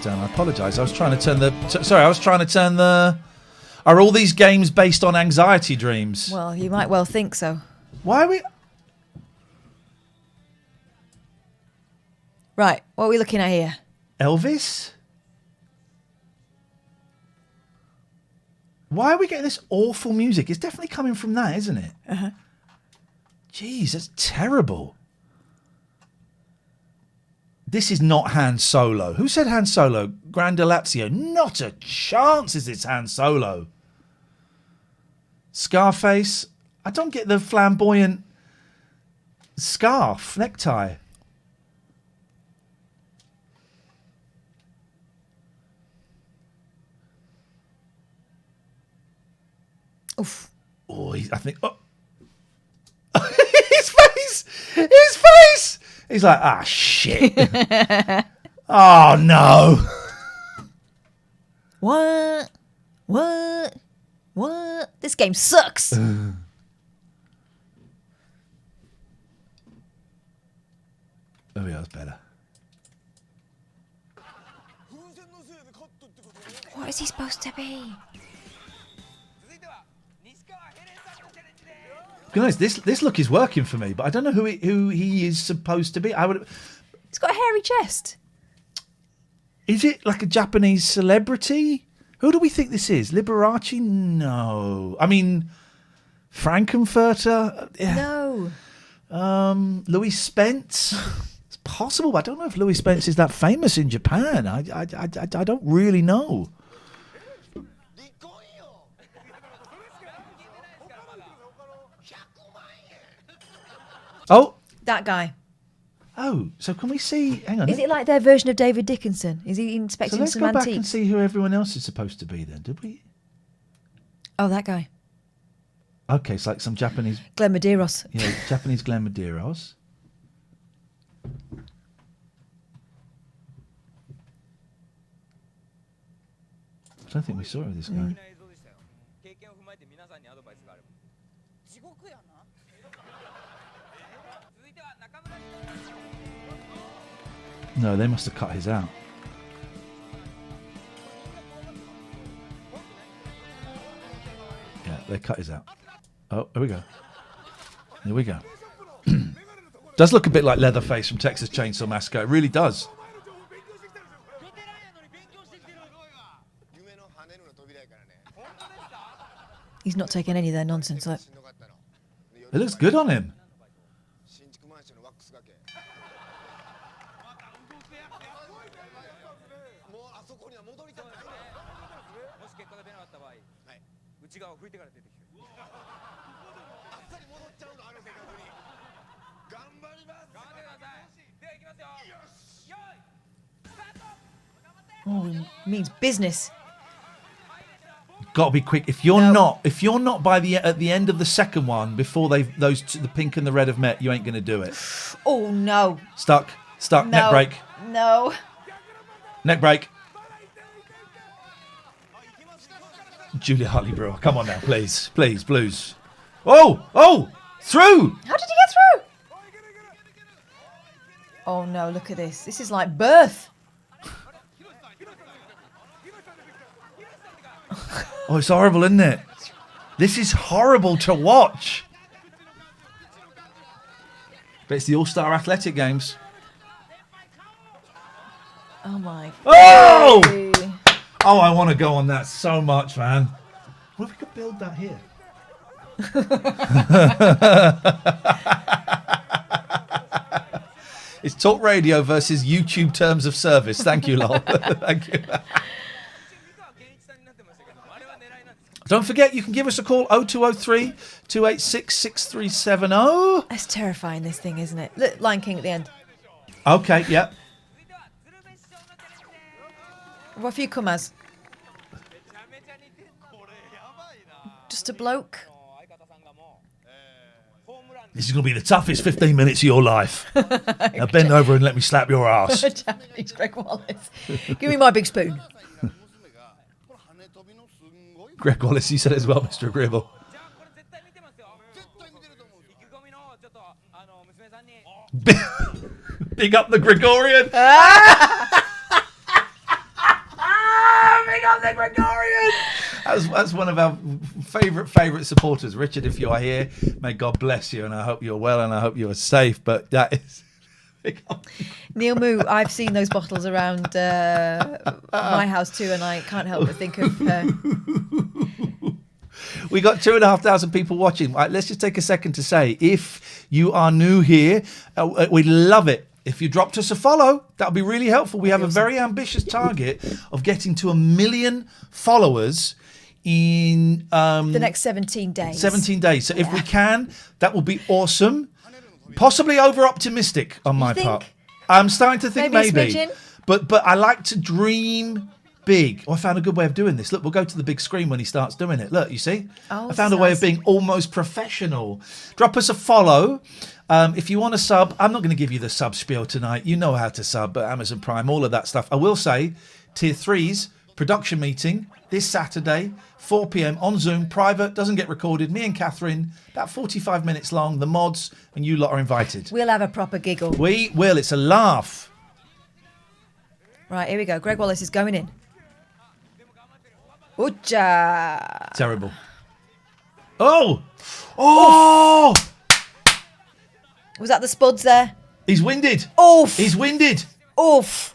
I apologise. I was trying to turn the. Are all these games based on anxiety dreams? Well, you might well think so. Why are we? Right, what are we looking at here? Elvis? Why are we getting this awful music? It's definitely coming from that, isn't it? Uh-huh. Jeez, that's terrible. This is not Han Solo. Who said Han Solo? Grandolazio. Not a chance is this Han Solo. Scarface. I don't get the flamboyant scarf, necktie. Oof. Oh, I think... Oh. His face! His face! He's like, ah, shit. Oh, no. What? This game sucks. Oh, yeah, that's better. What is he supposed to be? To be honest, this look is working for me, but I don't know who he is supposed to be. He's got a hairy chest. Is it like a Japanese celebrity? Who do we think this is? Liberace? No. I mean, Frankenfurter? No. Louis Spence? It's possible, but I don't know if Louis Spence is that famous in Japan. I don't really know. Oh, that guy. Oh, so can we see? Hang on. Is it like their version of David Dickinson? Is he inspecting so let's some go antiques? back and see who everyone else is supposed to be. Then did we? Oh, that guy. Okay, it's like some Japanese. Glenn Medeiros. Yeah, Japanese Glenn Medeiros. I don't think we saw this guy. No, they must have cut his out. Yeah, they cut his out. Oh, here we go. Here we go. Does look a bit like Leatherface from Texas Chainsaw Massacre. It really does. He's not taking any of their nonsense. Look. It looks good on him. Oh, it means business. Got to be quick. If you're not by at the end of the second one before the pink and the red have met, you ain't going to do it. Oh no. Stuck. No. Neck break. No. Neck break. Julia Hartley-Brewer, come on now, please, blues. Oh, through. How did he get through? Oh no, look at this. This is like birth. Oh, it's horrible, isn't it? This is horrible to watch. But it's the All-Star Athletic Games. Oh my. Oh! Oh, I want to go on that so much, man. What if we could build that here? It's talk radio versus YouTube terms of service. Thank you, lol. Thank you. Don't forget, you can give us a call, 0203 286 6370. That's terrifying, this thing, isn't it? Look, Lion King at the end. Okay, yep. What have you come as? Just a bloke? This is going to be the toughest 15 minutes of your life. Now bend over and let me slap your ass. Japanese Greg Wallace. Give me my big spoon. Greg Wallace, you said it as well, Mr. Agreeable. Big up the Gregorian. Big up the Gregorian. That's one of our favourite supporters. Richard, if you are here, may God bless you, and I hope you're well and I hope you are safe. But that is... Neil Moo, I've seen those bottles around my house too, and I can't help but think of... We got 2,500 people watching. Right, let's just take a second to say, if you are new here, we'd love it if you dropped us a follow. That would be really helpful. We have a very ambitious target of getting to 1 million followers in... the next 17 days. 17 days. So if we can, that will be awesome. Possibly over-optimistic on my part. I'm starting to think maybe. But I like to dream big. Oh, I found a good way of doing this. Look, we'll go to the big screen when he starts doing it. Look, you see? Oh, I found a way of being almost professional. Drop us a follow. If you want to sub, I'm not going to give you the sub spiel tonight. You know how to sub, Amazon Prime, all of that stuff. I will say, Tier 3's production meeting this Saturday, 4 p.m. on Zoom, private, doesn't get recorded. Me and Katherine, about 45 minutes long. The mods and you lot are invited. We'll have a proper giggle. We will. It's a laugh. Right, here we go. Greg Wallace is going in. Ucha. Terrible. Oh! Oh! Was that the spuds there? He's winded. Oof. He's winded. Oof.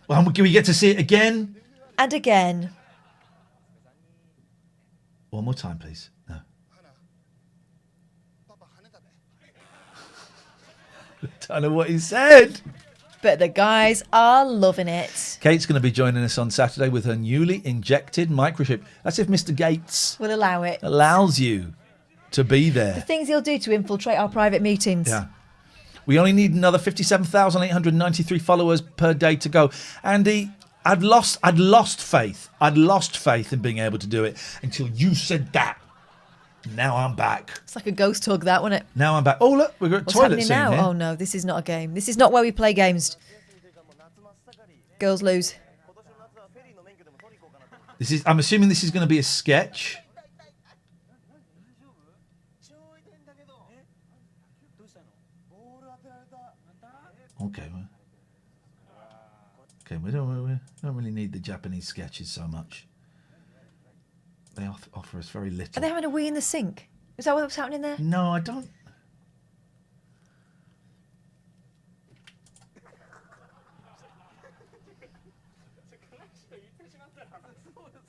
Well, can we get to see it again? And again. One more time, please. No. I don't know what he said. But the guys are loving it. Kate's going to be joining us on Saturday with her newly injected microchip. That's if Mr. Gates will allow it. Allows you to be there. The things he'll do to infiltrate our private meetings. Yeah. We only need another 57,893 followers per day to go. Andy, I'd lost faith. I'd lost faith in being able to do it until you said that. Now I'm back. It's like a ghost hug, that, wasn't it? Now I'm back. Oh, look, we've got a toilet scene now? here. Oh, no, this is not a game. This is not where we play games. Girls lose. I'm assuming this is going to be a sketch. Okay, we don't really need the Japanese sketches so much. They offer us very little. Are they having a wee in the sink? Is that what's happening there? No, I don't.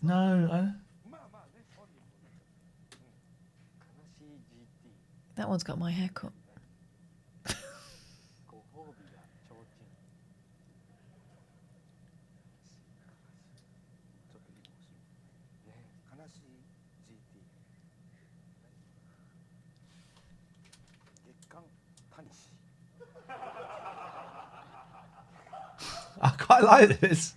No. That one's got my haircut. I quite like this.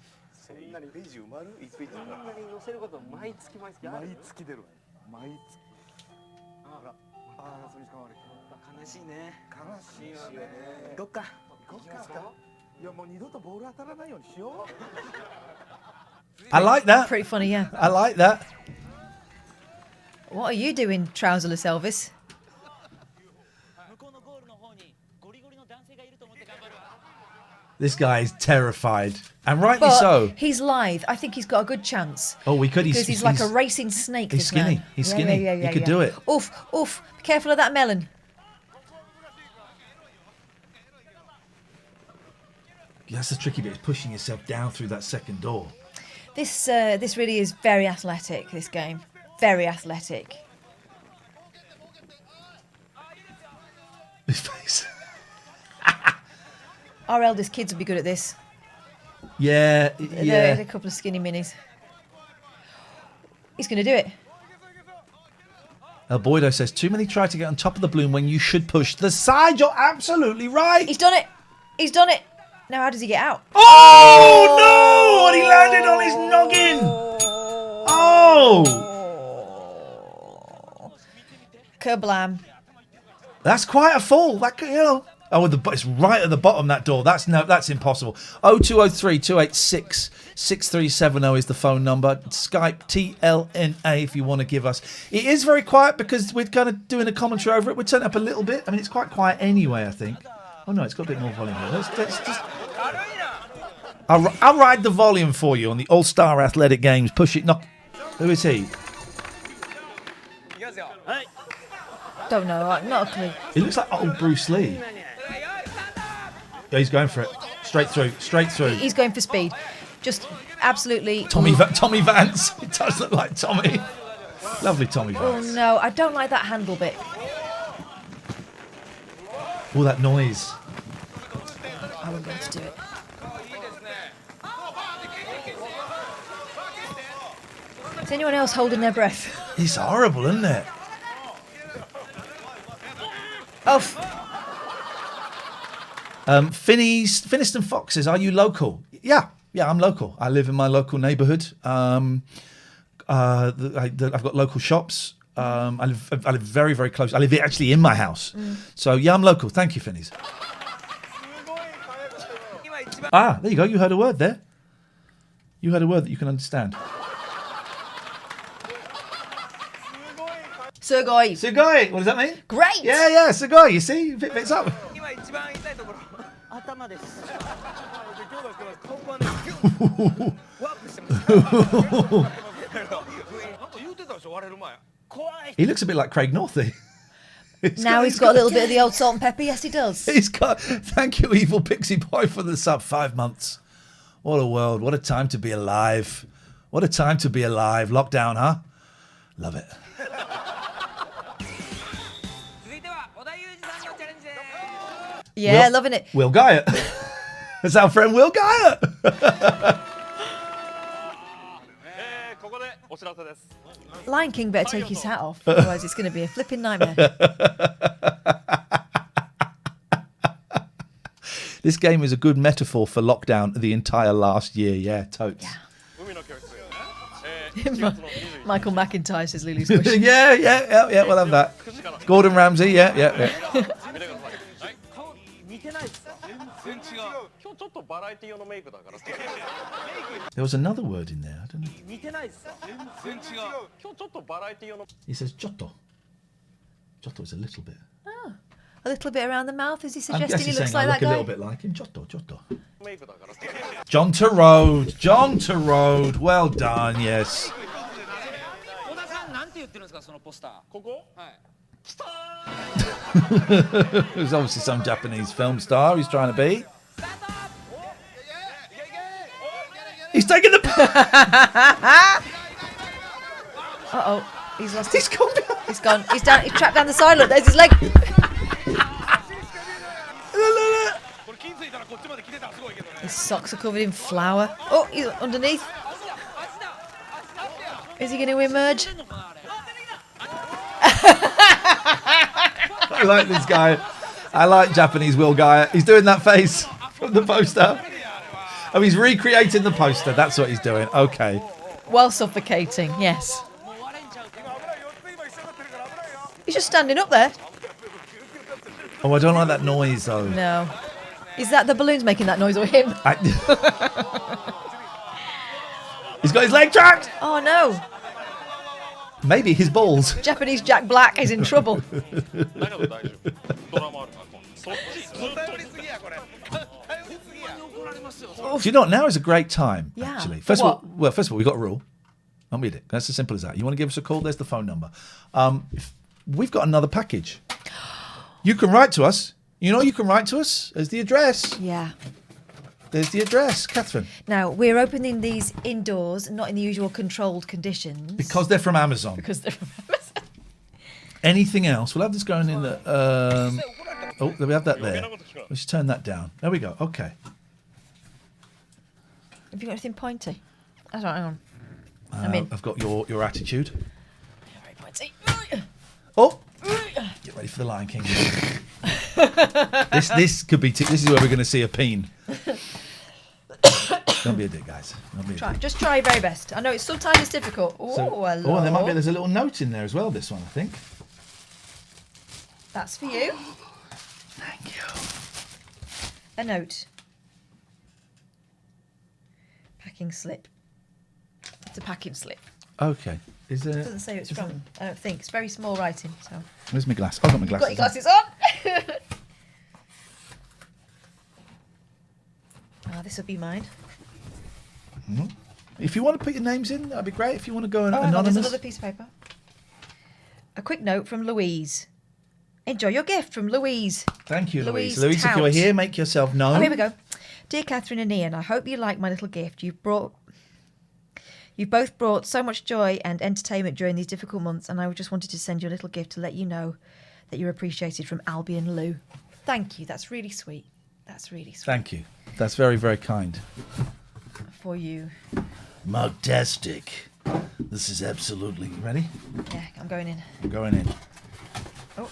I like that. Pretty funny, yeah. I like that. What are you doing, trouserless Elvis? This guy is terrified, and rightly But so. He's lithe. I think he's got a good chance. Oh, we could. Because he's like a racing snake. He's skinny. Man. He's skinny. Yeah, he could do it. Oof. Be careful of that melon. That's the tricky bit, is pushing yourself down through that second door. This really is very athletic, this game. Very athletic. His face. Our eldest kids would be good at this. Yeah. There's a couple of skinny minis. He's going to do it. El Boydo says, too many try to get on top of the balloon when you should push the side. You're absolutely right. He's done it. He's done it. Now, how does he get out? Oh, no! And he landed on his noggin. Oh. Kablam. That's quite a fall. Oh, it's right at the bottom, that door. That's impossible. 0203 286 6370 is the phone number. Skype TLNA if you want to give us. It is very quiet because we're kind of doing a commentary over it. We'll turn it up a little bit. I mean, it's quite quiet anyway, I think. Oh, no, it's got a bit more volume here. Let's just... I'll ride the volume for you on the All-Star Athletic Games. Push it. Who is he? Don't know. Not a clue. He looks like old Bruce Lee. Yeah, he's going for it. Straight through. He's going for speed. Just absolutely... Tommy Vance. It does look like Tommy. Lovely Tommy Vance. Oh, no. I don't like that handle bit. All that noise. I won't be able to do it. Is anyone else holding their breath? It's horrible, isn't it? Oh. Finiston Fox says, are you local? Yeah, I'm local. I live in my local neighbourhood. I've got local shops. I live very, very close. I live actually in my house. So, yeah, I'm local. Thank you, Finneys. There you go. You heard a word there. You heard a word that you can understand. Sugoi. Sugoi. What does that mean? Great. Yeah, Sugoi. You see? It picks up. He looks a bit like Craig Northey. He's got a little bit of the old salt and pepper. Yes, he does. Thank you, Evil Pixie Boy, for the sub. 5 months. What a world. What a time to be alive. What a time to be alive. Lockdown, huh? Love it. Yeah, loving it. Will Guyot. That's our friend Will Guyot. Lion King better take his hat off, otherwise it's going to be a flipping nightmare. This game is a good metaphor for lockdown the entire last year. Yeah, totes. Yeah. Michael McIntyre says Lulu's question. yeah, we'll have that. Gordon Ramsay, yeah. There was another word in there. I don't know. He says Giotto. Giotto is a little bit. Oh, a little bit around the mouth. Is he I guess suggesting he he's looks saying like I that look guy? a little bit like him. Giotto. John Turode. Well done, yes. There's obviously some Japanese film star he's trying to be. He's taking the... Uh-oh. He's lost his... He's gone. He's down. He's trapped down the side. Look, there's his leg. His socks are covered in flour. Oh, he's underneath. Is he going to emerge? I like this guy. I like Japanese Will Guy. He's doing that face from the poster. Oh, he's recreating the poster. That's what he's doing. Okay. While suffocating, yes. He's just standing up there. Oh, I don't like that noise, though. No. Is that the balloons making that noise or him? He's got his leg tracked. Oh, no. Maybe his balls. Japanese Jack Black is in trouble. Do you know what? Now is a great time, actually. First of all, we've got a rule. Don't read it. That's as simple as that. You want to give us a call? There's the phone number. We've got another package. You can write to us. You know you can write to us. There's the address. Yeah. There's the address, Catherine. Now, we're opening these indoors, not in the usual controlled conditions. Because they're from Amazon. Anything else? We'll have this going in the... oh, we have that there. Let's turn that down. There we go. Okay. Have you got anything pointy? That's right, hang on. I've got your attitude. Very pointy. Oh! Get ready for the Lion King. This could be... this is where we're going to see a peen. Don't be a dick, guys. Just try your very best. I know sometimes it's difficult. Hello. And there's a little note in there as well, this one, I think. That's for you. Thank you. A note. Packing slip. It's a packing slip. Okay. Is there... It doesn't say who it's from. I don't think. It's very small writing. So. Where's my glass? I've got my glasses. Got your glasses on? This will be mine. Mm-hmm. If you want to put your names in, that'd be great. If you want to go anonymous. There's another piece of paper. A quick note from Louise. Enjoy your gift from Louise. Thank you, Louise. Louise, if you're here, make yourself known. Oh, here we go. Dear Catherine and Iain, I hope you like my little gift. You've both brought so much joy and entertainment during these difficult months, and I just wanted to send you a little gift to let you know that you're appreciated from Albie and Lou. Thank you. That's really sweet. That's really sweet. Thank you. That's very, very kind. For you. Mugtastic. This is absolutely... Ready? Yeah, I'm going in. I'm going in. Oh.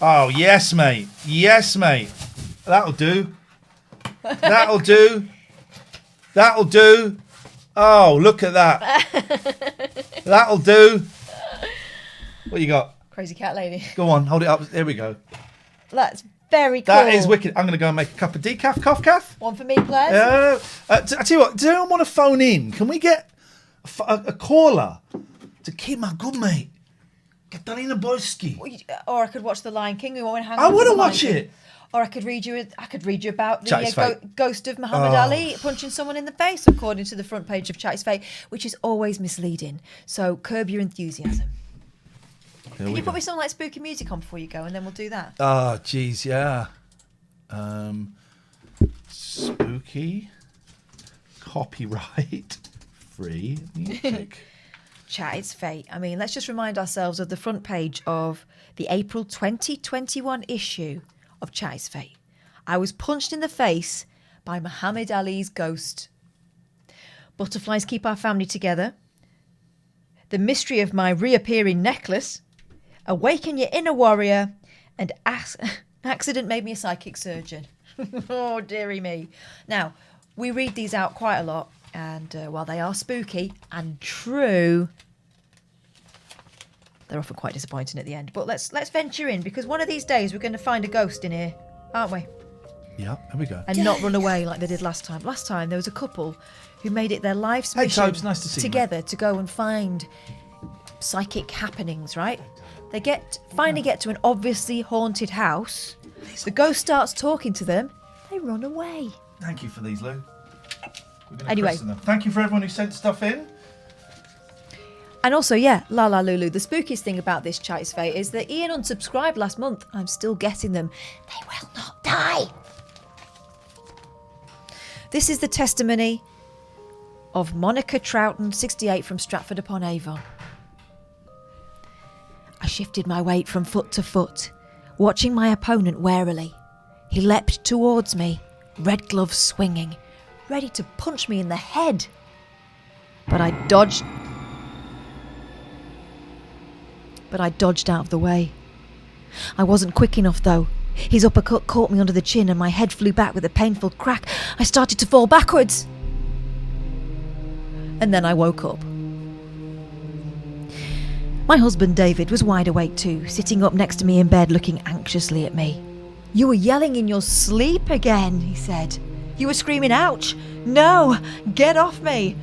Oh, yes, mate. Yes, mate. That'll do. That'll do. That'll do. Oh, look at that. That'll do. What you got? Crazy cat lady. Go on, hold it up. There we go. That's very cool. That is wicked. I'm going to go and make a cup of decaf. Cough, Kath? One for me, please. I tell you what, does anyone want to phone in? Can we get a caller to keep my good mate, Katarina Borski? Or I could watch The Lion King. I want to watch it. Or I could read you about the ghost of Muhammad Ali punching someone in the face, according to the front page of Chatty's Fate, which is always misleading. So curb your enthusiasm. Can you put me something like spooky music on before you go, and then we'll do that? Oh, jeez, yeah. Spooky, copyright, free music. Chatty's Fate. I mean, let's just remind ourselves of the front page of the April 2021 issue of Chatty's Fate. I was punched in the face by Muhammad Ali's ghost. Butterflies keep our family together. The mystery of my reappearing necklace. Awaken your inner warrior. And accident made me a psychic surgeon. Oh, dearie me. Now, we read these out quite a lot. And while they are spooky and true, they're often quite disappointing at the end. But let's venture in, because one of these days we're going to find a ghost in here, aren't we? Yeah, here we go. And not run away like they did last time. Last time there was a couple who made it their life's mission Tobes, nice to see together you, to go and find psychic happenings, right? They finally get to an obviously haunted house. The ghost starts talking to them. They run away. Thank you for these, Lou. Anyway. Thank you for everyone who sent stuff in. And also, yeah, La La Lulu, the spookiest thing about this Chatty's Fate is that Iain unsubscribed last month. I'm still getting them. They will not die. This is the testimony of Monica Troughton, 68, from Stratford-upon-Avon. I shifted my weight from foot to foot, watching my opponent warily. He leapt towards me, red gloves swinging, ready to punch me in the head. But I dodged out of the way. I wasn't quick enough, though. His uppercut caught me under the chin and my head flew back with a painful crack. I started to fall backwards. And then I woke up. My husband, David, was wide awake too, sitting up next to me in bed looking anxiously at me. "You were yelling in your sleep again," he said. "You were screaming, 'ouch! No! Get off me!'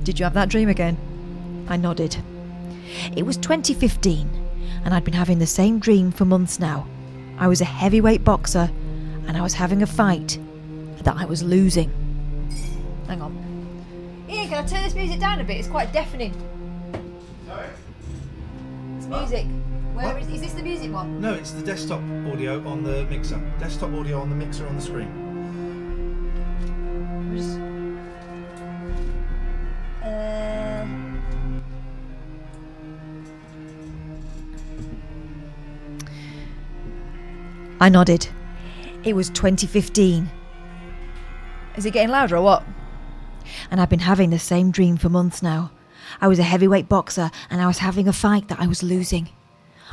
Did you have that dream again?" I nodded. It was 2015, and I'd been having the same dream for months now. I was a heavyweight boxer, and I was having a fight that I was losing. Hang on. Iain, can I turn this music down a bit? It's quite deafening. Sorry? It's music. Where is this the music one? No, it's the desktop audio on the mixer. Desktop audio on the mixer on the screen. I nodded. It was 2015. Is it getting louder or what? And I've been having the same dream for months now. I was a heavyweight boxer and I was having a fight that I was losing.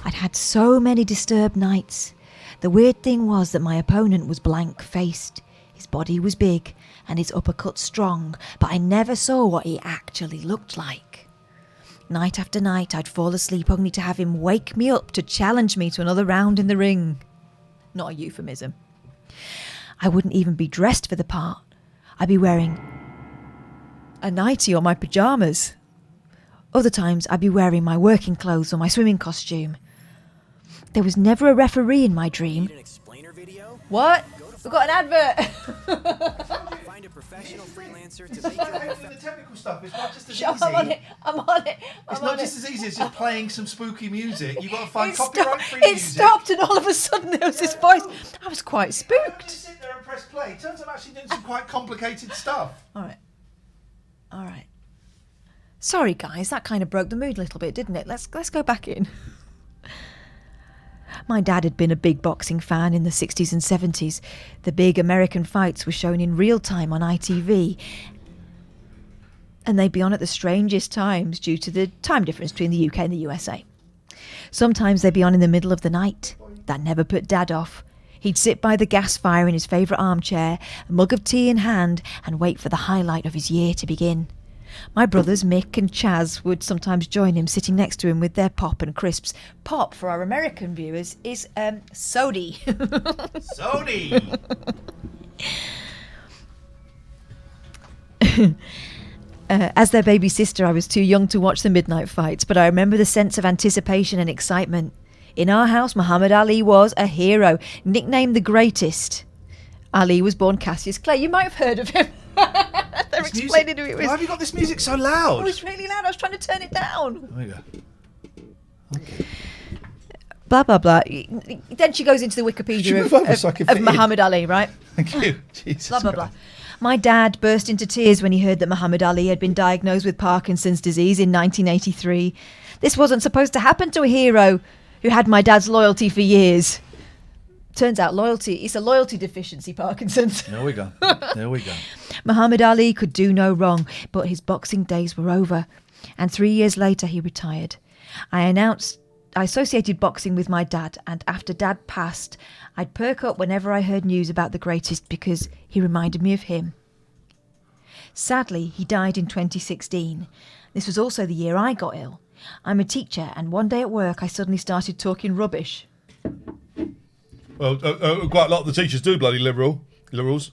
I'd had so many disturbed nights. The weird thing was that my opponent was blank-faced. His body was big and his uppercut strong, but I never saw what he actually looked like. Night after night I'd fall asleep only to have him wake me up to challenge me to another round in the ring. Not a euphemism. I wouldn't even be dressed for the part. I'd be wearing a nightie or my pyjamas. Other times I'd be wearing my working clothes or my swimming costume. There was never a referee in my dream. Need an explainer video? What? We've got an advert. Find a professional freelancer to make your The technical stuff is not just as Shut easy. up, I'm on it. It's not just as easy as just playing some spooky music. You've got to find copyright-free It music. stopped and all of a sudden there was this voice. I was quite spooked. Just sit there and press play. Turns out I'm actually doing some quite complicated stuff. All right. Sorry, guys, that kind of broke the mood a little bit, didn't it? Let's go back in. My dad had been a big boxing fan in the 60s and 70s. The big American fights were shown in real time on ITV. And they'd be on at the strangest times due to the time difference between the UK and the USA. Sometimes they'd be on in the middle of the night. That never put Dad off. He'd sit by the gas fire in his favourite armchair, a mug of tea in hand, and wait for the highlight of his year to begin. My brothers Mick and Chaz would sometimes join him, sitting next to him with their pop and crisps. Pop, for our American viewers, is sody. Sody! As their baby sister, I was too young to watch the midnight fights, but I remember the sense of anticipation and excitement. In our house, Muhammad Ali was a hero, nicknamed the greatest. Ali was born Cassius Clay. You might have heard of him. They're explaining who it was. Why have you got this music so loud? Oh, it's really loud. I was trying to turn it down. There you go. Okay. Blah, blah, blah. Then she goes into the Wikipedia of Muhammad Ali, right? Thank you. Jesus blah, blah, blah. My dad burst into tears when he heard that Muhammad Ali had been diagnosed with Parkinson's disease in 1983. This wasn't supposed to happen to a hero who had my dad's loyalty for years. Turns out it's a loyalty deficiency, Parkinson's. There we go. There we go. Muhammad Ali could do no wrong, but his boxing days were over. And 3 years later, he retired. I associated boxing with my dad, and after Dad passed, I'd perk up whenever I heard news about the greatest because he reminded me of him. Sadly, he died in 2016. This was also the year I got ill. I'm a teacher, and one day at work, I suddenly started talking rubbish. Well, quite a lot of the teachers do, bloody liberals.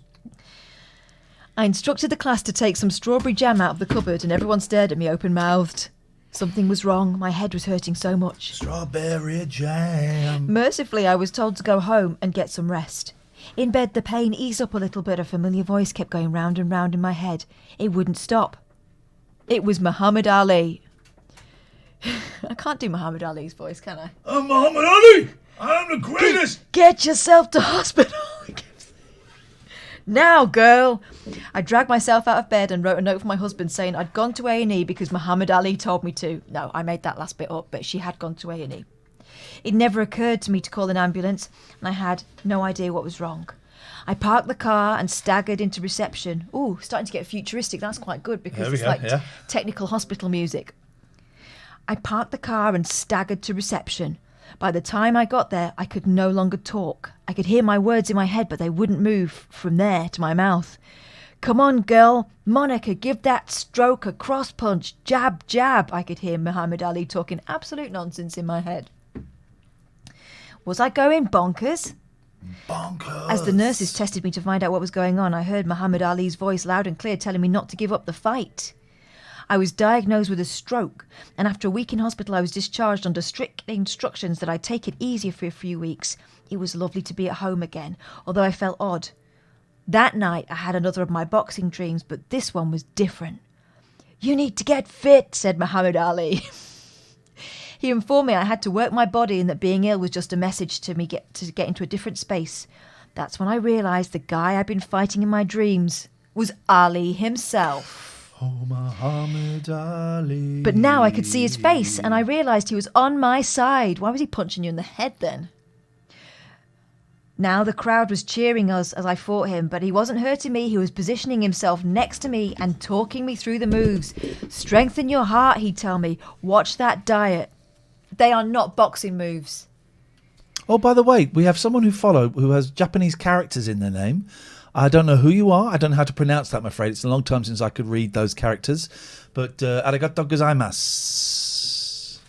I instructed the class to take some strawberry jam out of the cupboard, and everyone stared at me open-mouthed. Something was wrong. My head was hurting so much. Strawberry jam. Mercifully, I was told to go home and get some rest. In bed, the pain eased up a little, but a familiar voice kept going round and round in my head. It wouldn't stop. It was Muhammad Ali. I can't do Muhammad Ali's voice, can I? I'm Muhammad Ali! I'm the greatest! Get yourself to hospital! Now, girl! I dragged myself out of bed and wrote a note for my husband saying I'd gone to A&E because Muhammad Ali told me to. No, I made that last bit up, but she had gone to A&E. It never occurred to me to call an ambulance, and I had no idea what was wrong. I parked the car and staggered into reception. Ooh, starting to get futuristic. That's quite good because it's like technical hospital music. I parked the car and staggered to reception. By the time I got there, I could no longer talk. I could hear my words in my head, but they wouldn't move from there to my mouth. Come on, girl. Monica, give that stroke a cross punch. Jab, jab. I could hear Muhammad Ali talking absolute nonsense in my head. Was I going bonkers? Bonkers. As the nurses tested me to find out what was going on, I heard Muhammad Ali's voice loud and clear telling me not to give up the fight. I was diagnosed with a stroke, and after a week in hospital I was discharged under strict instructions that I'd take it easier for a few weeks. It was lovely to be at home again, although I felt odd. That night I had another of my boxing dreams, but this one was different. You need to get fit, said Muhammad Ali. He informed me I had to work my body and that being ill was just a message to me to get into a different space. That's when I realised the guy I'd been fighting in my dreams was Ali himself. Oh, Muhammad Ali. But now I could see his face, and I realised he was on my side. Why was he punching you in the head then? Now the crowd was cheering us as I fought him, but he wasn't hurting me. He was positioning himself next to me and talking me through the moves. Strengthen your heart, he'd tell me. Watch that diet. They are not boxing moves. Oh, by the way, we have someone who has Japanese characters in their name. I don't know who you are. I don't know how to pronounce that, I'm afraid. It's a long time since I could read those characters. But arigato gozaimasu.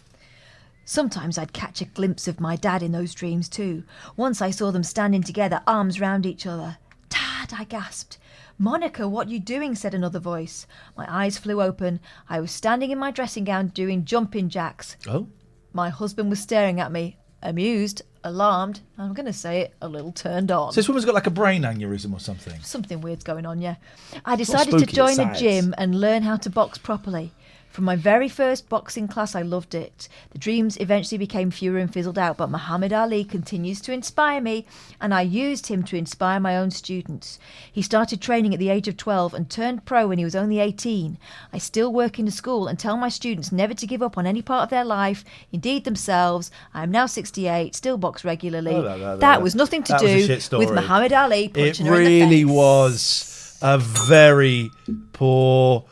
Sometimes I'd catch a glimpse of my dad in those dreams too. Once I saw them standing together, arms round each other. Dad, I gasped. Monica, what you doing? Said another voice. My eyes flew open. I was standing in my dressing gown doing jumping jacks. Oh? My husband was staring at me, amused, alarmed, I'm going to say it, a little turned on. So this woman's got like a brain aneurysm or something? Something weird's going on, yeah. I decided to join a gym and learn how to box properly. From my very first boxing class, I loved it. The dreams eventually became fewer and fizzled out, but Muhammad Ali continues to inspire me, and I used him to inspire my own students. He started training at the age of 12 and turned pro when he was only 18. I still work in a school and tell my students never to give up on any part of their life, indeed themselves. I am now 68, still box regularly. That was nothing to do with Muhammad Ali punching her in the face. It really was a very poor...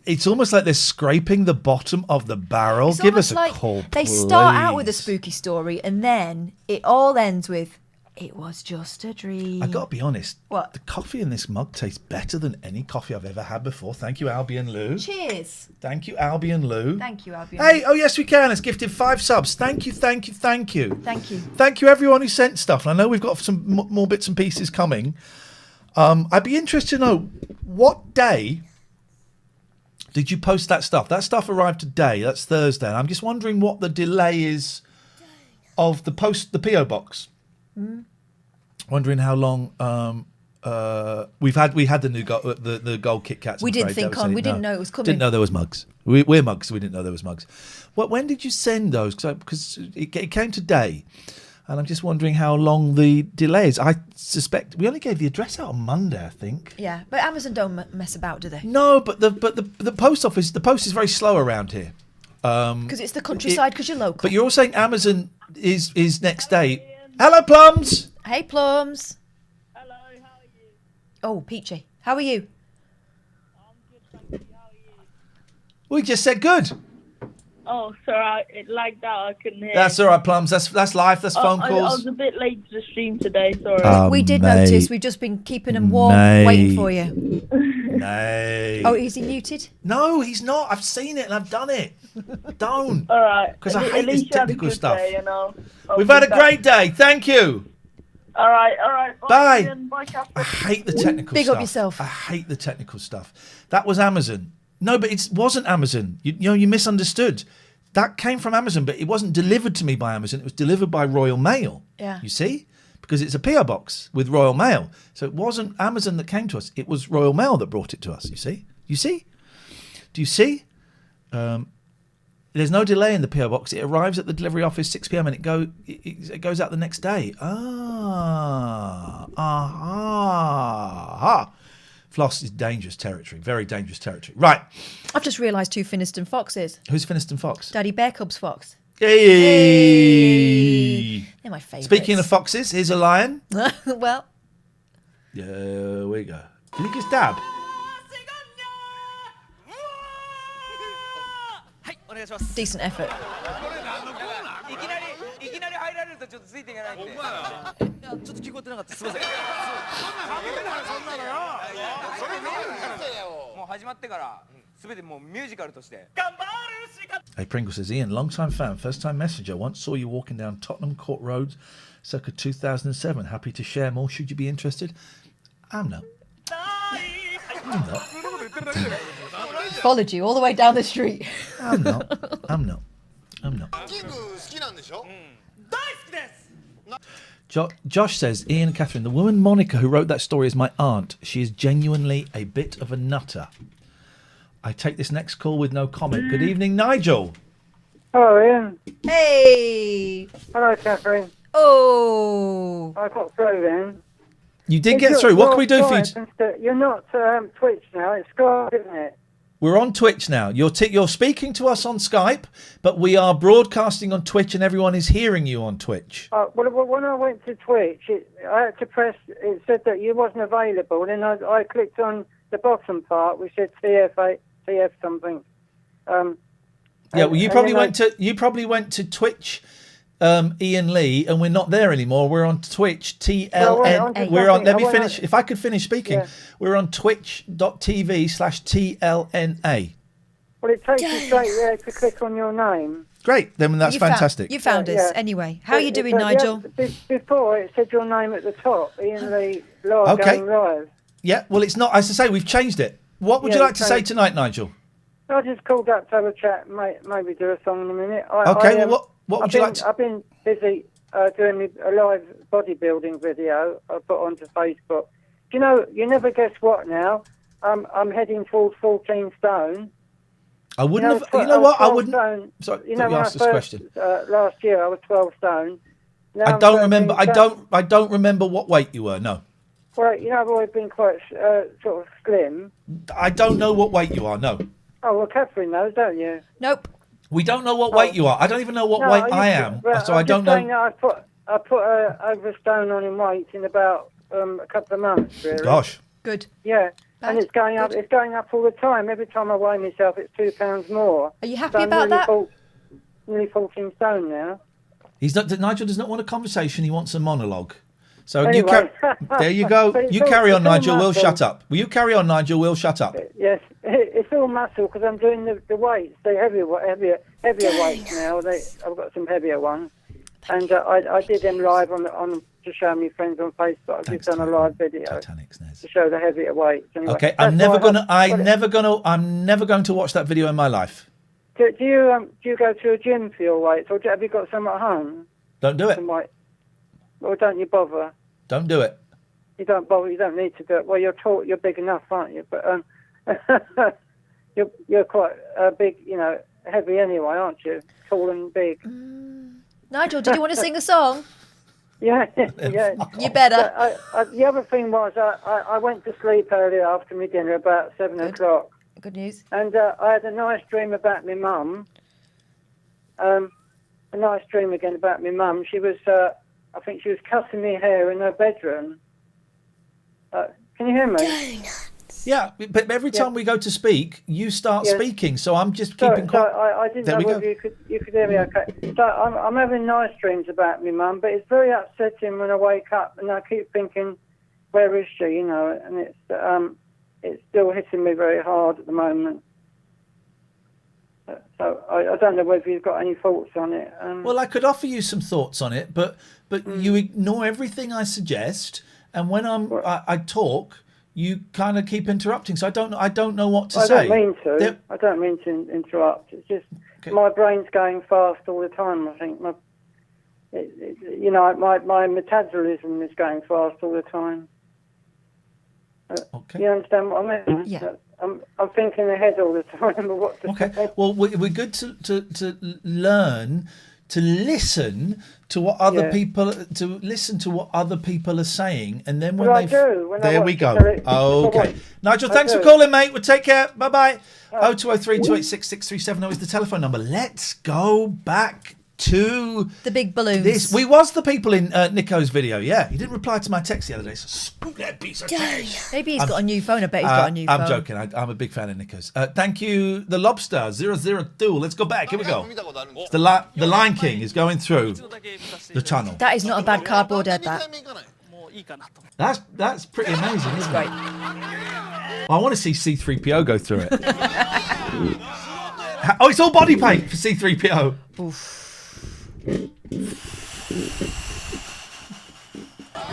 It's almost like they're scraping the bottom of the barrel. It's Give us a like call, they please. start out with a spooky story and then it all ends with, It was just a dream. I got to be honest. What? The coffee in this mug tastes better than any coffee I've ever had before. Thank you, Albie and Lou. Cheers. Thank you, Albie and Lou. Thank you, Albie. Hey, oh yes, we can. It's gifted 5 subs. Thank you, thank you, thank you. Thank you. Thank you, everyone who sent stuff. And I know we've got some more bits and pieces coming. I'd be interested to know, what day did you post that stuff? That stuff arrived today. That's Thursday. And I'm just wondering what the delay is of the PO box. Wondering how long we had the new the gold Kit Kats. We didn't think on. We didn't know it was coming. Didn't know there was mugs. We're mugs, so we didn't know there was mugs. When did you send those? Because it came today, and I'm just wondering how long the delay is. I suspect we only gave the address out on Monday, I think. Yeah, but Amazon don't mess about, do they? No, but the post office, the post is very slow around here. Because it's the countryside, because you're local. But you're all saying Amazon is next day. Hello, Plums. Hey, Plums. Hello, how are you? Oh, Peachy. How are you? I'm good, thank you. How are you? We just said good. Oh, sorry, it lagged out. I couldn't hear. That's all right, Plums. That's live. That's phone calls. I was a bit late to the stream today. Sorry. We did notice. We've just been keeping them warm, waiting for you. Nay. Oh, is he muted? No, he's not. I've seen it and I've done it. Don't. All right. Because I hate this technical stuff. Day, I'll We've had a great day. Thank you. All right. Bye. Ian. Bye, Catherine. I hate the technical Big stuff. up yourself. I hate the technical stuff. That was Amazon. No, but it wasn't Amazon. You misunderstood. That came from Amazon, but it wasn't delivered to me by Amazon. It was delivered by Royal Mail. Yeah. You see? Because it's a PO box with Royal Mail. So it wasn't Amazon that came to us. It was Royal Mail that brought it to us. You see? You see? Do you see? There's no delay in the PO box. It arrives at the delivery office 6 p.m. and it goes out the next day. Floss is dangerous territory. Very dangerous territory. Right. I've just realised who Finiston Fox is. Who's Finiston Fox? Daddy Bear Cub's fox. Hey! They're my favourites. Speaking of foxes, here's a lion. Well. There we go. Did he just dab? Decent effort. Hey, Pringle says, Ian, long-time fan, first-time messenger. Once saw you walking down Tottenham Court Road circa 2007. Happy to share more should you be interested. I'm not. Followed you all the way down the street. I'm not. Josh says, Iain and Katherine, the woman Monica who wrote that story is my aunt. She is genuinely a bit of a nutter. I take this next call with no comment. Good evening, Nigel. Hello, Ian. Hey. Hello, Katherine. Oh. I got through then. You did get through. What can we do for you? You're not Twitch now. It's Skype, isn't it? We're on Twitch now. You're speaking to us on Skype, but we are broadcasting on Twitch and everyone is hearing you on Twitch. Well, when I went to Twitch, I had to press, it said that you wasn't available, and I clicked on the bottom part, which said TF something. Yeah, well, you probably went to Twitch, Ian Lee, and we're not there anymore. We're on Twitch, TLN. We're on. Let me finish. If I could finish speaking, we're on twitch.tv/TLNA. Well, it takes you straight there to click on your name. Great, then that's fantastic. You found us anyway. How are you doing, Nigel? Before it said your name at the top, Ian Lee live, going live. Yeah, well, it's not. As I say, we've changed it. What would you like to say tonight, Nigel? I just called up to have a chat, maybe do a song in a minute. What would you like to... I've been busy doing a live bodybuilding video I put onto Facebook. Do you know, you never guess what now? I'm heading towards 14 stone. I wouldn't have... You know what? I wouldn't... Stone. Sorry, you know, you asked this question. Last year, I was 12 stone. Now I don't remember. I don't remember what weight you were, no. Well, you know, I've always been quite sort of slim. I don't know what weight you are, no. Oh, well, Katherine knows, don't you? Nope. We don't know what weight you are. I don't even know what weight I am, so I don't know. I put over a stone on in weight in about a couple of months, really. Gosh. Good. Yeah, and it's going up. It's going up all the time. Every time I weigh myself, it's 2 pounds more. Are you happy about that? Nearly 14 stone now. Nigel does not want a conversation. He wants a monologue. So anyway. there you go. You carry on, Nigel. We'll shut up. Will you carry on, Nigel? We'll shut up. Yes, it's all muscle because I'm doing the weights, the heavier weights now. I've got some heavier ones, and I did them live on to show my friends on Facebook. I've just done a live video to show the heavier weights. Anyway, okay, I'm never going to watch that video in my life. Do you go to a gym for your weights, or have you got some at home? Don't do it. Or don't you bother? Don't do it. You don't bother. You don't need to do it. Well, you're tall. You're big enough, aren't you? But you're quite big. Heavy anyway, aren't you? Tall and big. Nigel, did you want to sing a song? Yeah. You better. The other thing was I went to sleep early after my dinner about 7 o'clock. Good news. And I had a nice dream about my mum. A nice dream again about my mum. She was, I think she was cutting my hair in her bedroom. Can you hear me? Yeah, but every time we go to speak, you start speaking. So I'm just keeping. So I didn't know whether you could hear me okay. So I'm having nice dreams about my mum, but it's very upsetting when I wake up and I keep thinking, where is she? And it's still hitting me very hard at the moment. So I don't know whether you've got any thoughts on it. Well, I could offer you some thoughts on it, but you ignore everything I suggest, and when I talk, you kind of keep interrupting. So I don't know what to say. I don't mean to interrupt. It's just my brain's going fast all the time. I think my metabolism is going fast all the time. You understand what I mean? Yeah. I'm thinking ahead all the time of what to say. Well, we're good to learn to listen to what other people are saying, and then when there we go. Okay, Nigel, thanks for calling, mate. We'll take care. Bye bye. 0203 286 6370 is the telephone number. Let's go back to the big balloons. We was the people in Nico's video. Yeah, he didn't reply to my text the other day. So screw that piece of text. Maybe he's got a new phone. I bet he's got a new phone. I'm joking. I'm a big fan of Nico's. Thank you, the Lobster 002. Let's go back. Here we go. It's the Lion King is going through the tunnel. That is not a bad cardboard head. That's pretty amazing. Isn't great. I want to see C3PO go through it. Oh, it's all body paint for C3PO. Oof.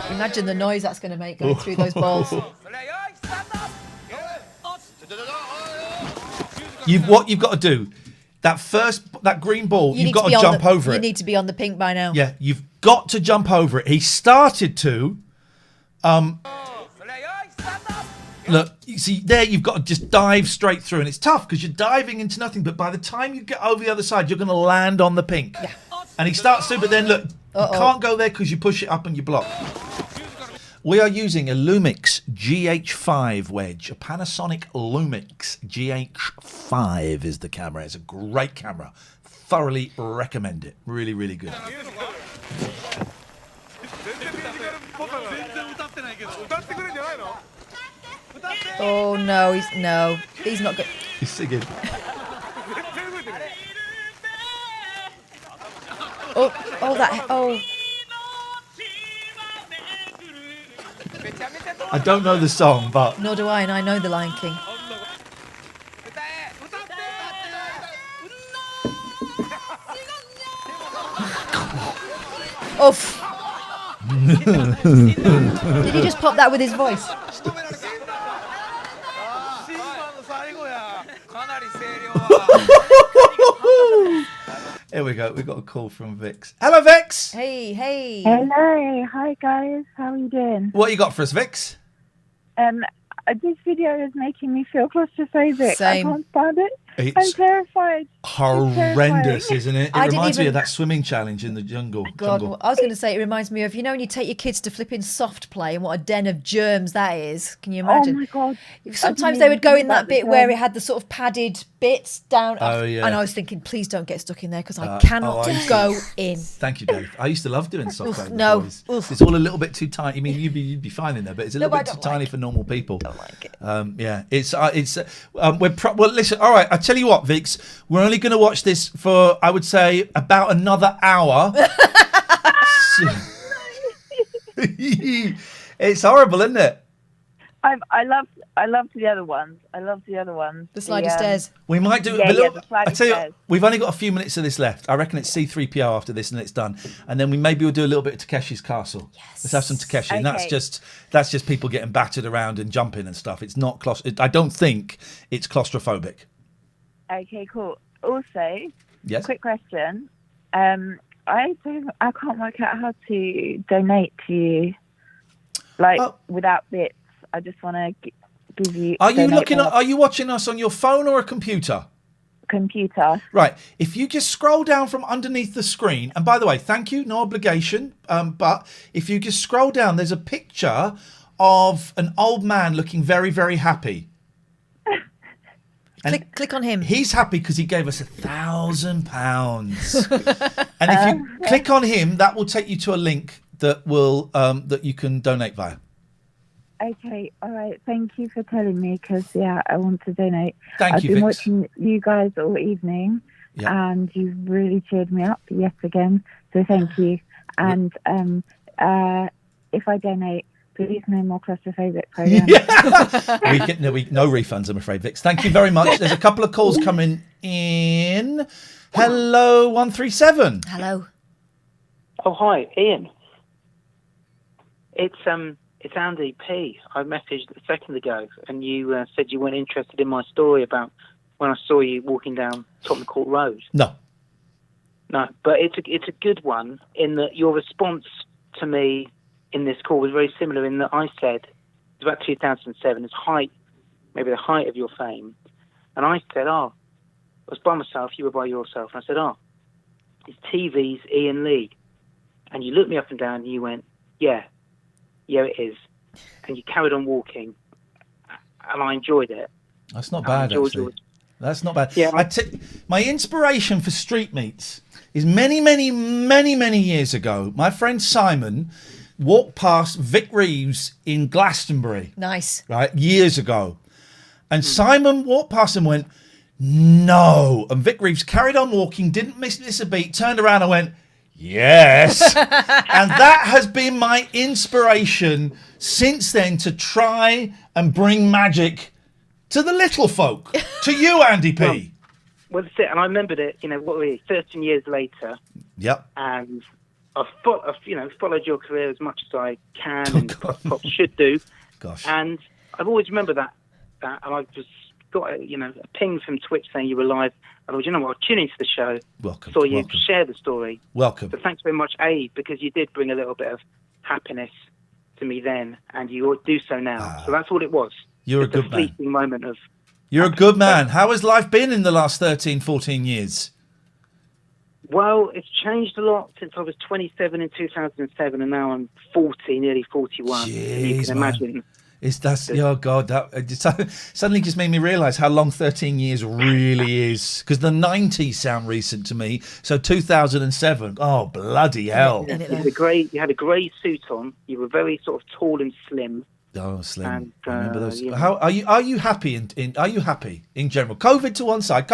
Imagine the noise that's going to make going through those balls. What you've got to do, that green ball, you've got to jump over it. You need to be on the pink by now. Yeah, you've got to jump over it. He started to. Look, you see there, you've got to just dive straight through, and it's tough because you're diving into nothing. But by the time you get over the other side, you're going to land on the pink. Yeah. And he starts to, but then look, you can't go there because you push it up and you block. We are using a Lumix GH5 wedge, a Panasonic Lumix GH5 is the camera. It's a great camera. Thoroughly recommend it. Really, really good. Oh no, he's not good. He's singing. Oh. I don't know the song, but nor do I, and I know the Lion King. Oof. Did he just pop that with his voice? Here we go. We've got a call from Vix. Hello, Vix. Hey. Hello. Hi, guys. How are you doing? What you got for us, Vix? This video is making me feel claustrophobic. Same. I can't stand it. I'm terrified. Horrendous, isn't it? It reminds me of that swimming challenge in the jungle. God, I was going to say it reminds me of, when you take your kids to flipping soft play and what a den of germs that is. Can you imagine? Oh my God. Sometimes they would go in that bit where it had the sort of padded bits down. Oh, yeah. And I was thinking, please don't get stuck in there because I cannot go in. Thank you, Dave. I used to love doing soft play. No. It's all a little bit too tiny. I mean, you'd be fine in there, but it's a little bit too tiny for normal people. Don't like it. Yeah, well, listen. All right, I tell you what, Vix, we're only going to watch this for, I would say, about another hour. It's horrible, isn't it? I loved the other ones. The sliding stairs. We might do Yeah, a little. the sliding I tell you, stairs. we've only got a few minutes of this left. I reckon it's C3PO after this, and it's done. And then we'll do a little bit of Takeshi's Castle. Yes. Let's have some Takeshi, and that's just people getting battered around and jumping and stuff. It's not I don't think it's claustrophobic. Okay, cool. Also, Yes. quick question. I can't work out how to donate to you, without bits. I just want to give you. Are you watching us on your phone or a computer? Computer. Right. If you just scroll down from underneath the screen, and by the way, thank you, no obligation. But if you just scroll down, there's a picture of an old man looking very, very happy. Click on him. He's happy because he gave us £1,000. And if you click on him, that will take you to a link that will that you can donate via. Okay, all right. Thank you for telling me because, I want to donate. Thank I've you, been Vix. watching you guys all evening and you've really cheered me up yet again. So thank you. And if I donate, please no more claustrophobic programs. No refunds, I'm afraid, Vix. Thank you very much. There's a couple of calls coming in. Hello, 137. Hello. Oh, hi, Ian. It's Andy P. I messaged a second ago, and you said you weren't interested in my story about when I saw you walking down Tottenham Court Road. No, but it's a good one in that your response to me in this call was very similar in that I said it's about 2007, maybe the height of your fame, and I said, I was by myself, you were by yourself, and I said, it's TV's Ian Lee, and you looked me up and down, and you went, yeah, it is. And you carried on walking, and I enjoyed it. That's not bad, actually. That's not bad. Yeah. My inspiration for street meets is many, many, many, many years ago. My friend Simon walked past Vic Reeves in Glastonbury. Nice. Right, years ago. And Simon walked past and went, no. And Vic Reeves carried on walking, didn't miss a beat, turned around and went, yes. And that has been my inspiration since then to try and bring magic to the little folk. To you, Andy P. Well, that's it. And I remembered it, what were we, 13 years later. Yep. And I've followed your career as much as I can and perhaps should do. Gosh. And I've always remembered that and I've just got a ping from Twitch saying you were live. I thought, I'll tune into the show. Welcome. Saw you share the story. Welcome. So thanks very much, because you did bring a little bit of happiness to me then, and you do so now. So that's all it was. You're just a good man. fleeting moment of. You're a good man. How has life been in the last 13, 14 years? Well, it's changed a lot since I was 27 in 2007, and now I'm 40, nearly 41. Jeez, you can imagine. Oh God, that suddenly just made me realise how long 13 years really is. Because the 90s sound recent to me. So 2007, oh bloody hell! You had a grey suit on. You were very sort of tall and slim. Oh, slim. And, I remember those. How are you happy are you happy in general? COVID to one side,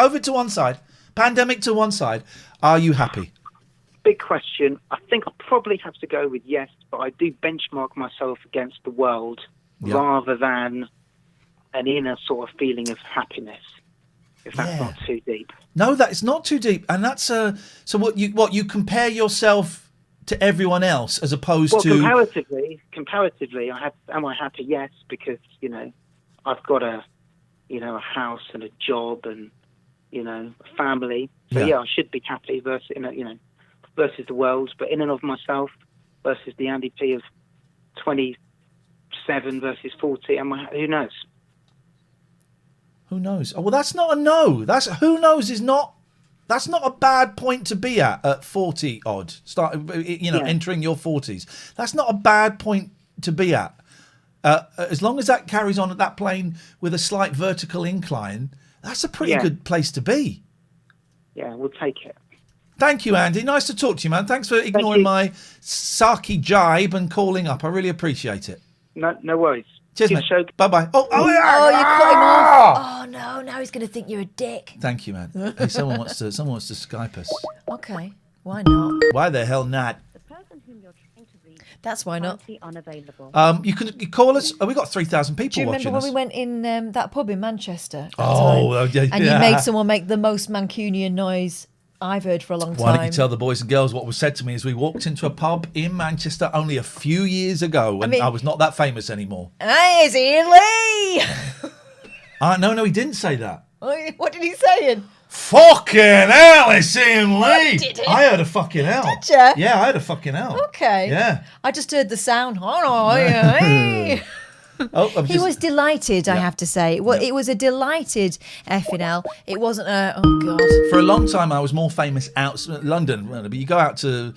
pandemic to one side. Are you happy? Big question. I think I'll probably have to go with yes, but I do benchmark myself against the world. Yeah. Rather than an inner sort of feeling of happiness, if that's not too deep. No, that's not too deep, and that's so. What you compare yourself to everyone else as opposed to comparatively. Am I happy? Yes, because I've got a house and a job and a family. So I should be happy versus versus the world, but in and of myself versus the Andy P of 27 versus 40. Who knows? Who knows? Oh, well, that's not a no. That's who knows is not. That's not a bad point to be at 40 odd. Entering your 40s. That's not a bad point to be at. As long as that carries on at that plane with a slight vertical incline, that's a pretty good place to be. Yeah, we'll take it. Thank you, Andy. Nice to talk to you, man. Thanks for ignoring my sarky jibe and calling up. I really appreciate it. No worries. Cheers, mate. Bye-bye. Oh, you cut him off. Oh, no. Now he's going to think you're a dick. Thank you, man. Hey, someone wants to Skype us. Okay. Why not? Why the hell not? The person whom you're That's why not. You can call us. Oh, we got 3,000 people Do you watching remember when us. we went in that pub in Manchester? Yeah. And you made someone make the most Mancunian noise I've heard for a long time. Why don't you tell the boys and girls what was said to me as we walked into a pub in Manchester only a few years ago when I was not that famous anymore. Hey, it's Iain Lee! No, he didn't say that. What did he say? Fucking hell, it's Iain Lee. Did he? I heard a fucking hell. Did you? Yeah, I heard a fucking hell. Okay. Yeah. I just heard the sound. He was delighted, I have to say. Well, it was a delighted effing hell. It wasn't a, oh God. For a long time, I was more famous out London, but you go out to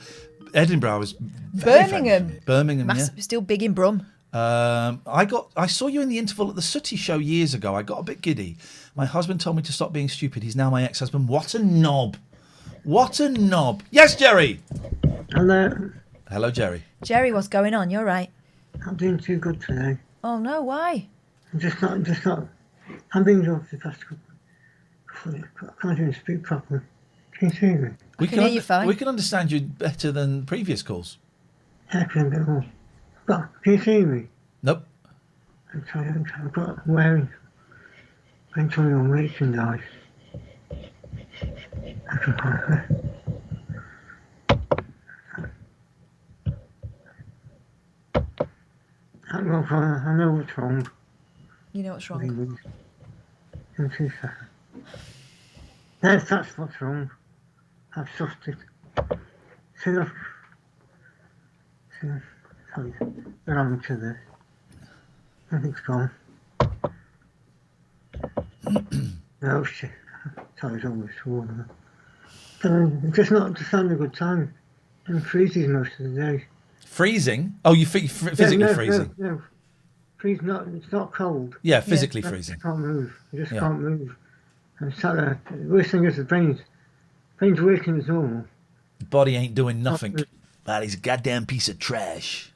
Edinburgh, I was Birmingham. Birmingham, Still big in Brum. I saw you in the interval at the Sooty show years ago. I got a bit giddy. My husband told me to stop being stupid. He's now my ex-husband. What a knob. What a knob. Yes, Gerry. Hello. Hello, Gerry. Gerry, what's going on? You're right. I'm doing too good today. Oh no, why? I'm just not. I'm being off the past couple. I can't even speak properly. Can you see me? We can hear you fine. We can understand you better than previous calls. Yeah, I can a bit more. But can you see me? Nope. I've got wearing. I'm telling you on merchandise. I know what's wrong. You know what's wrong? Yes, that's what's wrong. I've sussed it. Sorry, they're on to this. Nothing's gone. No shit. Sorry, it's always warm. It's just not having a good time. And freezes most of the day. Freezing? Oh, you physically freezing? No. Freeze not. It's not cold. Yeah, physically freezing. I can't move. I just can't move. And sat there. The worst thing is the brain's working as normal. The body ain't doing nothing. Body's a goddamn piece of trash.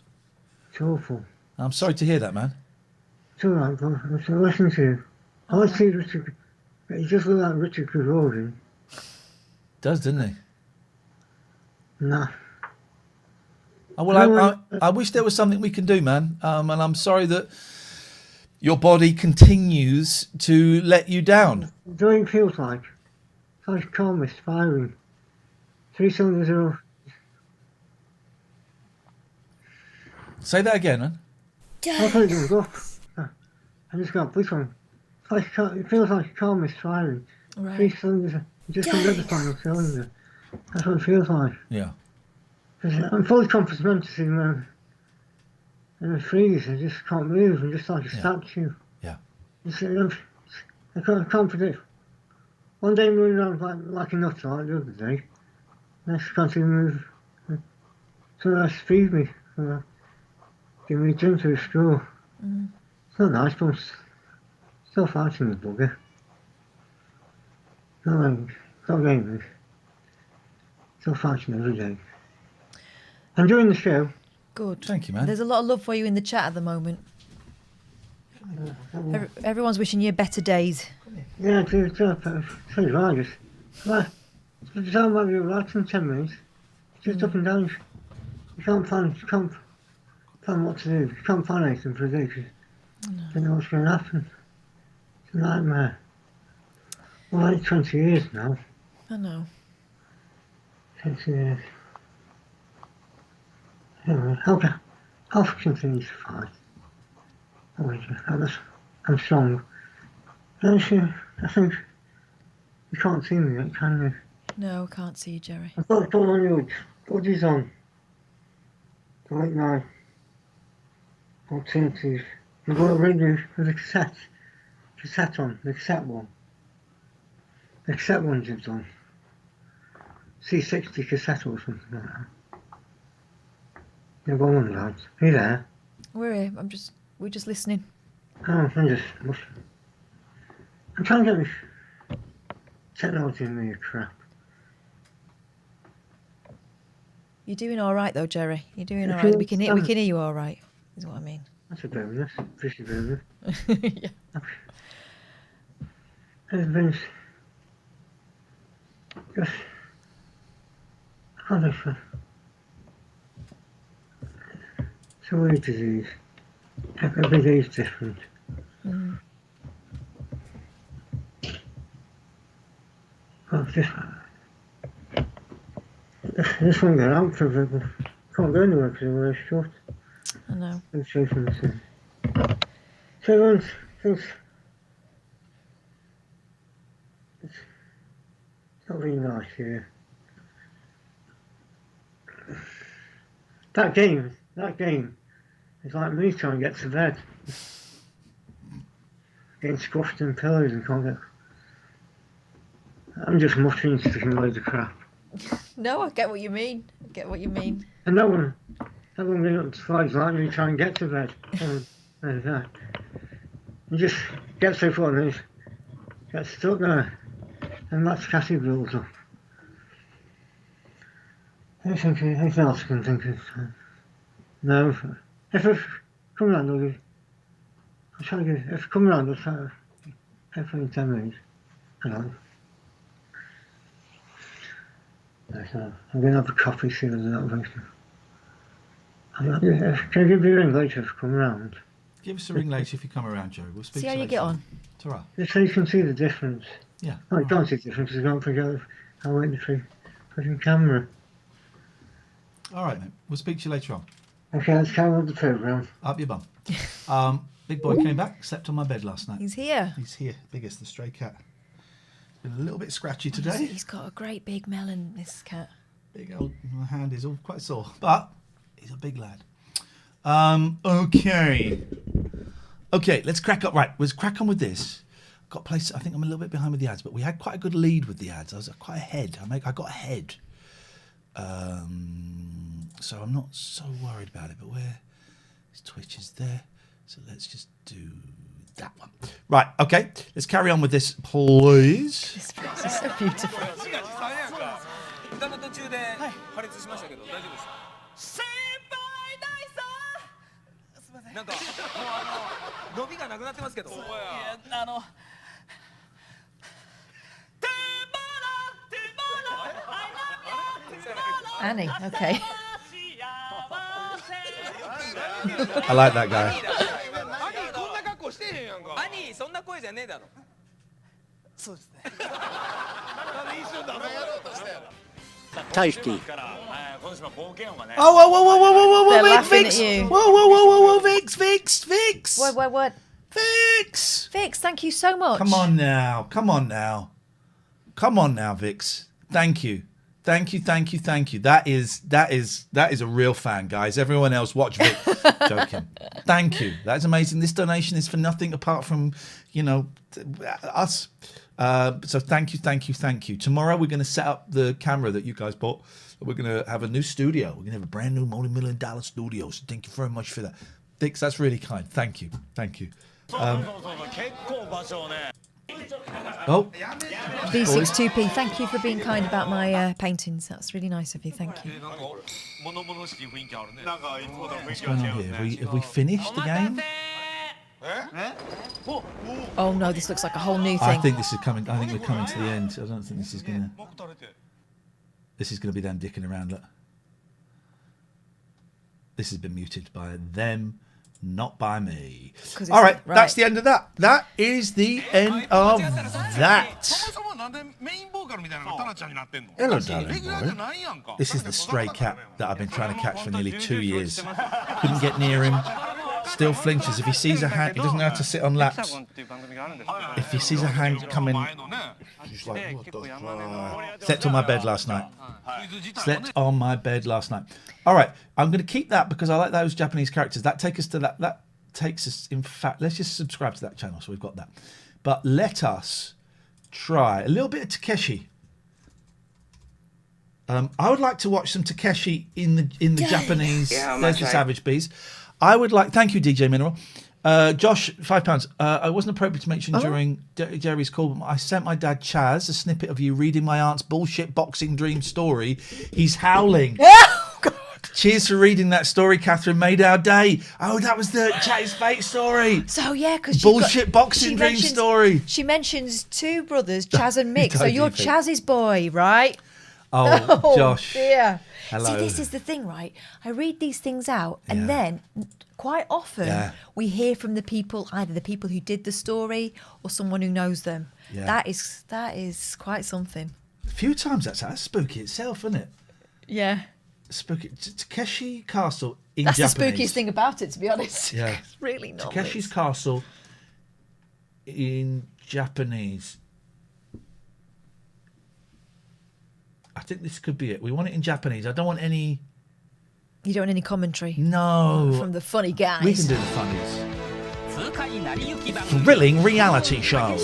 It's awful. I'm sorry to hear that, man. It's all right, but I'm still listening to you. I want to see Richard. He just looked like Richard Gregorian. Does, doesn't he? Nah. Oh, well, I wish there was something we can do, man. And I'm sorry that your body continues to let you down. What it feels like? It's like a car misfiring. 3 cylinders are off. Say that again, man. I thought it was off. I just got this one. It feels like a car misfiring. Right. 3 cylinders are just under the final cylinder. That's what it feels like. Yeah. I'm fully confident in the freeze. I just can't move. I'm just like a statue. Yeah. I can't predict. One day I'm running around like a nutter like the other day. Next, I can't even move. So they feed me. Give me a drink to a straw. It's not nice, but I'm still fighting the bugger. Not getting this. Still fighting every day. I'm doing the show. Good. Thank you, man. There's a lot of love for you in the chat at the moment. Everyone's wishing you better days. Yeah, it's right. It's all might be right in 10 minutes. It's just up and down. You can't plan what to do. You can't plan anything for a day because you don't know what's going to happen. It's a nightmare. Well, like 20 years now. I know. 20 years. Anyway, I'll continue to fight. I'm strong. I think you can't see me yet, can you? No, I can't see you, Gerry. I've got to put on your hoodies on. The late night alternative. I've got to ring you with a cassette on, the cassette one. The cassette ones you've done. C60 cassette or something like that. Yeah, go on, lads. Are you there? We're here. We're just listening. Oh, I'm trying to get this technology in me crap. You're doing all right, though, Gerry. You're doing all right. We can hear you all right, is what I mean. That's a bonus. Fishy bonus. Yeah. There's been just... It's a weird disease. Every day is different. Mm. Well, this one got out for a bit, but can't go anywhere because we're short. I know. And so from the sun. So everyone thinks it's not really nice here. That game is like me trying to get to bed. Getting squashed in pillows and can't get... I'm just muttering, sticking loads of crap. No, I get what you mean. And no one really up to slides like me trying to get to bed. There's that. You just get so far and then get stuck there. And that's Cassie builds up. Anything else I can think of? No. If I come round, I'll try to get... If I come round, I'll try to... Hopefully in 10 minutes. Hello. I'm going to have a coffee soon and that'll be... Can I give you a ring later if I come round? Give us a ring later if you come around, Joe. We'll speak See to how you later. get on. Ta-ra. Just so you can see the difference. Yeah. Oh, you can't see the difference because I can't figure out how I went the freaking camera. All right, mate. We'll speak to you later on. Okay, let's carry on with the programme. Up your bum. Big boy came back, slept on my bed last night. He's here. Big as the stray cat. Been a little bit scratchy today. He's got a great big melon, this cat. Big old, my hand is all quite sore, but he's a big lad. Okay, let's crack up. Right, let's crack on with this. Got place. I think I'm a little bit behind with the ads, but we had quite a good lead with the ads. I was quite ahead. I got ahead. So I'm not so worried about it. But where his Twitch is there, so let's just do that one. Right. Okay. Let's carry on with this, please. This place is so beautiful. Annie, okay. I like that guy. Tasty. Whoa, They're Vic, laughing Vix. at you. Whoa, Vix. What? Vix. Vix, thank you so much. Come on now, Vix. Thank you. That is a real fan, guys. Everyone else, watch Vic. Joking. Thank you. That's amazing. This donation is for nothing apart from, us. So thank you. Tomorrow we're going to set up the camera that you guys bought. We're going to have a new studio. We're going to have a brand new multi-million-dollar studio. So thank you very much for that. Vix, that's really kind. Thank you. V62P, thank you for being kind about my paintings. That's really nice of you. Thank you. What's going on here? Have we finished the game? Oh no, this looks like a whole new thing. I think we're coming to the end. I don't think this is gonna be them dicking around. Look. This has been muted by them, not by me. All right, that's the end of that. That is the end of that. Hello, darling boy. This is the stray cat that I've been trying to catch for nearly 2 years. Couldn't get near him. Still flinches. If he sees a hand, he doesn't know how to sit on laps. If he sees a hand coming, he's like, what the fuck? Slept on my bed last night. All right, I'm going to keep that because I like those Japanese characters. That takes us to that. That takes us, in fact, let's just subscribe to that channel so we've got that. But let us try a little bit of Takeshi. I would like to watch some Takeshi in the Japanese. There's the Savage Bees. I would like. Thank you, DJ Mineral. Josh, £5. I wasn't appropriate to mention during Gerry's call, but I sent my dad Chaz a snippet of you reading my aunt's bullshit boxing dream story. He's howling. Oh, God. Cheers for reading that story, Catherine. Made our day. Oh, that was the Chaz's fate story. So yeah, because bullshit boxing dream story. She mentions two brothers, Chaz and Mick. So you're Chaz's boy, right? Oh, Josh. Dear. Hello. See, this is the thing, right? I read these things out, and then quite often we hear from the people, either the people who did the story or someone who knows them. Yeah. That is quite something. A few times that's spooky itself, isn't it? Yeah. Spooky. Takeshi Castle in That's Japanese. the spookiest thing about it, to be honest. Yeah. It's really not. Takeshi's Castle in Japanese. I think this could be it. We want it in Japanese. I don't want any... You don't want any commentary? No. From the funny guys. We can do the funnies. Thrilling reality show.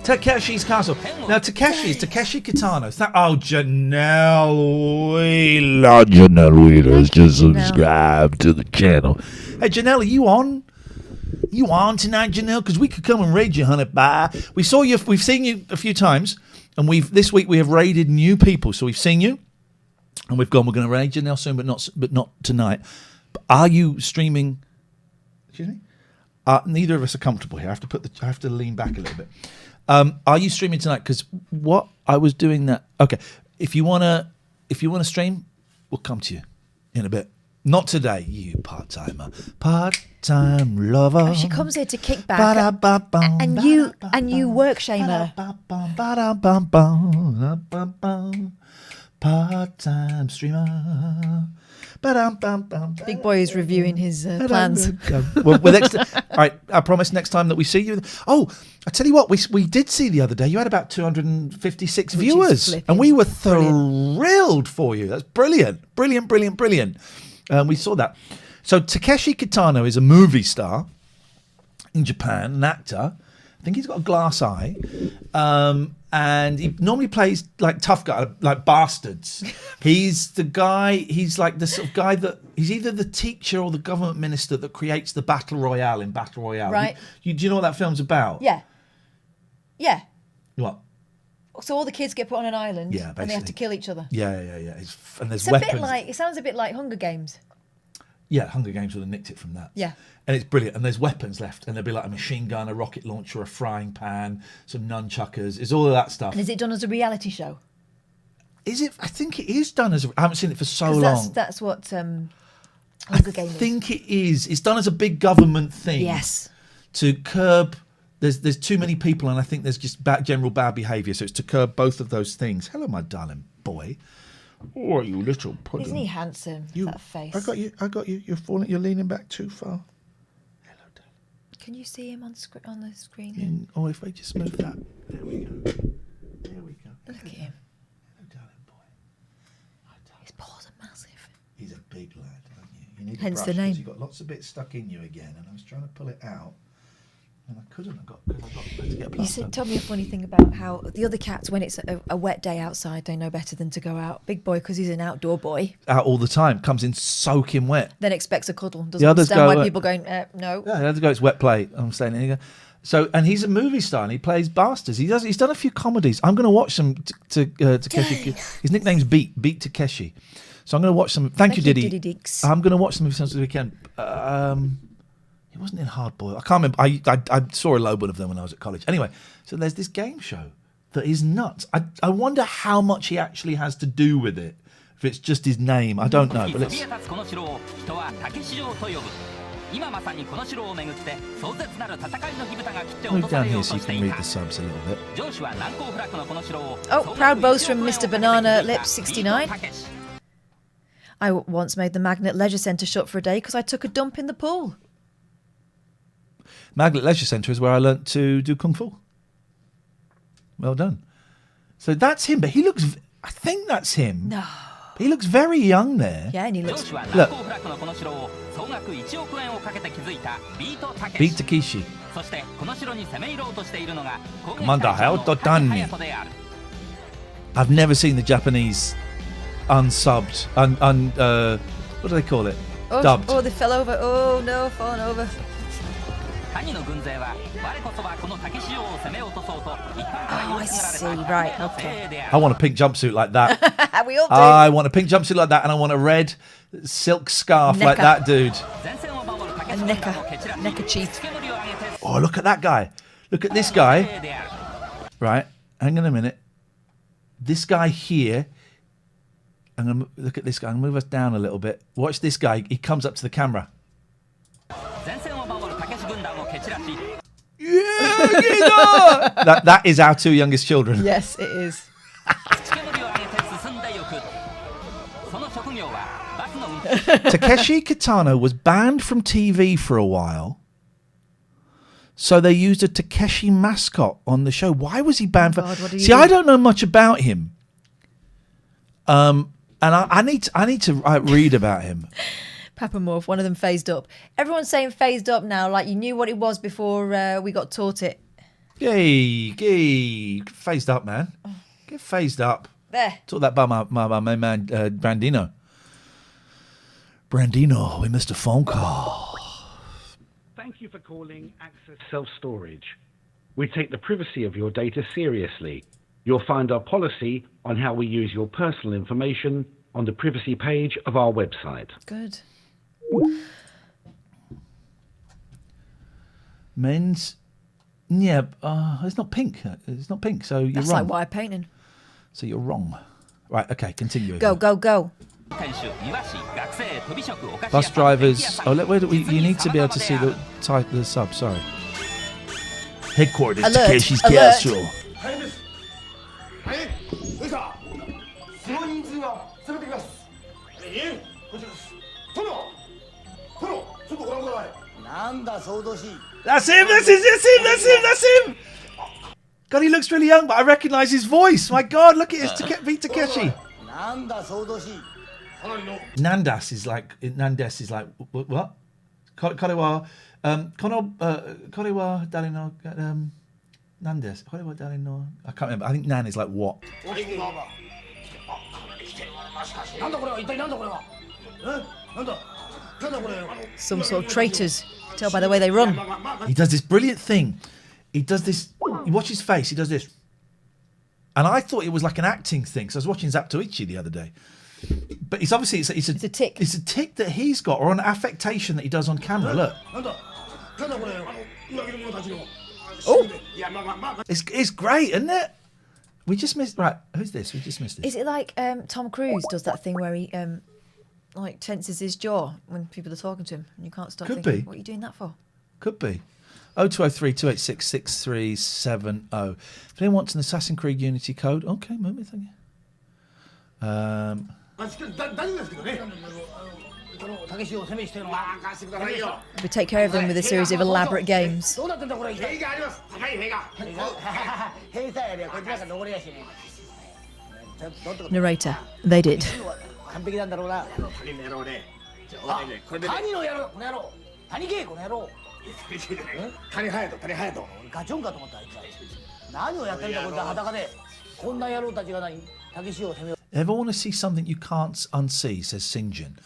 Takeshi's Castle. Now, Takeshi Kitano. Janelle. We love Janelle Wheelers. Just subscribe to the channel. Hey, Janelle, are you on? You on tonight, Janelle? Because we could come and raid you, honey. Bye. We've seen you a few times. And this week we have raided new people. So we've seen you, and we're going to raid Janelle soon, but not tonight. But are you streaming? Excuse me. Neither of us are comfortable here. I have to lean back a little bit. Are you streaming tonight? Because what I was doing that. Okay, if you wanna stream, we'll come to you in a bit. Not today, you part-time lover. Oh, she comes here to kick back, and you work shame her. Part-time streamer. Big Boy is reviewing his plans. Well, all right, I promise next time that we see you. Oh, I tell you what, we did see the other day. You had about 256 viewers, and we were thrilled for you. That's brilliant. We saw that. So Takeshi Kitano is a movie star in Japan, an actor. I think he's got a glass eye. And he normally plays like tough guy, like bastards. He's the guy, he's like the sort of guy that, he's either the teacher or the government minister that creates the Battle Royale in Battle Royale. Right. Do you know what that film's about? Yeah. What? So all the kids get put on an island, yeah, and they have to kill each other. Yeah. And there's it's weapons. It sounds a bit like Hunger Games. Yeah, Hunger Games would have nicked it from that. Yeah. And it's brilliant. And there's weapons left. And there'll be like a machine gun, a rocket launcher, a frying pan, some nunchuckers. It's all of that stuff. And is it done as a reality show? Is it? I think it is done as I haven't seen it for so long. That's what Hunger Games is. I think it is. It's done as a big government thing. Yes. To curb... There's too many people, and I think there's just general bad behaviour. So it's to curb both of those things. Hello, my darling boy. Oh, you little pudding. Isn't he handsome? That face. I got you. You're leaning back too far. Hello, darling. Can you see him on the screen? Oh, if I just move that. There we go. Look at him. Hello, darling boy. His paws are massive. He's a big lad, aren't you? You need Hence a brush the name. You've got lots of bits stuck in you again, and I was trying to pull it out. And I couldn't. I had to get a plaster. You told me a funny thing about how the other cats, when it's a wet day outside, they know better than to go out. Big Boy, because he's an outdoor boy. Out all the time. Comes in soaking wet. Then expects a cuddle. Doesn't understand why people going, no. Yeah, the others go, it's wet play. I'm staying in here. So, and he's a movie star and he plays bastards. He's done a few comedies. I'm going to watch some Takeshi. His nickname's Beat Takeshi. So I'm going to watch some. Thank you, Diddy. Deeks. I'm going to watch some movies this weekend. He wasn't in Hard Boiled. I can't remember. I saw a load of them when I was at college. Anyway, so there's this game show that is nuts. I wonder how much he actually has to do with it. If it's just his name, I don't know. But let's. Move down here so you can read the subs a little bit. Oh, proud boast from Mr. Banana Lips 69. I once made the Magnet Leisure Centre shut for a day because I took a dump in the pool. Magnet Leisure Centre is where I learnt to do Kung Fu. Well done. So that's him, but he looks... I think that's him. No. He looks very young there. Yeah, and he looks... Look. Beat Takeshi. Commander Hayato Danni. I've never seen the Japanese unsubbed. What do they call it? Dubbed. Oh, they fell over. Oh, no, fallen over. Oh, I see. Right, okay. I want a pink jumpsuit like that. We all do. I want a pink jumpsuit like that, and I want a red silk scarf like that dude. A necker cheat. Oh, look at that guy. Look at this guy. Right, hang on a minute. This guy here. I'm going to look at this guy. I'm going to move us down a little bit. Watch this guy. He comes up to the camera. Yeah, that is our two youngest children. Yes, it is. Takeshi Kitano was banned from TV for a while, so they used a Takeshi mascot on the show. Why was he banned for? See, I don't know much about him, and I need to read about him. Papamorph, one of them phased up. Everyone's saying phased up now, like you knew what it was before we got taught it. Yay, phased up, man. Get phased up. There. Talk that about my man Brandino. Brandino, we missed a phone call. Thank you for calling Access Self-Storage. We take the privacy of your data seriously. You'll find our policy on how we use your personal information on the privacy page of our website. Good. Men's, yeah, it's not pink. It's not pink, so you're That's wrong. like wire painting. So you're wrong. Right, okay, continue. Go. Bus drivers. Oh, where do we? You need to be able to see the sub. Sorry. Headquarters, Takeshi's Castle. That's him. God, he looks really young, but I recognise his voice. My God, look at his Takeshi. Nandas is like what? Korewa Darino Nandes. Korewa Darino. I can't remember. I think Nan is like what? Some sort of traitors. Tell by the way they run. He does this brilliant thing. He does this. You watch his face. He does this. And I thought it was like an acting thing. So I was watching Zaptoichi the other day. But it's obviously it's a tick. It's a tick that he's got, or an affectation that he does on camera. Look. Oh, it's great, isn't it? We just missed. Right, who's this? We just missed it. Is it like Tom Cruise does that thing where he like tenses his jaw when people are talking to him and you can't stop Could thinking, be. what are you doing that for? Could be. 0203 286 6370. If anyone wants an Assassin's Creed Unity code, okay, maybe, thank you. We take care of them with a series of elaborate games. Narrator, they did. Ever want to see something you can't unsee, says Sinjin.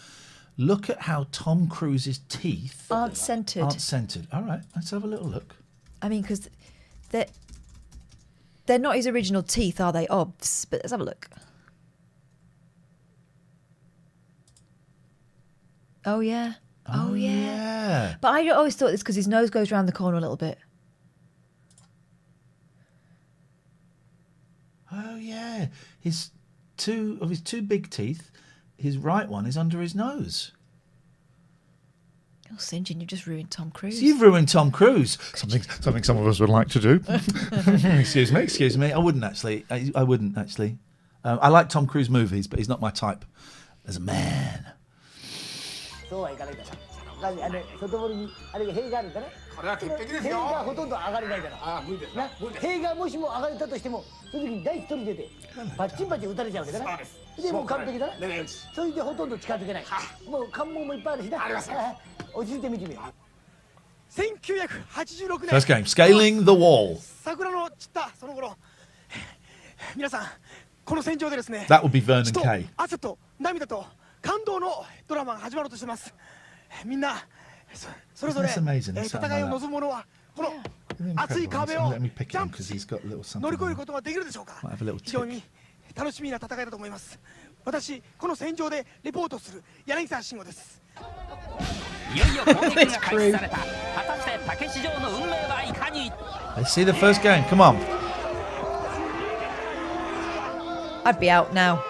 Look at how Tom Cruise's teeth aren't centred. All right, let's have a little look. I mean, because they're not his original teeth, are they? Obs, but let's have a look. Oh, yeah. Oh, yeah. But I always thought it's because his nose goes round the corner a little bit. Oh, yeah. His two big teeth, his right one is under his nose. Oh, St. John, you just ruined Tom Cruise. So you've ruined Tom Cruise. Something some of us would like to do. Excuse me. I wouldn't actually. I like Tom Cruise movies, but he's not my type as a man. そうはいかないから。外堀にあれが塀があるんだね。これは鉄壁ですよ。塀がほとんど上がれないから。ああ、無理です。な、塀がもしも上がれたとしても、その時に第一人出てバッチンバッチン撃たれちゃうわけだな。でもう完璧だな。それでほとんど近づけない。もう関門もいっぱいあるしな。あります。落ち着いて見てみよう。1986年。First game, scaling the wall. 桜の散ったその頃。皆さん、この戦場でですね。That would be Vernon Kay. 汗と涙と。感動のドラマが始まろうとしてます。みんなそれぞれ戦いを望む者はこの熱い壁をジャンプし乗り越えることができるでしょうか。非常に楽しみな戦いだと思います。私この戦場でレポートする柳沢慎吾です。いよいよ攻撃が開始された。果たして竹市場の運命はいかに。Let's see the first game. Come on. I'd be out now.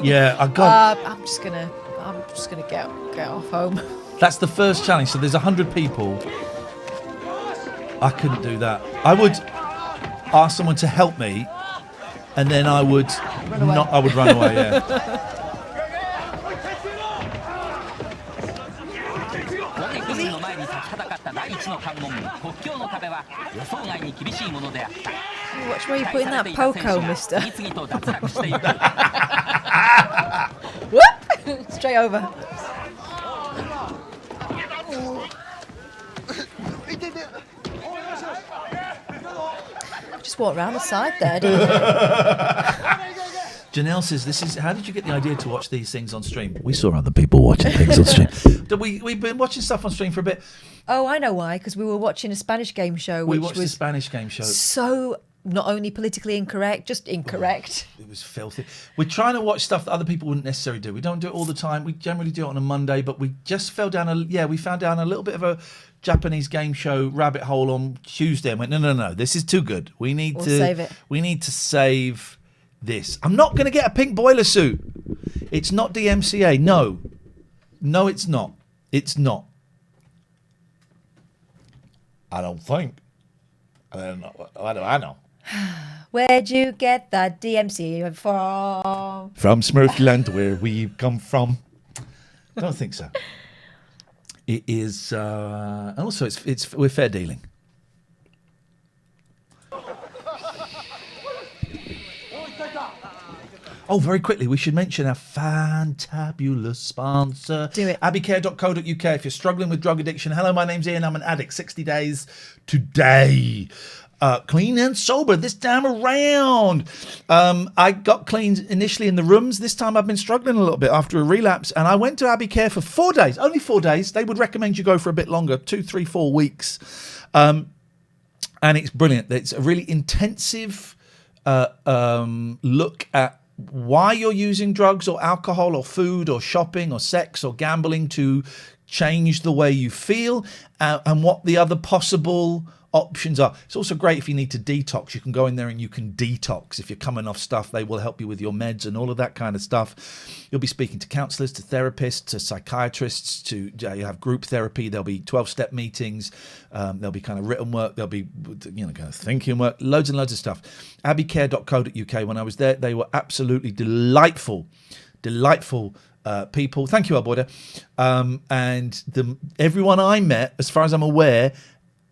Yeah, I got. I'm just gonna get off home. That's the first challenge. So there's 100 people. I couldn't do that. I would ask someone to help me, and then I would not. I would run away. Yeah. Watch where you're putting that poco, mister. Whoop! Straight over. Just walk around the side there, didn't you? Janelle says, how did you get the idea to watch these things on stream? We saw other people watching things on stream. We've been watching stuff on stream for a bit. Oh, I know why, because we were watching a Spanish game show. We watched the Spanish game show. So not only politically incorrect, just incorrect. It was filthy. We're trying to watch stuff that other people wouldn't necessarily do. We don't do it all the time. We generally do it on a Monday, but we just found down a little bit of a Japanese game show rabbit hole on Tuesday and went, no, this is too good. We need to save it. We need to save this. I'm not going to get a pink boiler suit. It's not DMCA. No, it's not. It's not. I don't think. I don't know. I know. Where'd you get that DMCA from? From Smurfland, where we come from. Don't think so. It is, and also we're fair dealing. Oh, very quickly, we should mention our fantabulous sponsor. Do it. Abbeycare.co.uk. If you're struggling with drug addiction, hello, my name's Iain. I'm an addict. 60 days today. Clean and sober this time around. I got clean initially in the rooms. This time I've been struggling a little bit after a relapse, and I went to Abbey Care for 4 days. Only 4 days. They would recommend you go for a bit longer, 2, 3, 4 weeks. And it's brilliant. It's a really intensive look at why you're using drugs or alcohol or food or shopping or sex or gambling to change the way you feel, and what the other possible options are. It's also great if you need to detox. You can go in there and you can detox. If you're coming off stuff, they will help you with your meds and all of that kind of stuff. You'll be speaking to counsellors, to therapists, to psychiatrists, you have group therapy. There'll be 12-step meetings. There'll be kind of written work. There'll be kind of thinking work. Loads and loads of stuff. Abbeycare.co.uk. When I was there, they were absolutely delightful people. Thank you, Alboida. And everyone I met, as far as I'm aware,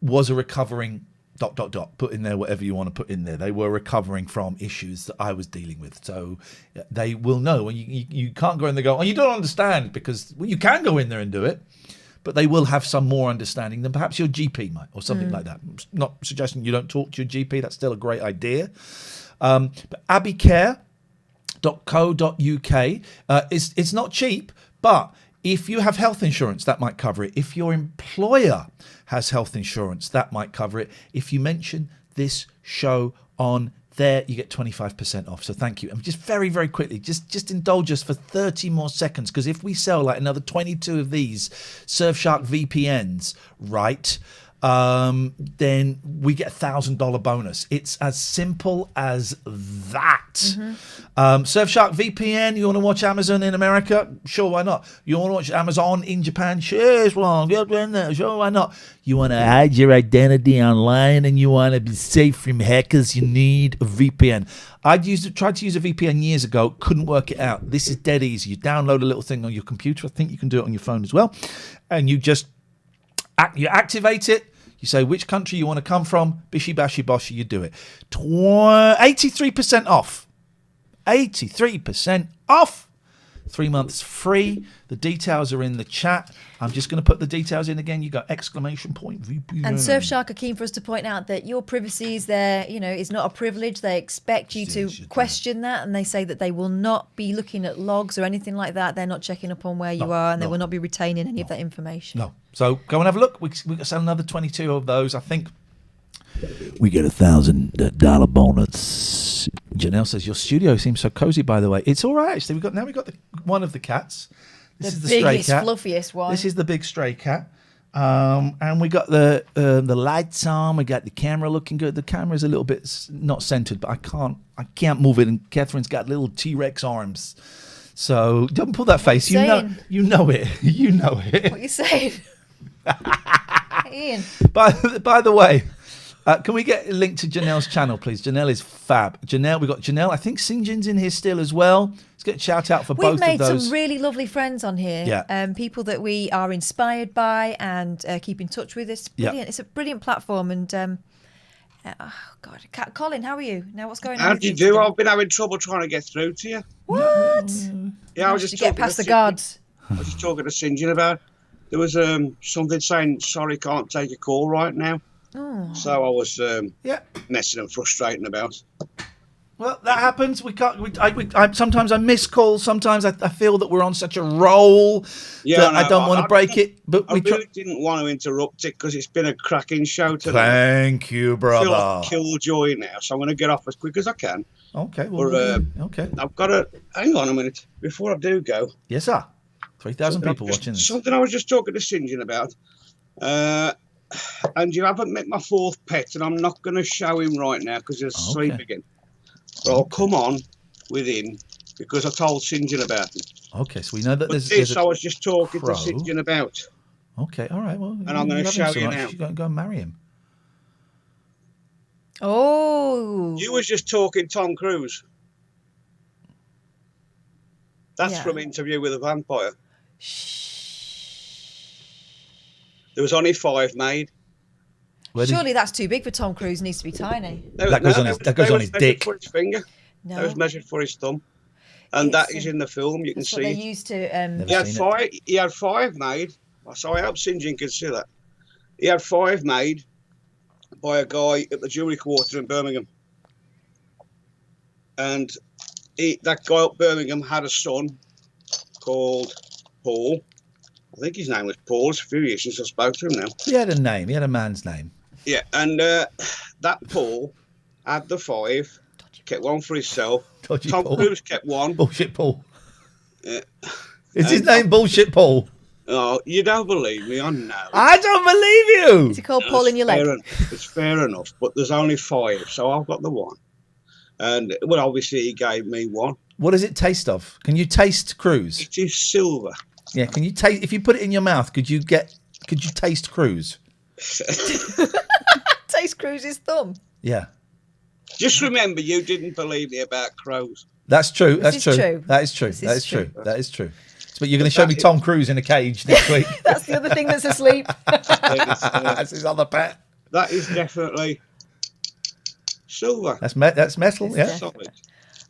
was a recovering ... Put in there whatever you want to put in there. They were recovering from issues that I was dealing with. So they will know. And you can't go in there and go, oh, you don't understand, because you can go in there and do it, but they will have some more understanding than perhaps your GP might, or something like that. Not suggesting you don't talk to your GP. That's still a great idea. But abbeycare.co.uk. It's not cheap, but if you have health insurance, that might cover it. If your employer has health insurance, that might cover it. If you mention this show on there, you get 25% off. So thank you. And just very, very quickly, just indulge us for 30 more seconds, because if we sell like another 22 of these Surfshark VPNs, right, then we get $1,000 bonus. It's as simple as that. Surfshark VPN. You want to watch Amazon in America? Sure, why not? You want to watch Amazon in Japan? Sure, why not? You want to hide your identity online and you want to be safe from hackers? You need a VPN. Tried to use a VPN years ago, couldn't work it out. This is dead easy. You download a little thing on your computer. I think you can do it on your phone as well, and you just activate it. You say which country you want to come from, bishy bashy boshy, you do it. 83% off. 83% off. 3 months free. The details are in the chat. I'm just going to put the details in again. You got ! VPN. And Surfshark are keen for us to point out that your privacy is there, is not a privilege. They expect you to question that, and they say that they will not be looking at logs or anything like that. They're not checking up on where you are, and they will not be retaining any of that information. No. So go and have a look. We got sell another 22 of those. I think we get $1,000 bonus. Janelle says your studio seems so cozy. By the way, it's all right. Actually, we got one of the cats. This is the stray biggest, cat. fluffiest one. This is the big stray cat. And we got the lights on. We got the camera looking good. The camera's a little bit not centered, but I can't move it. And Catherine's got little T-Rex arms. So don't pull that face. You know it. You know it. What are you saying? Iain. By the way, can we get a link to Janelle's channel, please? Janelle is fab. We got Janelle. I think Sinjin's in here still as well. Let's get a shout out for both of those. We've made some really lovely friends on here. Yeah. People that we are inspired by and keep in touch with. It's brilliant. Yeah. It's a brilliant platform. And oh God, Colin, how are you? Now, what's going on? How do you do? Today? I've been having trouble trying to get through to you. What? Yeah, I was just get past the guards. I was just talking to Sinjin about. There was something saying, "Sorry, can't take a call right now." Oh. So I was messing and frustrating about. Well, that happens. We can't. Sometimes I miss calls. Sometimes I feel that we're on such a roll that I don't want to break it. But I really didn't want to interrupt it because it's been a cracking show today. Thank you, brother. I feel like killjoy now, so I'm going to get off as quick as I can. Okay. Well, okay. I've got to hang on a minute before I do go. Yes, sir. 3,000 people watching this. Something I was just talking to Sinjin about. And you haven't met my fourth pet, and I'm not going to show him right now because he's asleep again. But I'll come on with him because I told Sinjin about him. Okay, so we know that there's I was just talking to Sinjin about. Okay, all right. Well, and I'm going to show you now. You go and marry him. Oh. You was just talking Tom Cruise. That's from Interview with a Vampire. There was only 5 made. Surely that's too big for Tom Cruise. Needs to be tiny. That goes on his dick. For his finger. No. That was measured for his thumb, and that is in the film. You can see. What they used to. He had 5 made. So I hope Sinjin can see that. He had 5 made by a guy at the Jewellery Quarter in Birmingham, and that guy at Birmingham had a son called Paul. I think his name was Paul. It's a few years since I spoke to him now. He had a name. He had a man's name. Yeah, and that Paul had the 5, kept one for himself. Tom Cruise kept 1. Bullshit Paul. Yeah. Is his name Bullshit Paul? Oh, you don't believe me, I know. I don't believe you. Is he called Paul in your leg? It's fair enough, but there's only 5, so I've got the 1. And, well, obviously he gave me 1. What does it taste of? Can you taste Cruise? It is silver. Yeah, can you taste? If you put it in your mouth, could you taste Cruise? Taste Cruise's thumb. Yeah. Just remember, you didn't believe me about crows. That's true. That is true. That is true. But you're going to show me Tom Cruise in a cage next week. That's the other thing that's asleep. That's his other pet. That is definitely silver. That's metal. Yeah. Solid.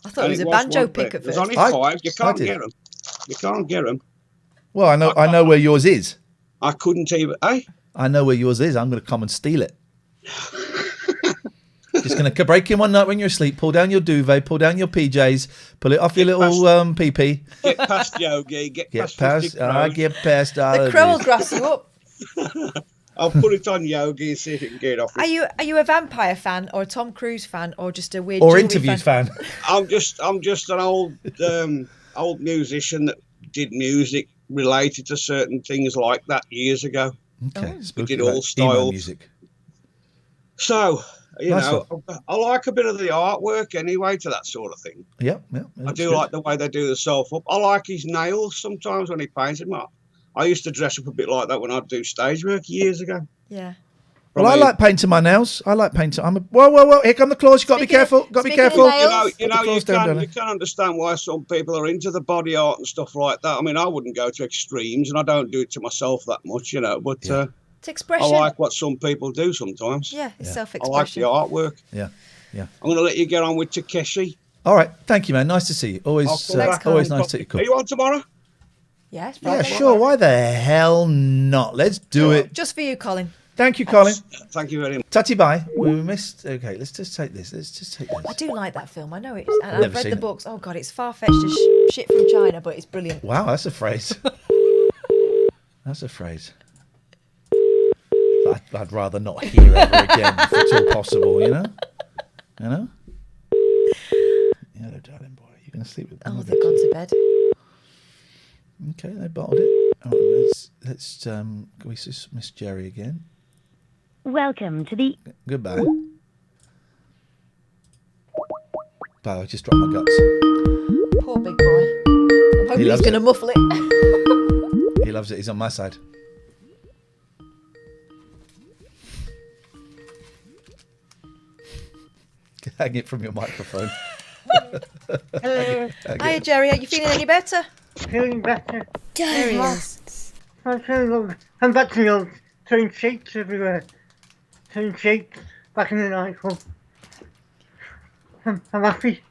I thought it was a banjo pick at first. There's only 5. You can't get them. You can't get them. Well, I know where yours is. I couldn't even. I know where yours is. I'm going to come and steal it. Just going to break in one night when you're asleep, pull down your duvet, pull down your PJs, pull it off your little pee-pee. Get past Yogi. Get past the crow will grass you up. I'll put it on Yogi and see if it can get off. Are you a vampire fan or a Tom Cruise fan or just a weird or interviews fan? I'm just an old musician that did music related to certain things like that years ago. Okay, we did all styles. Music. So I like a bit of the artwork anyway to that sort of thing. Yeah. I do like the way they do the self up. I like his nails sometimes when he paints them up. I used to dress up a bit like that when I'd do stage work years ago. Yeah. Well, I like painting my nails. I like painting. Whoa! Here come the claws. You got to be careful. Got to be careful. You can understand why some people are into the body art and stuff like that. I mean, I wouldn't go to extremes, and I don't do it to myself that much, But it's expression. I like what some people do sometimes. Yeah, it's self-expression. I like the artwork. Yeah. I'm going to let you get on with Takeshi. All right. Thank you, man. Nice to see you. Always nice to see you. Are you on tomorrow? Yes. Yeah, sure. Why the hell not? Let's do it. Just for you, Colin. Thank you, Colin. Thank you very much. Tatty bye. We missed. Okay, let's just take this. I do like that film. I know it. And I've read the books. Oh God, it's far-fetched as shit from China, but it's brilliant. Wow, that's a phrase. That's a phrase. I'd rather not hear ever again if it's all possible. You know. Hello, darling boy. You're gonna sleep with me. Oh, they've gone to bed. Okay, they bottled it. Right, let's. Can we just miss Gerry again? Welcome to the... Goodbye. Oh, I just dropped my guts. Poor big boy. I'm hoping he's going to muffle it. He loves it. He's on my side. Hang it from your microphone. Hiya, Gerry. Are you feeling any better? Feeling better. There he is. I'm back to the old turning sheets everywhere. Turning sheets back in the nightclub. I'm happy.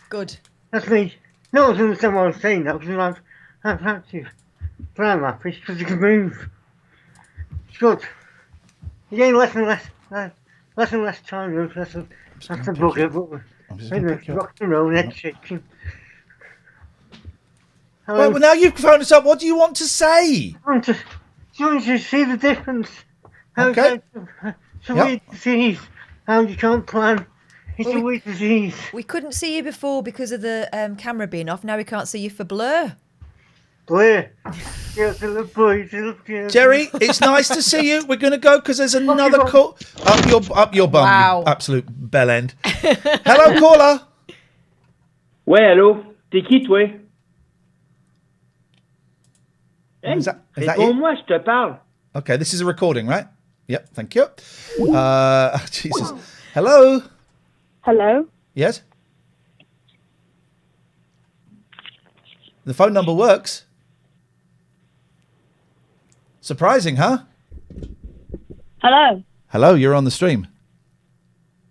Good. That's me. No one understand what I was saying now because I'm happy. But I'm happy because you can move. It's good. You gain less and less time. That's a bugger. But rock and roll, next shaking. Well, now you've phoned us up. What do you want to say? I want to see the difference. Okay. It's a weird disease. How you can't plan. It's a weird disease. We couldn't see you before because of the camera being off. Now we can't see you for blur. Blur. Gerry, it's nice to see you. We're going to go because there's another call. Up your bum, Wow. you absolute bell end. Hello, caller. Ouais, allô? T'es qui, toi? Hey, is that réponds-moi, je te parle. Okay, this is a recording, right? Yep, thank you. Jesus. Hello? Hello? Yes? The phone number works. Surprising, huh? Hello? Hello, you're on the stream.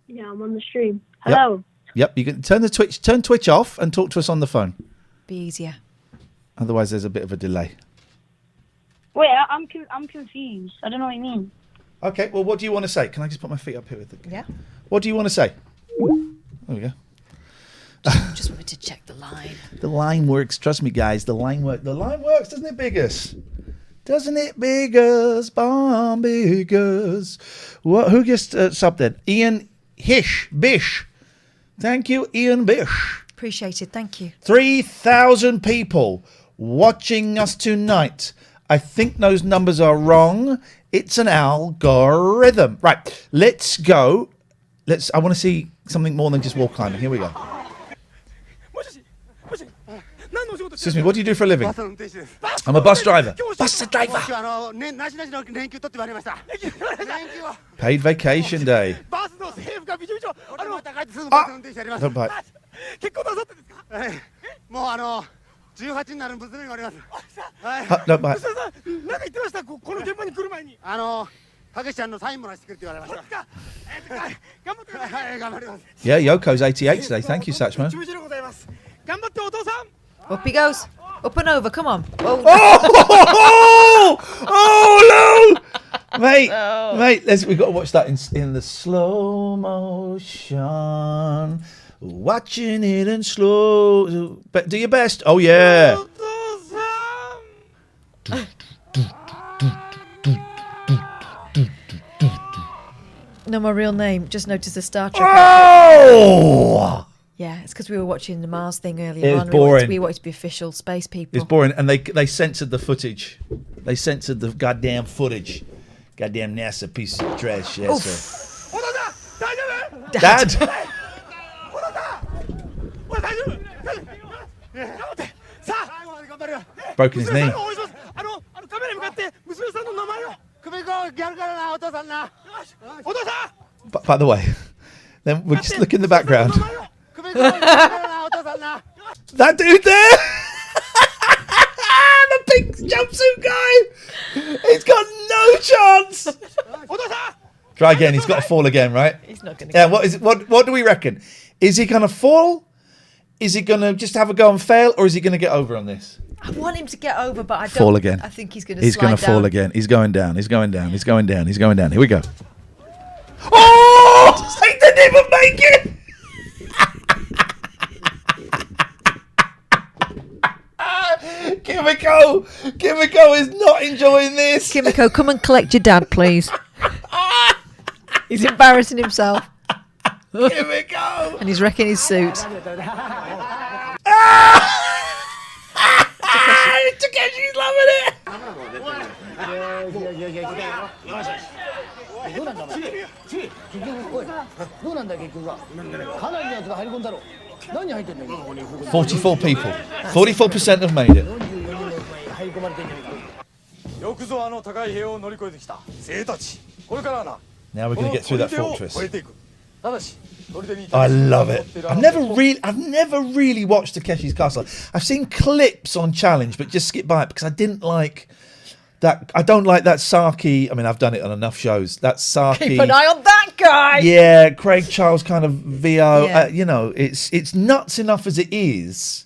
Yeah, I'm on the stream. Hello? Yep, you can turn Twitch off and talk to us on the phone. Be easier. Otherwise, there's a bit of a delay. Wait, I'm confused. I don't know what you mean. Okay, well, what do you want to say? Can I just put my feet up here with the... Yeah. What do you want to say? There we go. Just wanted to check the line. The line works. Trust me, guys. The line works. The line works, doesn't it, Biggers? Doesn't it, Biggers? Bomb Biggers. What? Who gets subbed then? Ian Bish. Thank you, Ian Bish. Appreciated. Thank you. 3,000 people watching us tonight. I think those numbers are wrong. It's an algorithm. Right, let's go. I want to see something more than just wall climbing. Here we go. Excuse me, what do you do for a living? I'm a bus driver. Bus driver. Paid vacation day. Don't bite. 18になる娘がおります。はい。なんか言ってました。この現場に来る前に。たけしちゃんのサインもらしてくれって言われました。頑張ってください。頑張ります。Yeah, Yoko's 88 today. Thank you, Satchmo. 頑張ってお父さん。 Up he goes. Up and over. Come on. Oh, oh no, mate, mate. We've got to watch that in the slow motion. Watching it in slow. But do your best. Oh yeah. No, my real name. Just noticed the Star Trek. Oh! Yeah, it's because we were watching the Mars thing earlier on. It was boring. We wanted to be official space people. It's boring, and they censored the footage. They censored the goddamn footage. Goddamn NASA piece of trash. Yes, sir. Dad. Broken his knee. By the way, then we just look in the background. That dude there, the pink jumpsuit guy, he's got no chance. Try again. He's got to fall again, right? He's not going to. Yeah. What is it? What do we reckon? Is he going to fall? Is he going to just have a go and fail, or is he going to get over on this? I want him to get over, but I don't. Fall again. I think he's going to. He's going to down. fall again. He's going down. He's going down. He's going down. He's going down. Here we go. Oh! He didn't even make it. Kimiko is not enjoying this. Kimiko, come and collect your dad, please. He's embarrassing himself. Kimiko! And he's wrecking his suit. Takeshi's loving it. 44 people. 44% have made it. Now we're going to get through that fortress. I love it. I've never really watched Takeshi's Castle. I've seen clips on Challenge, but just skip by it because I didn't like that. I don't like that Saki. I mean, I've done it on enough shows. That Saki. Keep an eye on that guy. Yeah, Craig Charles kind of VO. Yeah. You know, it's nuts enough as it is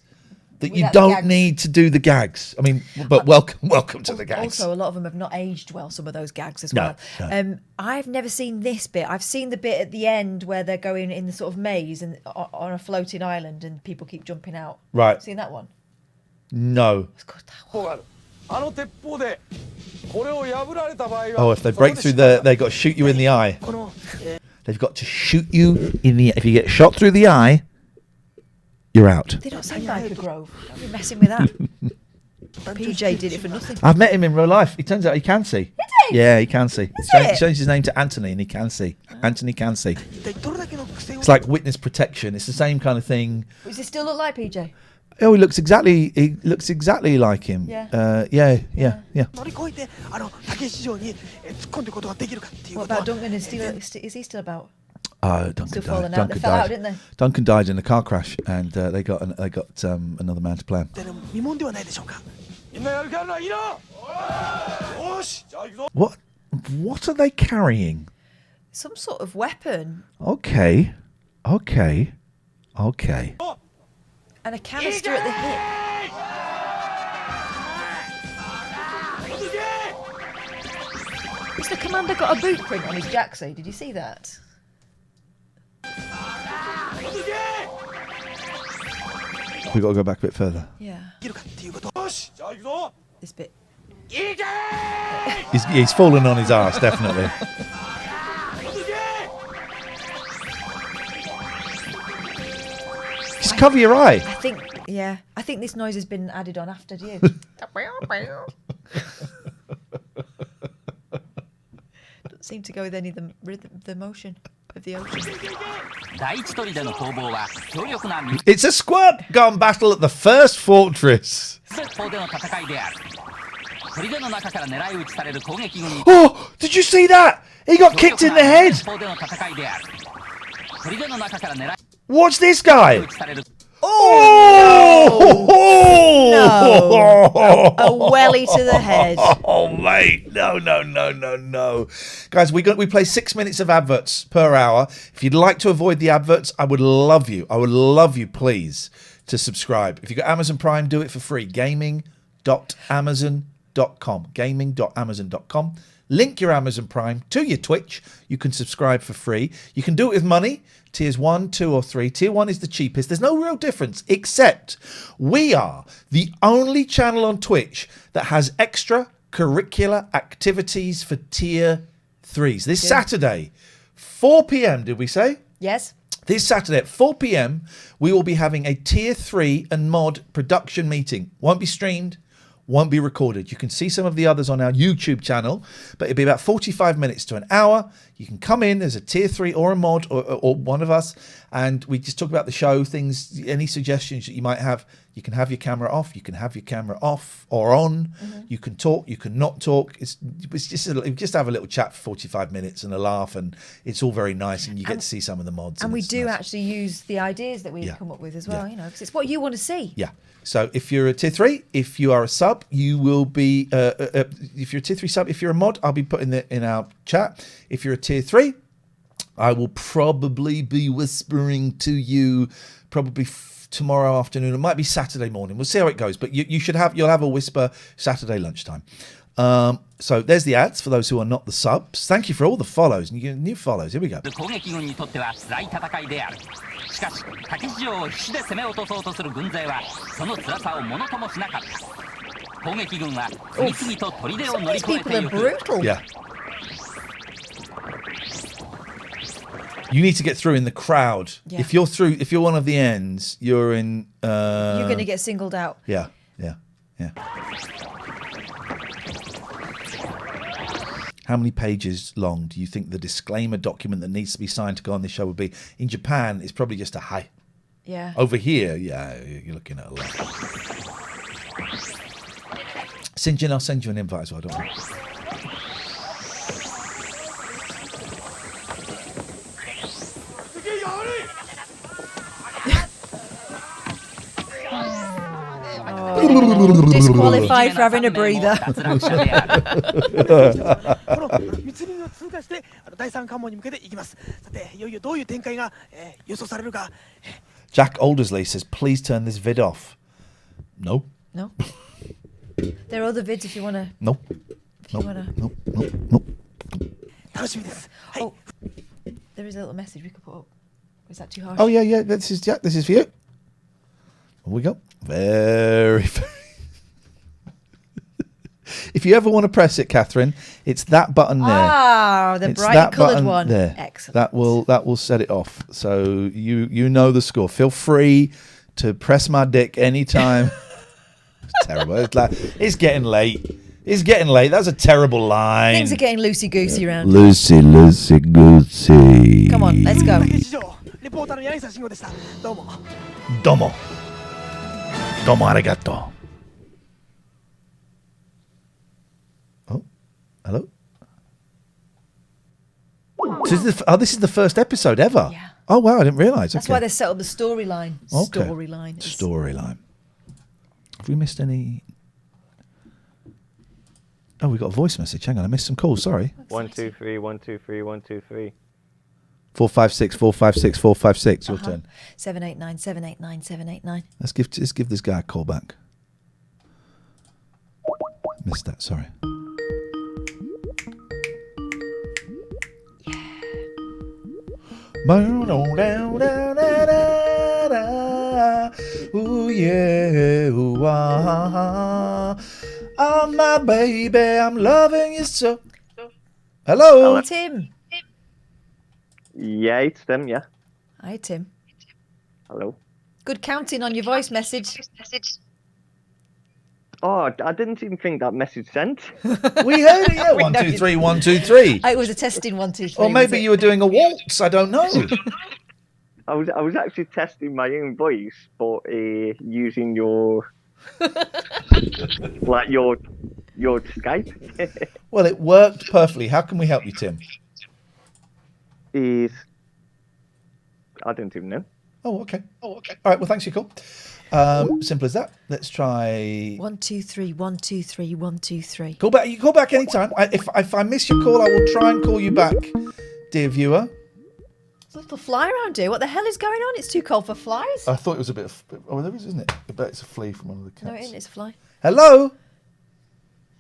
that you Without the don't gags. need to do the gags. I mean, but welcome to the gags. Also, a lot of them have not aged well, some of those gags as No, well. no. I've never seen this bit. I've seen the bit at the end where they're going in the sort of maze and on a floating island and people keep jumping out. Right. Seen that one? No. Oh, if they break through they got to shoot you in the eye. They've got to shoot you in the. If you get shot through the eye, you're out. They don't sound like a grove. Don't be messing with that. PJ did it for nothing. I've met him in real life. It turns out he can see. Did he? Yeah, he can see. it? Changed his name to Anthony, and he can see. Anthony can see. It's like witness protection. It's the same kind of thing. Does he still look like PJ? Oh, he looks exactly like him. Yeah. Yeah. What about Duncan? Is he still about? Duncan Still died. falling out. Duncan They fell out, died. didn't they? Duncan died in a car crash, and they got another man to play him. What are they carrying? Some sort of weapon Okay. and a canister at the hip. Has the commander got a boot print on his jacksie? Did you see that? We've got to go back a bit further. Yeah. This bit. He's fallen on his arse, definitely. Just cover your eye. I think this noise has been added on after you. Doesn't seem to go with any of the rhythm, the motion of the ocean. It's a squad gun battle at the first fortress. Oh, did you see that? He got kicked in the head. Watch this guy. Oh! No. A welly to the head. Oh, mate. No. Guys, we play 6 minutes of adverts per hour. If you'd like to avoid the adverts, I would love you, please, to subscribe. If you've got Amazon Prime, do it for free. Gaming.amazon.com. Link your Amazon Prime to your Twitch. You can subscribe for free. You can do it with money. Tiers 1, 2 or 3. Tier 1 is the cheapest. There's no real difference, except we are the only channel on Twitch that has extracurricular activities for Tier 3s. This Saturday, 4 p.m, did we say? Yes. This Saturday at 4 p.m, we will be having a Tier 3 and mod production meeting. Won't be streamed. Won't be recorded. You can see some of the others on our YouTube channel, but it'll be about 45 minutes to an hour. You can come in as a tier 3 or a mod or one of us, and we just talk about the show, things, any suggestions that you might have. You can have your camera off. You can have your camera off or on. Mm-hmm. You can talk. You can not talk. It's just have a little chat for 45 minutes and a laugh, and it's all very nice, and you get to see some of the mods. And we do actually use the ideas that we've come up with as well, you know, because it's what you want to see. Yeah. So if you're a tier 3, if you are a sub, you will be. If you're a tier 3 sub, if you're a mod, I'll be putting it in our chat. If you're a tier 3, I will probably be whispering to you tomorrow afternoon. It might be Saturday morning. We'll see how it goes. But you'll have a whisper Saturday lunchtime. So there's the ads for those who are not the subs. Thank you for all the follows. New follows. Here we go. しかし、竹市城を必死で攻め落とそうとする軍勢はその辛さをものともしなかった。攻撃軍は次々と砦を乗り越えていく。Yeah. You need to get through in the crowd. Yeah. If you're one of the ends, you're in. You're going to get singled out. Yeah. how many pages long do you think the disclaimer document that needs to be signed to go on this show would be? In Japan, it's probably just a hi. Yeah. Over here, yeah, you're looking at a lot. Sinjin, I'll send you an invite as well, don't worry. Disqualified for having a breather. Jack Aldersley says, please turn this vid off. No. No. There are other vids if you want to. No. No. Oh, there is a little message we could put up. Is that too harsh? Oh, yeah. This is Jack. This is for you. Here we go. Very. If you ever want to press it, Katherine, it's that button there. Ah, the brightly coloured one. There. Excellent. That will set it off. So you know the score. Feel free to press my dick anytime. It's terrible. It's getting late. It's getting late. That's a terrible line. Things are getting loosey-goosey around. Loosey-goosey. Come on, let's go. Domo arigato. Oh, hello. This is the first episode ever. Yeah. Oh wow, I didn't realise. That's why they set up the storyline. Okay. Storyline. Have we missed any? Oh, we got a voice message. Hang on, I missed some calls. Sorry. 1 2 3 1 2 3 1 2 3. 456 456 456. Your turn. 789 789 789. Let's give this guy a call back. Missed that. Sorry. Ooh yeah, ooh ah. Oh my baby, I'm loving you so. Hello, Tim. Yeah, it's them. Yeah. Hi, Tim. Hello. Good counting on your voice message. Oh, I didn't even think that message sent. We heard it. Yeah, 1 2 3 1 2 3. It was a testing 1 2 3. Or maybe you were doing a waltz. I don't know. I was actually testing my own voice, but using your like your Skype. Well, it worked perfectly. How can we help you, Tim? I don't even know. Oh, okay. All right. Well, thanks for your call. Simple as that. Let's try 1 2 3 1 2 3 1 2 3. Call back. You call back anytime. If I miss your call, I will try and call you back, dear viewer. There's a little fly around here. What the hell is going on? It's too cold for flies. I thought it was a bit of... Oh, there is, isn't it? I bet it's a flea from one of the cats. No, it isn't. It's a fly. Hello?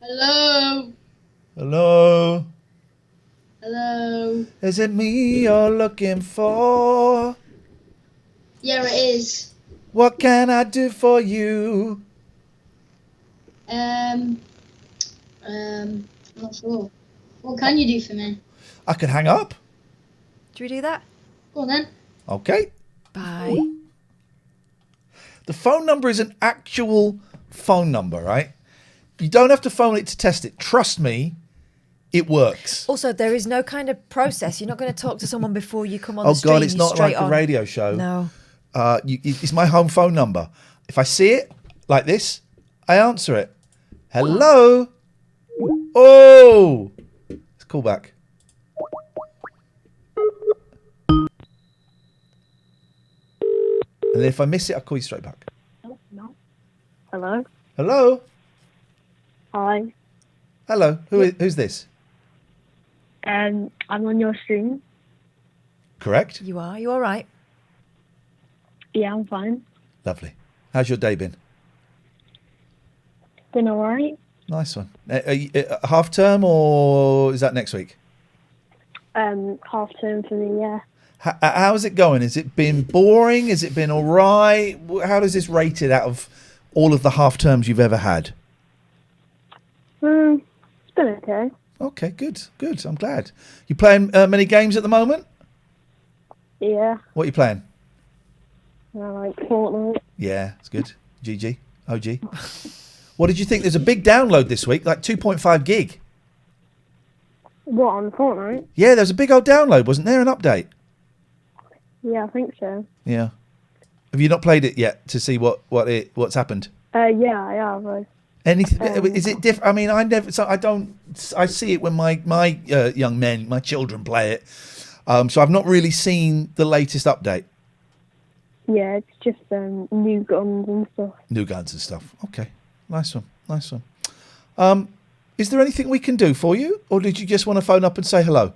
Hello. Hello? Hello. Is it me you're looking for? Yeah, it is. What can I do for you? I'm not sure. What can you do for me? I could hang up. Do we do that? Go on then. Okay. Bye. The phone number is an actual phone number, right? You don't have to phone it to test it. Trust me, it works. Also, there is no kind of process. You're not going to talk to someone before you come on Oh the stream. God, it's not like a radio show. No. It's my home phone number. If I see it like this, I answer it. Hello? Oh! Let's call back. And then if I miss it, I'll call you straight back. No. Hello. Hello? Hi. Hello. Who's this? I'm on your stream. Correct? You are? You all right? Yeah, I'm fine. Lovely. How's your day been? Been all right. Nice one. Half term or is that next week? Half term for me, yeah. How's it going? Has it been boring? Has it been all right? How does this rate it out of all of the half terms you've ever had? It's been okay. Okay, good. I'm glad. You playing many games at the moment? Yeah. What are you playing? I like Fortnite. Yeah, it's good. GG. OG. What did you think? There's a big download this week, like 2.5 gig. What, on Fortnite? Yeah, there was a big old download, wasn't there? An update. Yeah, I think so. Yeah. Have you not played it yet to see what's happened? Yeah, I have. Anything? Is it different? I mean, I see it when my young men, my children play it. So I've not really seen the latest update. Yeah, it's just new guns and stuff. New guns and stuff. Okay, nice one. Is there anything we can do for you, or did you just want to phone up and say hello?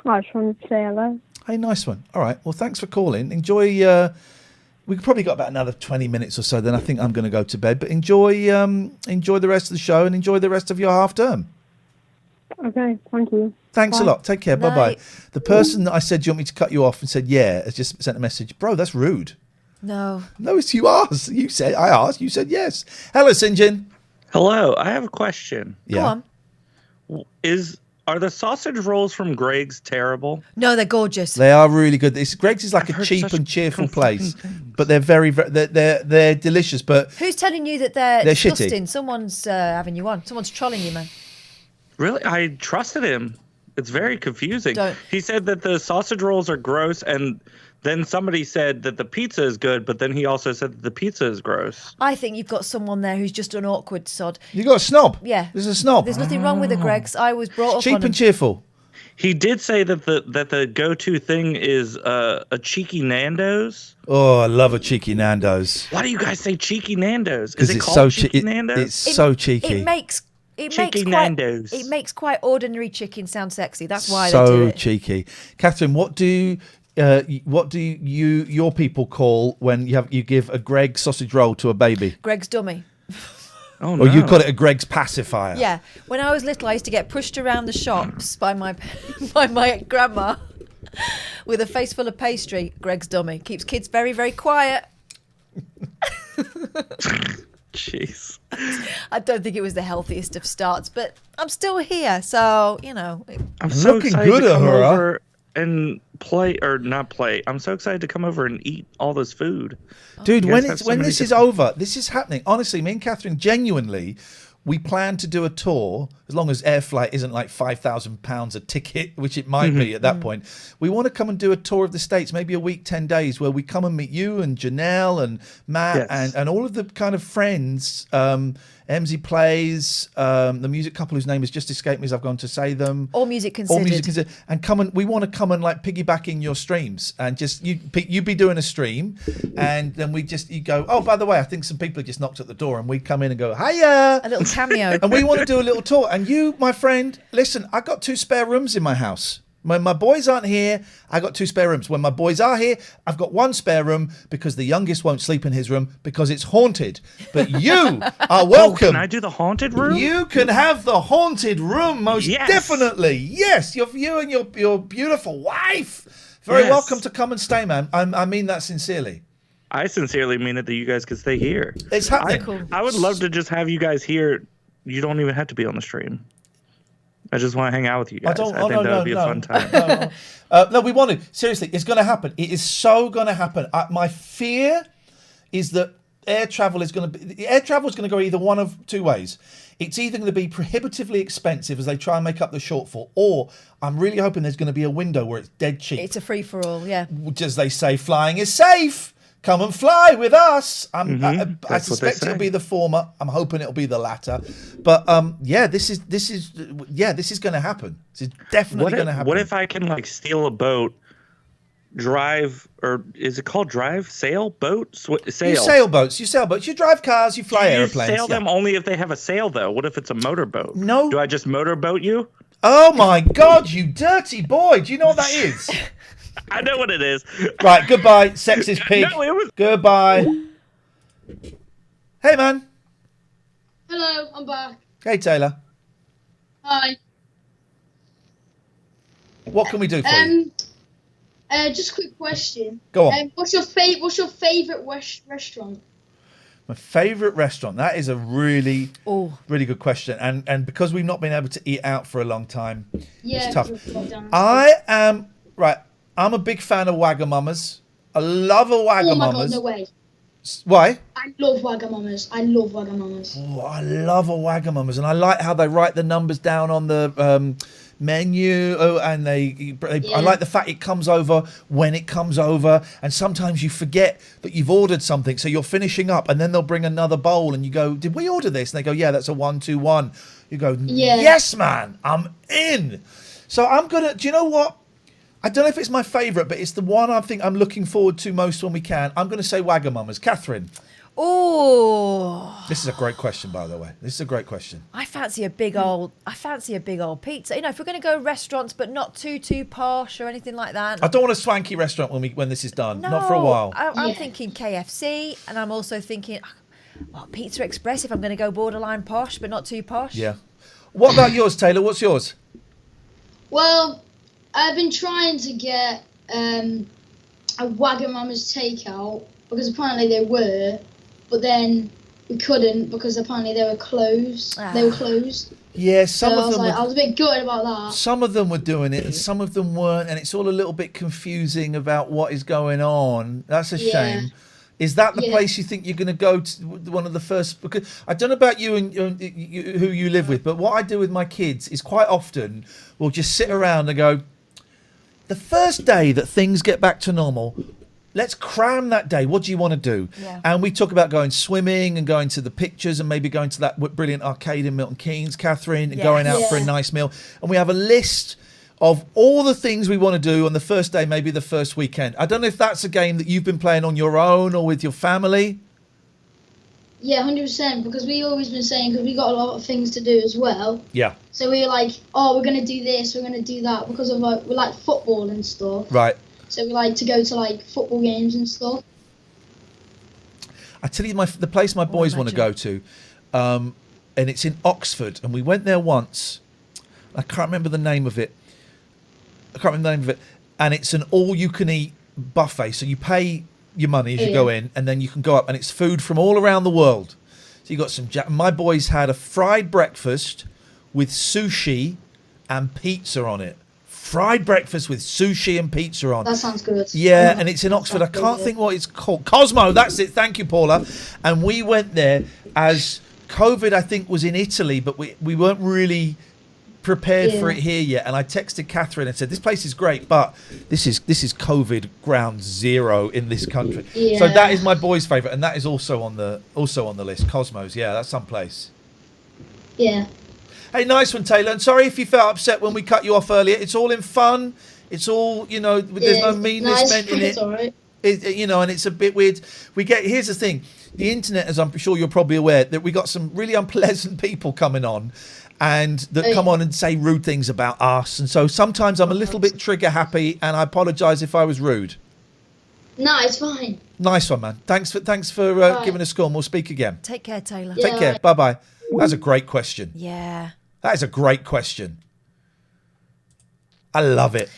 I just wanted to say hello. Hey, nice one. All right. Well, thanks for calling. Enjoy. We've probably got about another 20 minutes or so. Then I think I'm going to go to bed. But enjoy the rest of the show and enjoy the rest of your half term. Okay, thank you. Thanks Bye. a lot. Take care. Bye bye. The person that I said, "Do you want me to cut you off?" and said, "Yeah," has just sent a message. Bro, that's rude. No. No, it's you asked. You said I asked. You said yes. Hello, Sinjin. Hello. I have a question. Yeah. Go on. Are the sausage rolls from Greg's terrible? No, they're gorgeous. They are really good. Greg's is like a cheap and cheerful place, but they're they're delicious. But Who's telling you that they're shitty? disgusting? Someone's having you on. Someone's trolling you, man. Really? I trusted him. It's very confusing. Don't. He said that the sausage rolls are gross, and then somebody said that the pizza is good, but then he also said that the pizza is gross. I think you've got someone there who's just an awkward sod. You got a snob. Yeah. There's a snob. There's nothing wrong with the Gregs. I was brought up Cheap on them. and cheerful. He did say that the go-to thing is a cheeky Nando's. Oh, I love a cheeky Nando's. Why do you guys say cheeky Nando's? Is it it's called so cheeky Nando's? It's so cheeky. It makes quite ordinary chicken sound sexy. That's why they do So it. cheeky. Catherine, what do your people call when you give a Greg sausage roll to a baby? Greg's dummy. Oh, Or you call it a Greg's pacifier? Yeah. When I was little, I used to get pushed around the shops by my grandma with a face full of pastry. Greg's dummy. Keeps kids very, very quiet. Jeez. I don't think it was the healthiest of starts, but I'm still here, so I'm so looking excited good to at come her, huh? over and play, or not play. I'm so excited to come over and eat all this food. Dude, You when guys have so when many this is different- over, this is happening. Honestly, me and Catherine genuinely, we plan to do a tour, as long as air flight isn't like £5,000 a ticket, which it might be at that point. We want to come and do a tour of the States, maybe a week, 10 days, where we come and meet you and Janelle and Matt and all of the kind of friends. MZ Plays, the music couple whose name has just escaped me as I've gone to say them. All music considered. All music considered. And we want to come and like piggyback in your streams and just you be doing a stream, and then you go, oh, by the way, I think some people have just knocked at the door, and we come in and go, hiya, a little cameo, and we want to do a little tour. And you, my friend, listen, I got 2 spare rooms in my house. When my boys aren't here, I got 2 spare rooms. When my boys are here, I've got 1 spare room because the youngest won't sleep in his room because it's haunted. But you are welcome. Can I do the haunted room? You can have the haunted room, most definitely. Yes, you and your beautiful wife. Very welcome to come and stay, man. I mean that sincerely. I sincerely mean it that you guys could stay here. It's happening. I would love to just have you guys here. You don't even have to be on the stream. I just want to hang out with you guys. I think that would be a fun time. No, we want to. Seriously, it's going to happen. It is so going to happen. My fear is that air travel is going to go either one of 2 ways. It's either going to be prohibitively expensive as they try and make up the shortfall, or I'm really hoping there's going to be a window where it's dead cheap. It's a free-for-all, yeah. As they say, flying is safe. Come and fly with us. I suspect it'll be the former. I'm hoping it'll be the latter. But this is going to happen. This is definitely going to happen. What if I can steal a boat, drive, or is it called drive? Sail boat? Sail. You sailboats. You drive cars. You fly airplanes. You sail them only if they have a sail, though. What if it's a motorboat? No. Do I just motorboat you? Oh my God, you dirty boy! Do you know what that is? I know what it is. Right, goodbye, sexist pig. No, it was... Goodbye. Hey, man. Hello, I'm back. Hey, Taylor. Hi. What can we do for you? Just a quick question. Go on. What's your favourite restaurant? My favourite restaurant. That is a really good question. And because we've not been able to eat out for a long time, it's tough. I'm a big fan of Wagamama's. I love a Wagamama's. Oh my God, no way. Why? I love Wagamama's. Oh, I love a Wagamama's, and I like how they write the numbers down on the menu, and I like the fact it comes over when it comes over, and sometimes you forget that you've ordered something, so you're finishing up, and then they'll bring another bowl, and you go, "Did we order this?" And they go, "Yeah, that's a 121." You go, "Yes, man, I'm in." So I'm gonna. Do you know what? I don't know if it's my favourite, but it's the one I think I'm looking forward to most when we can. I'm going to say Wagamama's. Katherine. Oh. This is a great question, by the way. This is a great question. I fancy a big old pizza. You know, if we're going to go restaurants, but not too posh or anything like that. I don't want a swanky restaurant when this is done. No, not for a while. I'm thinking KFC, and I'm also thinking, Pizza Express if I'm going to go borderline posh, but not too posh. Yeah. What about yours, Taylor? What's yours? Well, I've been trying to get a Wagamama's takeout because apparently they were, but then we couldn't because apparently they were closed. They were closed. Yeah, some of them. I was a bit gutted about that. Some of them were doing it, and some of them weren't, and it's all a little bit confusing about what is going on. That's a shame. Is that the place you think you're going to go to? One of the first? Because I don't know about you and who you live with, but what I do with my kids is quite often we'll just sit around and go, the first day that things get back to normal, let's cram that day. What do you want to do? Yeah. And we talk about going swimming and going to the pictures and maybe going to that brilliant arcade in Milton Keynes, Katherine, and going out for a nice meal. And we have a list of all the things we want to do on the first day, maybe the first weekend. I don't know if that's a game that you've been playing on your own or with your family. Yeah, 100%, because we always been saying, because we got a lot of things to do as well. Yeah. So we were like, we're going to do this, we're going to do that, because of we like football and stuff. Right. So we like to go to like football games and stuff. I tell you, the place my boys want to go to, and it's in Oxford, and we went there once. I can't remember the name of it. And it's an all-you-can-eat buffet. So you pay your money as you go in, and then you can go up, and it's food from all around the world. So you got some. My boys had a fried breakfast with sushi and pizza on it. Fried breakfast with sushi and pizza on. That sounds good. Yeah, and it's in Oxford. I can't think what it's called. Cosmo, that's it. Thank you, Paula. And we went there as COVID, I think, was in Italy, but we weren't really prepared for it here yet. And I texted Katherine and said, this place is great, but this is COVID ground zero in this country. Yeah. So that is my boy's favourite, and that is also on the list. Cosmos, yeah, that's someplace. Yeah. Hey, nice one, Taylor. And sorry if you felt upset when we cut you off earlier. It's all in fun. It's all, there's no meanness meant in it. It's all right. And it's a bit weird. Here's the thing. The internet, as I'm sure you're probably aware, that we got some really unpleasant people coming on and that come on and say rude things about us. And so sometimes I'm a little bit trigger happy, and I apologise if I was rude. No, it's fine. Nice one, man. Thanks for giving us a call, and we'll speak again. Take care, Taylor. Take care. Bye-bye. That's a great question. Yeah. That is a great question. I love it.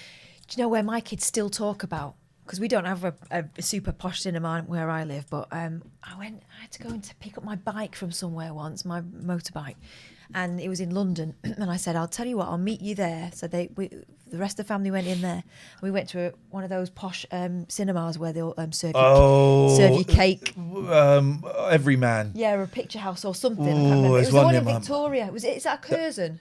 Do you know where my kids still talk about? Because we don't have a super posh cinema where I live, but I had to go and pick up my bike from somewhere once, my motorbike, and it was in London. And I said, I'll tell you what, I'll meet you there. So the rest of the family went in there. We went to one of those posh cinemas where they'll serve you cake. Every man. Yeah, or a picture house or something. I can't remember. It was the one in Victoria. Is that Curzon?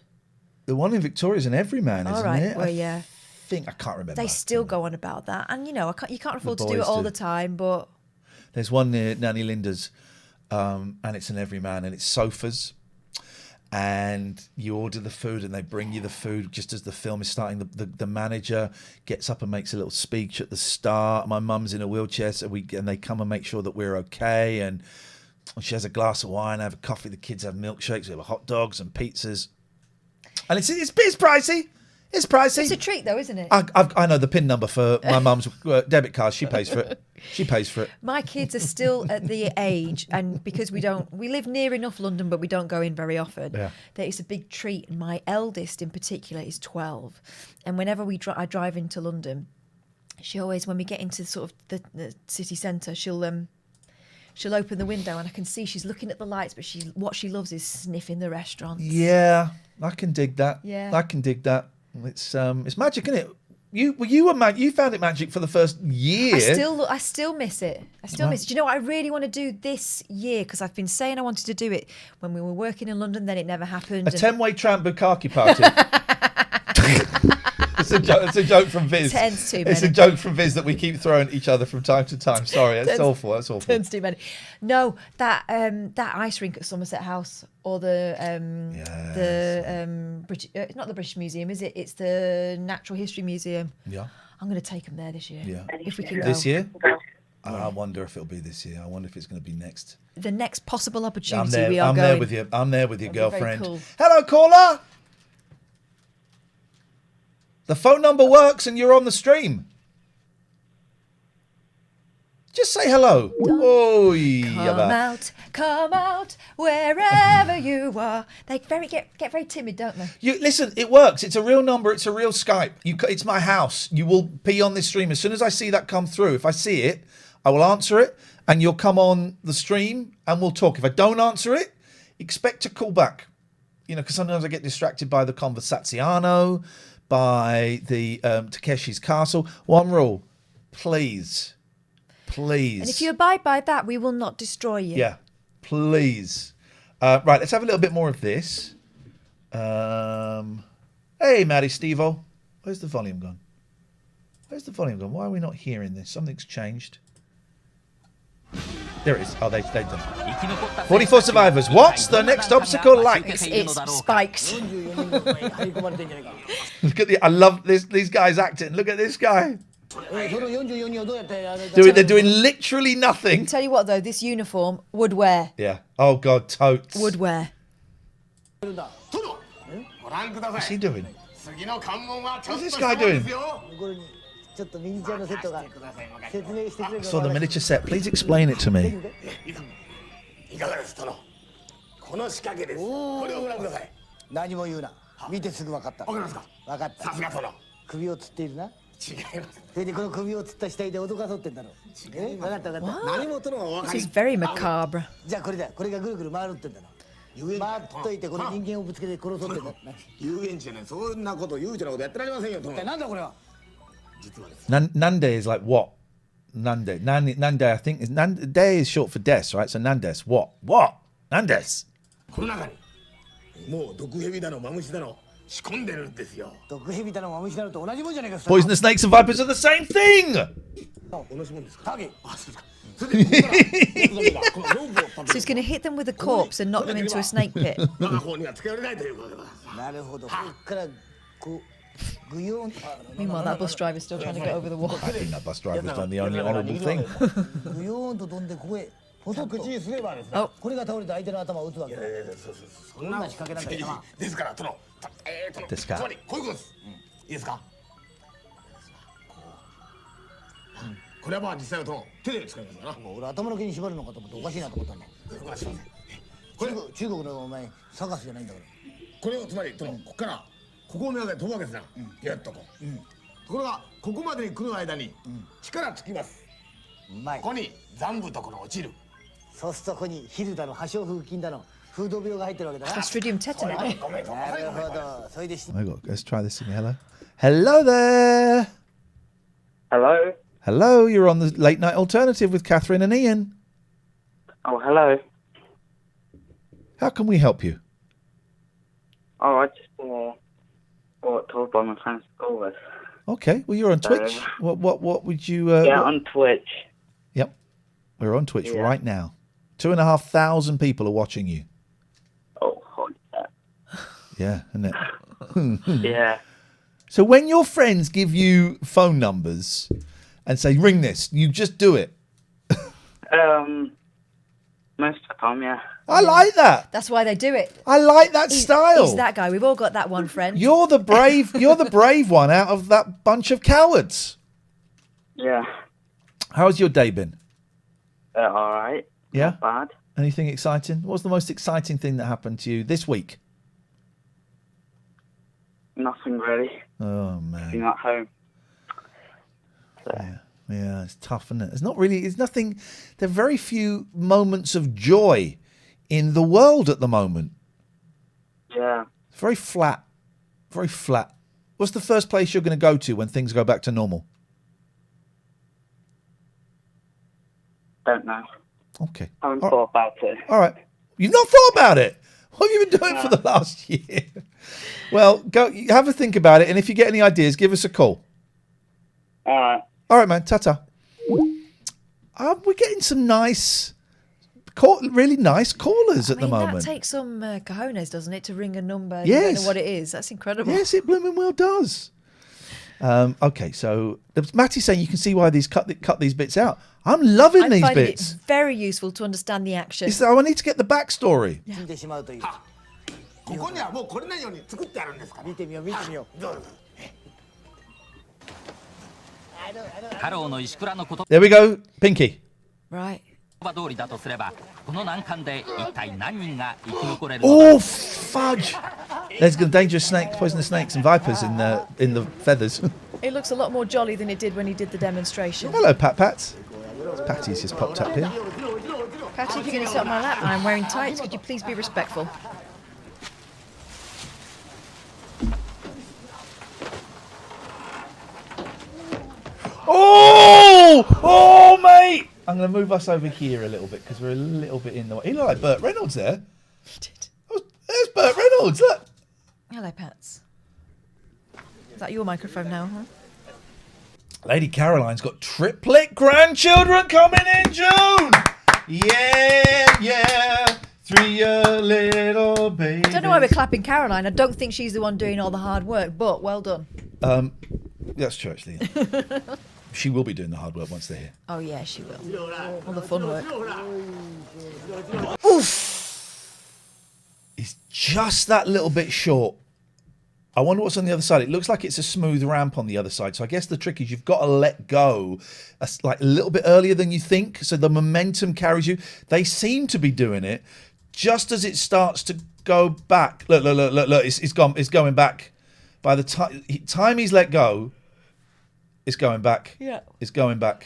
The one in Victoria is an Everyman, isn't it? Well, yeah. I can't remember. They still go on about that, and you can't afford to do it all the time. But there's one near Nanny Linda's, and it's an Everyman, and it's sofas, and you order the food, and they bring you the food just as the film is starting. The manager gets up and makes a little speech at the start. My mum's in a wheelchair, and they come and make sure that we're okay, and she has a glass of wine, I have a coffee, the kids have milkshakes, we have hot dogs and pizzas, and it's pricey. It's pricey. It's a treat, though, isn't it? I know the PIN number for my mum's debit card. She pays for it. My kids are still at the age, and because we live near enough London, but we don't go in very often. Yeah. That it's a big treat. And my eldest, in particular, is 12, and whenever I drive into London, she always, when we get into sort of the city centre, she'll open the window, and I can see she's looking at the lights, but what she loves is sniffing the restaurants. Yeah, I can dig that. Yeah, I can dig that. It's magic, isn't it? You found it magic for the first year. I still miss it. Do you know what I really want to do this year? Because I've been saying I wanted to do it when we were working in London, then it never happened. A 10-way tramp bukkake party. It's a joke from Viz. Ten's too many. It's a joke from Viz that we keep throwing at each other from time to time. Sorry, that's awful. That's awful. Ten's too many. No, that ice rink at Somerset House or the British. It's not the British Museum, is it? It's the Natural History Museum. Yeah. I'm going to take them there this year. Yeah. If we can go. This year? I wonder if it'll be this year. I wonder if it's going to be next. The next possible opportunity I'm there, we are I'm going. there with you. I'm there with you, That'd be very girlfriend. cool. Hello, caller. The phone number works and you're on the stream. Just say hello. Oh, Come out, wherever you are. They get very timid, don't they? You listen. It works. It's a real number. It's a real Skype. It's my house. You will be on this stream as soon as I see that come through. If I see it, I will answer it, and you'll come on the stream and we'll talk. If I don't answer it, expect to call back. Because sometimes I get distracted by the Conversaziano, by the Takeshi's Castle. One rule, please. And if you abide by that, we will not destroy you. Yeah, please. Right, let's have a little bit more of this. Hey, Maddie Stevo. Where's the volume gone? Why are we not hearing this? Something's changed. There it is. Oh, they've done it. 44 survivors. What's the next obstacle like? It's spikes. Look at I love these guys acting. Look at this guy. They're doing literally nothing. Tell you what, though, this uniform would wear. Yeah. Oh, God, totes. Would wear. What's he doing? What's this guy doing? I saw the miniature set. Please explain it to me. 何も言うな。見てすぐ分かった。分かりますか。分かった。さすが殿。首を吊っているな。違います。それでこの首を吊った死体で脅かそうってんだろ。分かった分かった。何も殿は分かり。This is very macabre. じゃあこれだ。これがぐるぐる回るってんだろ。回っといてこの人間をぶつけて殺そうってんだ。遊園地じゃね。そんなこと悠長なことやってられませんよ殿。なんだこれは。実はです。Nande is like what? Nande. Nande, I think is Nande is short for des, right? So Nandes. What? Nandes. この中にもう毒蛇だのマムシだの仕込んでるんですよ。毒蛇だのマムシだのと同じもんじゃねえか。 Poisonous snakes and vipers are the same thing. 同じもんですか。影。あ、そうですか。 So he's going to hit them with a corpse and knock them into a snake pit. 我が方にはつけられないということだ。なるほど。こっからこう。Meanwhile, that bus driver's still trying to get over the wall. I think that bus driver's done the only honourable thing. ぐよーんと飛んでここへポトッと口にすればですね。これが倒れて相手の頭を打つわけだ。そんな仕掛けなんだよ。ですから殿。ですか。つまりこういうことです。いいですか。これはまあ実際は殿手で使いますからな。もう俺頭の毛に縛るのかと思っておかしいなと思ったんだ。これ中国のお前サカスじゃないんだから。これをつまり殿ここからここを目がけ飛ぶわけですな。ギュッとこう。ところがここまでに来る間に力つきます。ここに残部とこの落ちる。そうするとここにヒルだの破傷風菌だの風土病が入ってるわけだな。Clostridium tetani. なるほど。それで。Oh my God, let's try this again. Hello there. Hello. Hello, you're on the Late Night Alternative with Katherine and Iain. Oh, hello. How can we help you? Oh, I just got told by my friends to call this. Okay, well you're on Twitch. What would you? Yeah, on Twitch. Yep, we're on Twitch right now. 2,500 people are watching you. Oh, holy shit. Yeah, isn't it? Yeah. So when your friends give you phone numbers and say ring this, you just do it. Most of the time, yeah. I like that. That's why they do it. I like that style. He's that guy. We've all got that one friend. You're the brave. You're the brave one out of that bunch of cowards. Yeah. How's your day been? All right. Yeah. Not bad. Anything exciting? What's the most exciting thing that happened to you this week? Nothing really. Oh man. Being at home. So. Yeah, it's tough, isn't it? It's not really. It's nothing. There are very few moments of joy in the world at the moment. Yeah. It's very flat. Very flat. What's the first place you're going to go to when things go back to normal? Don't know. Okay. I haven't thought about it. All right. You've not thought about it? What have you been doing for the last year? Well, go have a think about it, and if you get any ideas, give us a call. All right, man. Ta-ta. We're getting some nice, really nice callers at the moment. That takes some cojones, doesn't it, to ring a number? Yes. You don't know what it is. That's incredible. Yes, it blooming well does. Okay, so Matty's saying you can see why these cut these bits out. I'm loving these bits. It's very useful to understand the action. I need to get the backstory. Yeah. ここにはもうこれないように作ってあるんですから。見てみよう見てみよう。どうぞ。There we go, Pinky. Right. Oh, fudge! There's dangerous snakes, poisonous snakes and vipers in the feathers. It looks a lot more jolly than it did when he did the demonstration. Hello, Pats. Patty's just popped up here. Patty, if you're going to sit on my lap and I'm wearing tights, could you please be respectful? Oh, mate! I'm going to move us over here a little bit because we're a little bit in the way. He looked like Burt Reynolds there. He did. Oh, there's Burt Reynolds, look. Hello, Pats. Is that your microphone now, huh? Lady Caroline's got triplet grandchildren coming in June. Yeah. 3-year little baby. I don't know why we're clapping Caroline. I don't think she's the one doing all the hard work, but well done. That's true, actually. She will be doing the hard work once they're here. Oh, yeah, she will. All the fun work. Oof! It's just that little bit short. I wonder what's on the other side. It looks like it's a smooth ramp on the other side. So I guess the trick is you've got to let go like a little bit earlier than you think. So the momentum carries you. They seem to be doing it just as it starts to go back. Look. It's going back. By the time he's let go, it's going back. Yeah. It's going back.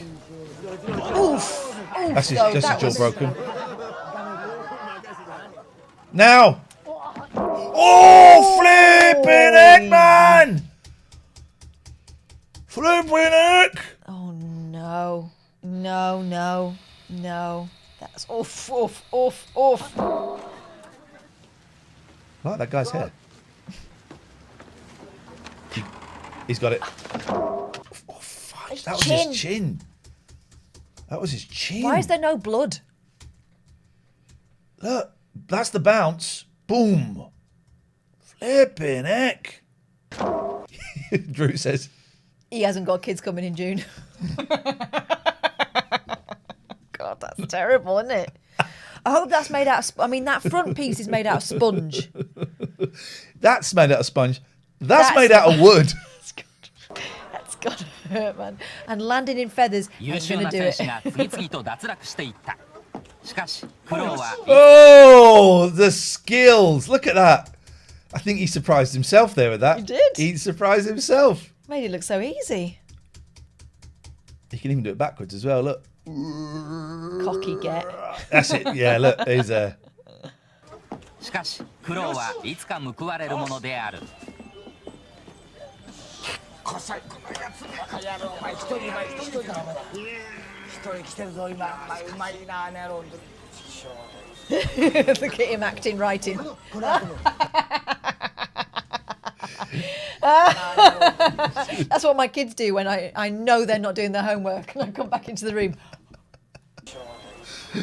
Oof. That's his jaw broken. Now. Oh, flipping heck, man! Flipping heck! Oh, no. No. That's off. I like that guy's hair. He's got it. Oh, fudge. That was his chin. That was his chin. Why is there no blood? Look, that's the bounce. Boom. Flipping heck. Drew says. He hasn't got kids coming in June. God, that's terrible, isn't it? I hope that's made out of... that front piece is made out of sponge. That's made out of sponge. That's made out of wood. That's got to hurt, man. And landing in feathers ain't going to do it. Oh, the skills. Look at that. I think he surprised himself there with that. He did. He surprised himself. Made it look so easy. He can even do it backwards as well, look. Cocky get. That's it. Yeah, look, he's there. Look at him acting right in. That's what my kids do when I know they're not doing their homework and I come back into the room. Do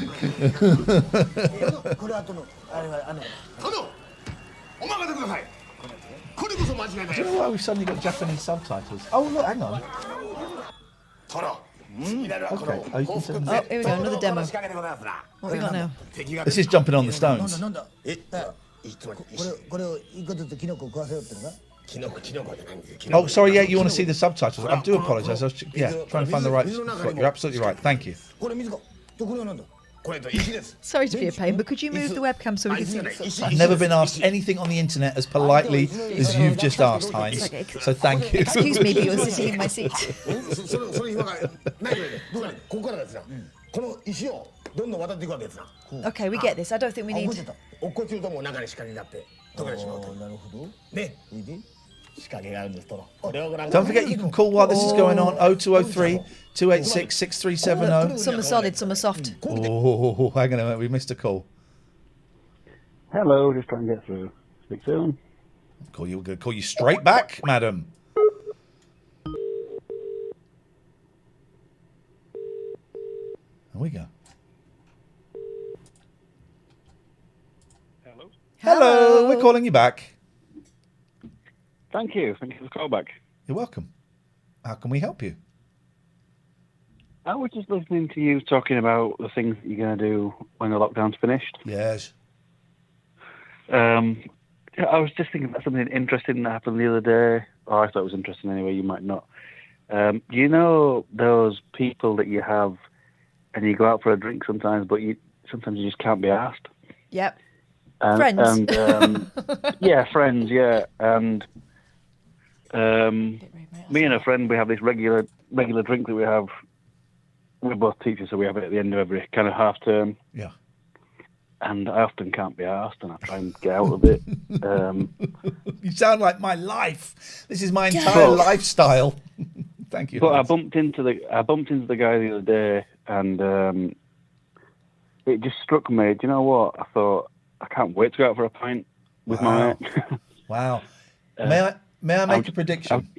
you know why we've suddenly got Japanese subtitles? Oh, look, hang on. Okay. Oh, you can send them. Oh, here we go, another demo. What have we got now? This is jumping on the stones. Oh, sorry, yeah, you want to see the subtitles. I do apologise. I was trying to find the right spot. You're absolutely right. Thank you. Sorry to be a pain, but could you move the webcam so we can see this? I've never been asked anything on the internet as politely as you've just asked, Heinz. Okay. So thank you. Excuse me, but you're sitting in my seat. Okay, we get this. I don't think we need... Don't forget you can call while this is going on. 0203 286 6370. Some are solid, some are soft. Oh, hang on a minute, we missed a call. Hello, just trying to get through. Speak soon. We're going to call you straight back, madam. There we go. Hello, we're calling you back. Thank you for the call back. You're welcome. How can we help you? I was just listening to you talking about the things that you're going to do when the lockdown's finished. Yes. I was just thinking about something interesting that happened the other day. Oh, I thought it was interesting anyway, you might not. Do you know those people that you have and you go out for a drink sometimes, but sometimes you just can't be asked? Yep. Friends. And yeah, friends, yeah. And me and a friend, we have this regular drink that we have. We're both teachers, so we have it at the end of every kind of half term. Yeah. And I often can't be asked, and I try and get out of it. You sound like my life. This is my entire lifestyle. Thank you. But I bumped into the guy the other day, and it just struck me. Do you know what? I thought I can't wait to go out for a pint with my mate. Wow. May I make a prediction?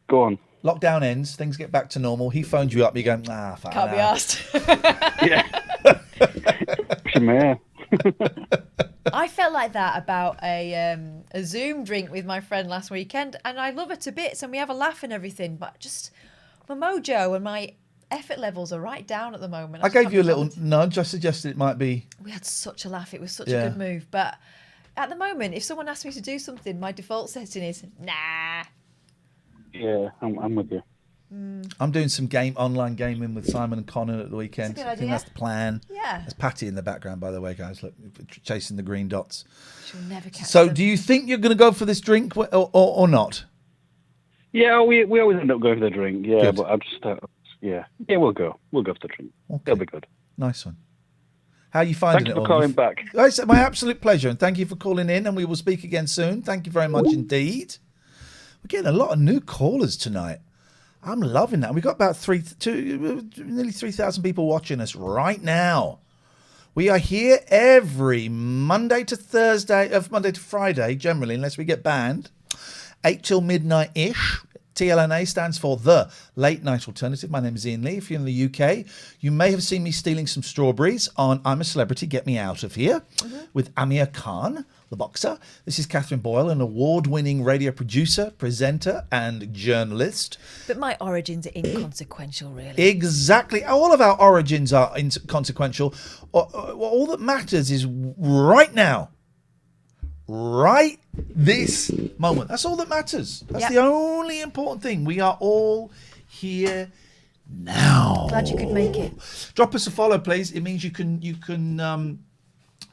Go on. Lockdown ends, things get back to normal. He phones you up, you go, fuck. Can't be asked. I felt like that about a Zoom drink with my friend last weekend, and I love her to bits, and we have a laugh and everything, but just my mojo and my effort levels are right down at the moment. I gave you a little nudge. I suggested it might be. We had such a laugh. It was such a good move. But at the moment, if someone asks me to do something, my default setting is, nah. Yeah, I'm with you. I'm doing some online gaming with Simon and Connor at the weekend. That's a good I think idea. that's the plan. Yeah. There's Patty in the background, by the way, guys. Look, chasing the green dots. She'll never catch So, them. do you think you're going to go for this drink or not? Yeah, we always end up going for the drink. Yeah, Good. but I'm just we'll go. We'll go for the drink. Okay. It'll be good. Nice one. How are you finding Thank it you for all? calling back. It's my absolute pleasure, and thank you for calling in, and we will speak again soon. Thank you very much indeed. We're getting a lot of new callers tonight. I'm loving that. We've got about nearly 3,000 people watching us right now. We are here every Monday to Friday, generally, unless we get banned, 8 till midnight-ish. TLNA stands for The Late Night Alternative. My name is Iain Lee. If you're in the UK, you may have seen me stealing some strawberries on I'm a Celebrity, Get Me Out of Here with Amir Khan, the boxer. This is Catherine Boyle, an award-winning radio producer, presenter, and journalist. But my origins are inconsequential, really. Exactly. All of our origins are inconsequential. All that matters is right now. Right this moment. That's all that matters. That's the only important thing. We are all here now. Glad you could make it. Drop us a follow, please. It means you can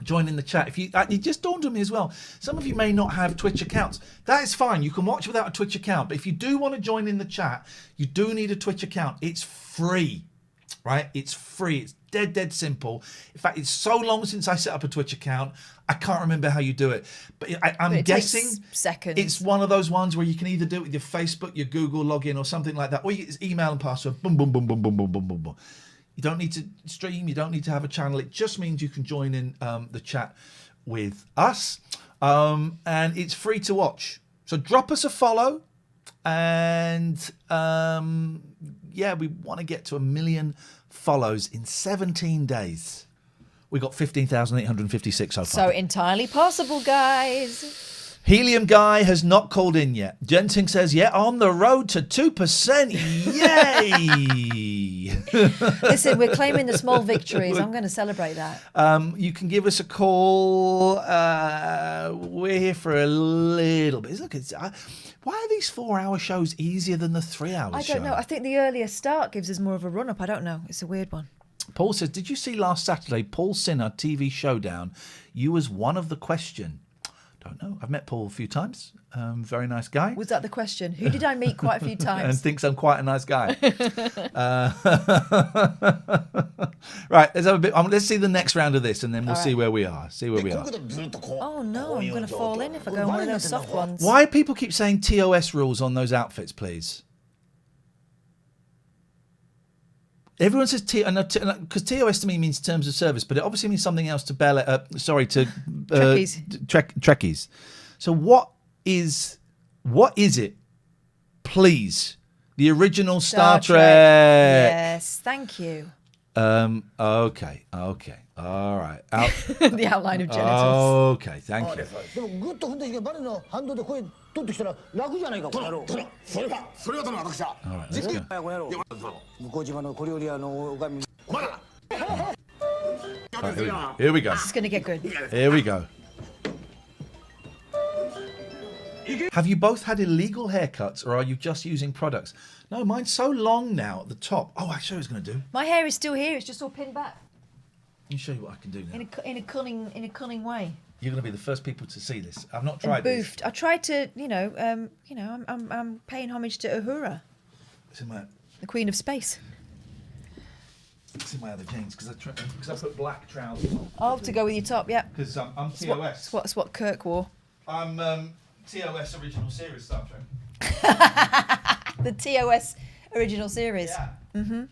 join in the chat. If it just dawned on me as well. Some of you may not have Twitch accounts. That is fine. You can watch without a Twitch account. But if you do want to join in the chat, you do need a Twitch account. It's free. Right? It's free. It's dead simple. In fact, it's so long since I set up a Twitch account, I can't remember how you do it. But I'm guessing takes seconds. It's one of those ones where you can either do it with your Facebook, your Google login, or something like that, or you it's email and password. Boom, boom, boom, boom, boom, boom, boom, boom, boom. You don't need to stream. You don't need to have a channel. It just means you can join in the chat with us, and it's free to watch. So drop us a follow, and we want to get to 1 million follows in 17 days. We got 15,856 so far. So entirely possible, guys. Helium Guy has not called in yet. Jenting says, on the road to 2%. Yay! Listen, we're claiming the small victories. I'm going to celebrate that. You can give us a call. We're here for a little bit. Look, why are these 4-hour shows easier than the 3-hour show? I don't know. I think the earlier start gives us more of a run-up. I don't know. It's a weird one. Paul says, did you see last Saturday, Paul Sinner TV Showdown? You was one of the question. Don't know. I've met Paul a few times. Very nice guy. Was that the question? Who did I meet quite a few times? And thinks I'm quite a nice guy. Right, let's have a bit. Let's see the next round of this, and then we'll see where we are. Oh no, I'm going to fall in if I go one of those soft ones. Why do people keep saying TOS rules on those outfits, please? Everyone says because TOS to me means terms of service, but it obviously means something else to Trekkies. So what is it? Please, the original Star Trek. Yes, thank you. Okay, all right. The outline of genitals. Okay, thank you. でもグッと踏んだ時がバレの反動で声取ってきたら楽じゃないかこの野郎。それが殿私だ。絶対この野郎。向島の小料理屋の女将。まだ。Here we go. This is going to get good. Here we go. Have you both had illegal haircuts or are you just using products? No, mine's so long now at the top. Oh, I show you what I was going to do. My hair is still here. It's just all pinned back Let me show you what I can do now. in a cunning way. You're going to be the first people to see this. I've not tried this. Boofed. I tried to, I'm paying homage to Uhura, It's in my, the Queen of Space. it's in my other jeans because I put black trousers on. Oh, to go with your top, yeah. Because I'm TOS. That's what Kirk wore. I'm TOS original series Star Trek. The TOS original series. Yeah. Mm-hmm.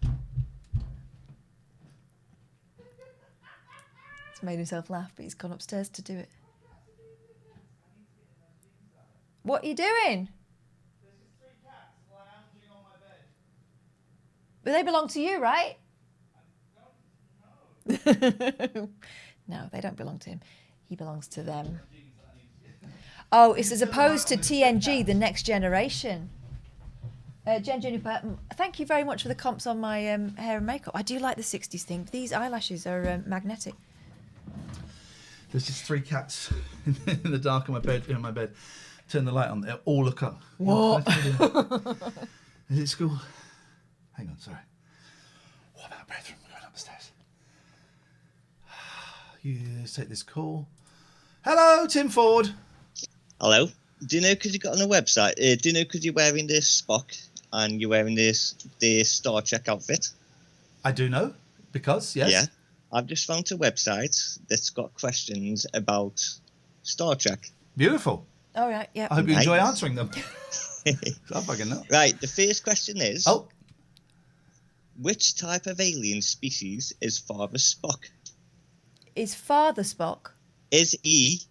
He's made himself laugh, but he's gone upstairs to do it. What are you doing? But they belong to you, right? No, they don't belong to him. He belongs to them. Oh, it's as opposed to TNG, the Next Generation. Jen Juniper, thank you very much for the comps on my hair and makeup. I do like the 60s thing. These eyelashes are magnetic. There's just 3 cats in the dark in my bed. Turn the light on. They all look up. What? Is it school? Hang on, sorry. What about bedroom? We're going upstairs. You take this call. Hello, Tim Ford. Hello. Do you know because you got on a website? Do you know because you're wearing this Spock and you're wearing this Star Trek outfit? I do know because yes. Yeah. I've just found a website that's got questions about Star Trek. Beautiful. All right. Yeah. I hope you enjoy answering them. I fucking know. Right. The first question is. Oh. Which type of alien species is Father Spock? Is Father Spock? Is he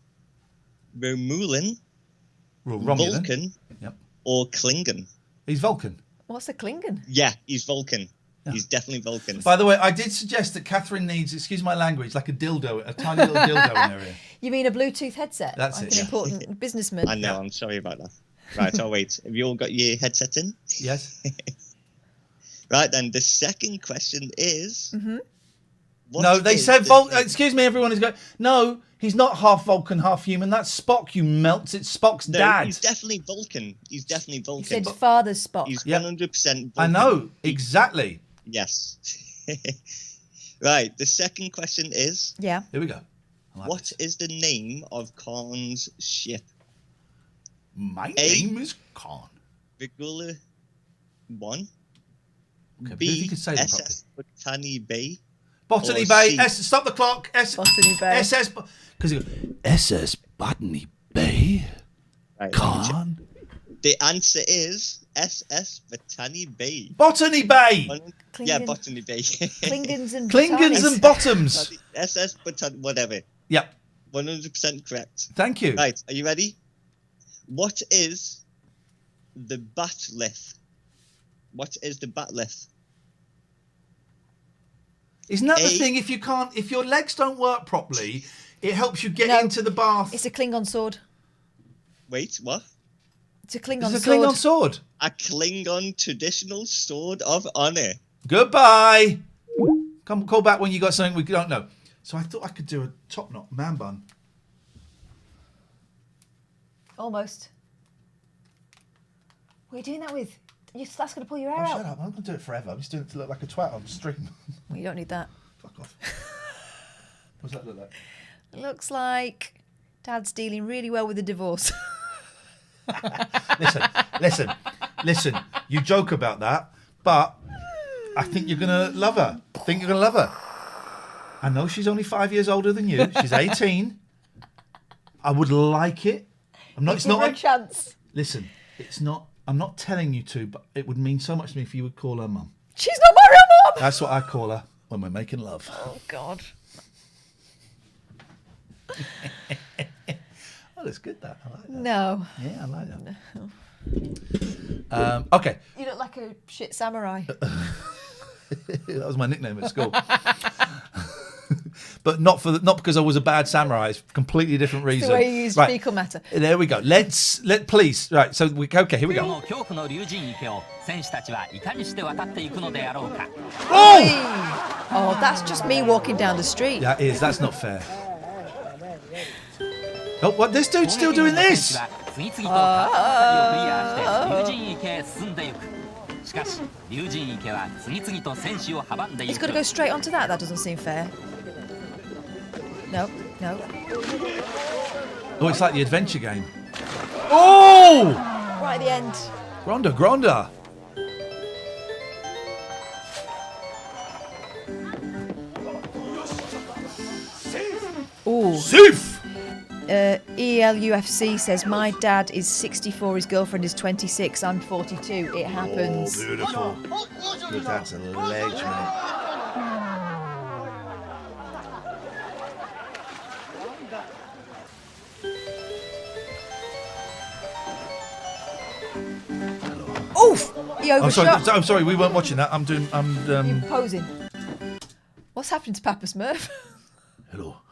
Romulan, Vulcan, yep, or Klingon? He's Vulcan. What's a Klingon? Yeah, he's Vulcan. Yeah. He's definitely Vulcan. By the way, I did suggest that Catherine needs, excuse my language, like a dildo, a tiny little dildo in her ear. You mean a Bluetooth headset? That's like it. An important businessman. I know. I'm sorry about that. Right. I'll wait. Have you all got your headset in? Yes. Right, then the second question is... Mm-hmm. No, they said Vulcan. Excuse me, everyone is going... No, he's not half Vulcan, half human. That's Spock, you melts. It's Spock's dad. He's definitely Vulcan. He's definitely Vulcan. You said Father Spock. He's 100% Vulcan. I know, exactly. Yes. Right, the second question is... Yeah. Here we go. What is the name of Khan's ship? My name is Khan. Vigula 1. Okay, B, if you could say that SS Botany Bay. Botany or Bay. C, Stop the clock. Botany Bay. SS. Because SS Botany Bay. Right, Khan. the answer is SS Botany Bay. Botany Bay. Yeah, Botany Bay. Klingons and Klingons and bottoms. SS Botany, whatever. Yep. 100% correct. Thank you. Right, are you ready? What is the batleth? What is the batleth? Isn't that the thing? If your legs don't work properly, it helps you get into the bath. It's a Klingon sword. Wait, what? It's a Klingon sword. It's a Klingon sword. A Klingon traditional sword of honor. Goodbye. Call back when you got something we don't know. So I thought I could do a top knot man bun. Almost. What are you doing that with? That's going to pull your hair out. Shut up. I'm not going to do it forever. I'm just doing it to look like a twat on stream. Well, you don't need that. Fuck off. What does that look like? It looks like Dad's dealing really well with the divorce. Listen. You joke about that, but I think you're going to love her. I know she's only 5 years older than you. She's 18. I would like it. It's not a chance. Listen, it's not. I'm not telling you to, but it would mean so much to me if you would call her mum. She's not my real mum. That's what I call her when we're making love. Oh God. Oh, that's good. That I like that. No. Yeah, I like that. No. Okay. You look like a shit samurai. That was my nickname at school. But not because I was a bad samurai. It's a completely different reason. It's the way you use fecal matter. There we go. Please. Right. So okay. Here we go. Oh, that's just me walking down the street. That is. That's not fair. Oh, what? This dude's still doing this. He's got to go straight onto that. That doesn't seem fair. No. Oh, it's like the adventure game. Oh! Right at the end. Gronda. Ooh. Safe! ELUFC says, my dad is 64, his girlfriend is 26, I'm 42. It happens. Oh, beautiful. Your dad's a ledge, mate. Oof! He overshot. I'm sorry, we weren't watching that. You're posing. What's happening to Papa Smurf? Hello.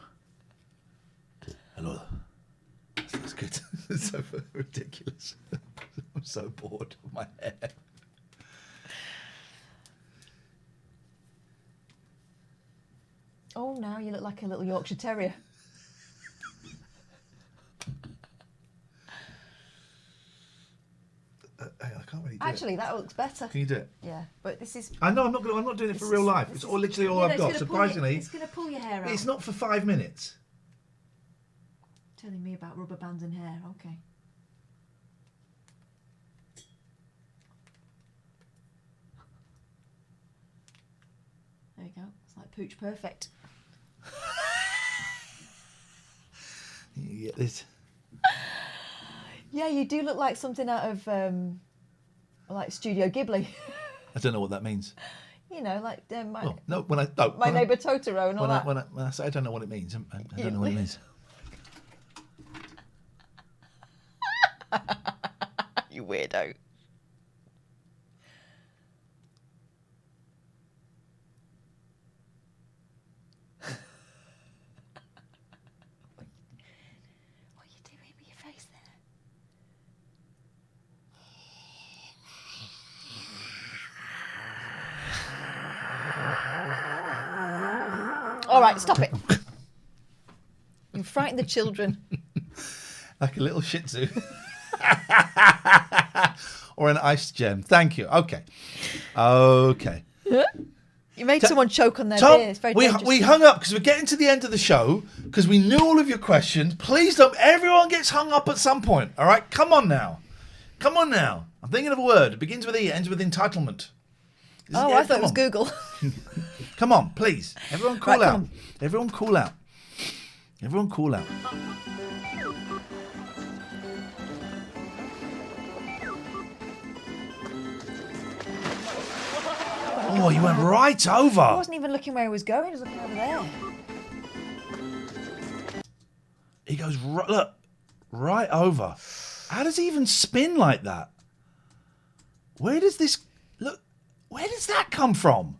That's good. It's so ridiculous. I'm so bored of my hair. Oh, now you look like a little Yorkshire Terrier. I can't really do Actually, it. that looks better. Can you do it? Yeah, but this is... I know, I'm not doing it for real life. It's literally all I've got, surprisingly. It's going to pull your hair out. It's not for 5 minutes. Telling me about rubber bands and hair, okay. There you go. It's like Pooch Perfect. You get this. Yeah, you do look like something out of like Studio Ghibli. I don't know what that means. You know, like my My neighbour Totoro and all that. When I say I don't know what it means, I don't know what it means. You weirdo. What are you doing with your face there? All right, stop it. You frighten the children. Like a little Shih Tzu. Or an ice gem. Thank you. Okay. You made someone choke on their Tom, beer. It's very we dangerous. hung up because we're getting to the end of the show because we knew all of your questions. Please don't. Everyone gets hung up at some point. All right? Come on now. I'm thinking of a word. It begins with E, ends with entitlement. I thought it was Google. Come on, please. Everyone cool out. Everyone cool out. Oh, you went right over. I wasn't even looking where he was going. He was looking over there. He goes, right over. How does he even spin like that? Where does that come from?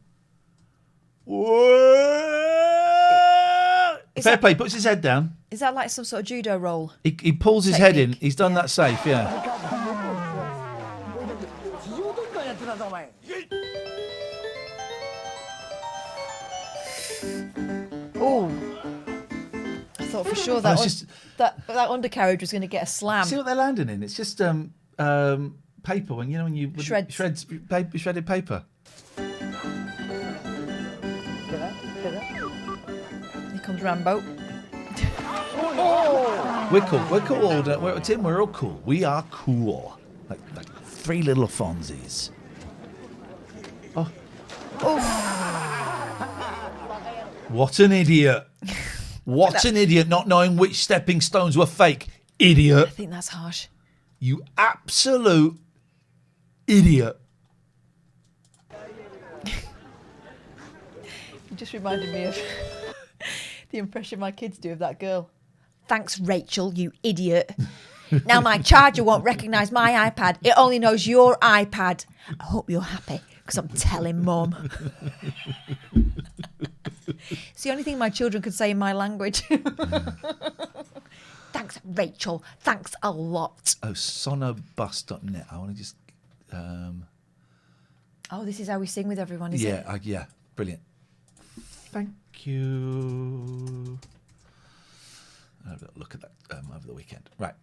Fair play, puts his head down. Is that like some sort of judo roll? He pulls his head in. He's done that safe, yeah. Oh, I thought for sure that that undercarriage was going to get a slam. See what they're landing in? It's just paper. When you shredded paper. Here comes Rambo. We're cool. Tim, we're all cool. We are cool. Like three little Fonzies. Oh. What an idiot. What an idiot, not knowing which stepping stones were fake. Idiot. I think that's harsh. You absolute idiot. It just reminded me of the impression my kids do of that girl. Thanks, Rachel, you idiot. Now my charger won't recognise my iPad. It only knows your iPad. I hope you're happy, because I'm telling Mum. It's the only thing my children could say in my language. Thanks, Rachel. Thanks a lot. Oh, sonobus.net. I want to just... Oh, this is how we sing with everyone, is it? Yeah, brilliant. Thank you. I'll have a look at that over the weekend. Right.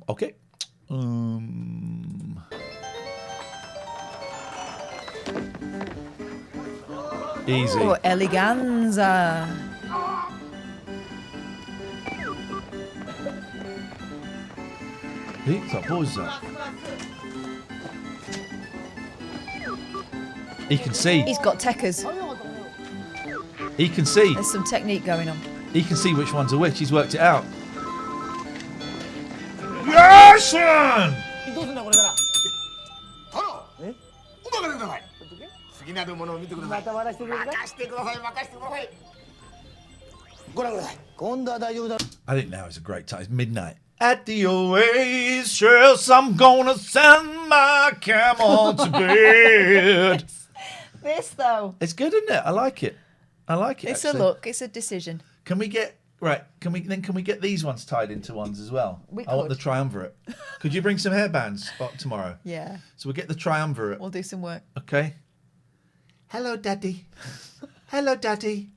Okay. Easy. Oh, eleganza. What was that? He can see. He's got techers. He can see. There's some technique going on. He can see which ones are which. He's worked it out. Yes, son! I think now is a great time. It's midnight. At the oasis, I'm gonna send my camel to bed. This though. It's good, isn't it? I like it. It's actually a look. It's a decision. Can we get get these ones tied into ones as well? I want the triumvirate. Could you bring some hairbands tomorrow? Yeah. So we'll get the triumvirate. We'll do some work. Okay. Hello, Daddy. Hello, Daddy.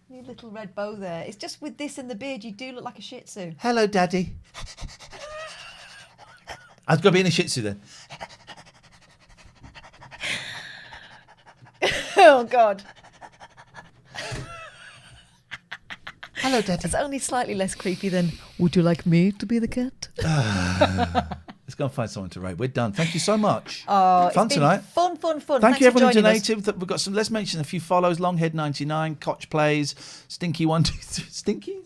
You need a little red bow there. It's just with this and the beard, you do look like a Shih Tzu. Hello, Daddy. I've got to be in a Shih Tzu then. Oh, God. Hello, Daddy. It's only slightly less creepy than, would you like me to be the cat? Let's go and find someone to raid. We're done. Thank you so much. Oh, fun it's been tonight. Fun. Thank you, everyone who donated. We've got some. Let's mention a few follows. Longhead99, Koch Plays, Stinky123, Stinky.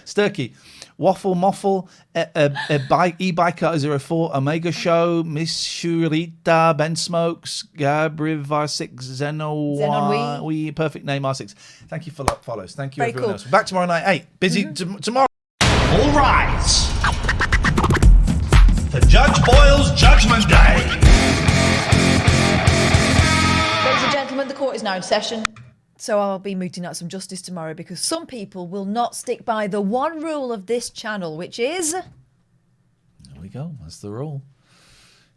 Sturkey, Waffle Moffle, E-Biker04, Omega Show, Miss Shurita, Ben Smokes, Gabriel R6, Zenon we Perfect Name R6. Thank you for follows. Thank you, Very everyone cool. else. We're back tomorrow night 8. Busy tomorrow. All rise. For Judge Boyle's Judgment Day. Ladies and gentlemen, the court is now in session. So I'll be mooting out some justice tomorrow because some people will not stick by the one rule of this channel, which is... There we go. That's the rule.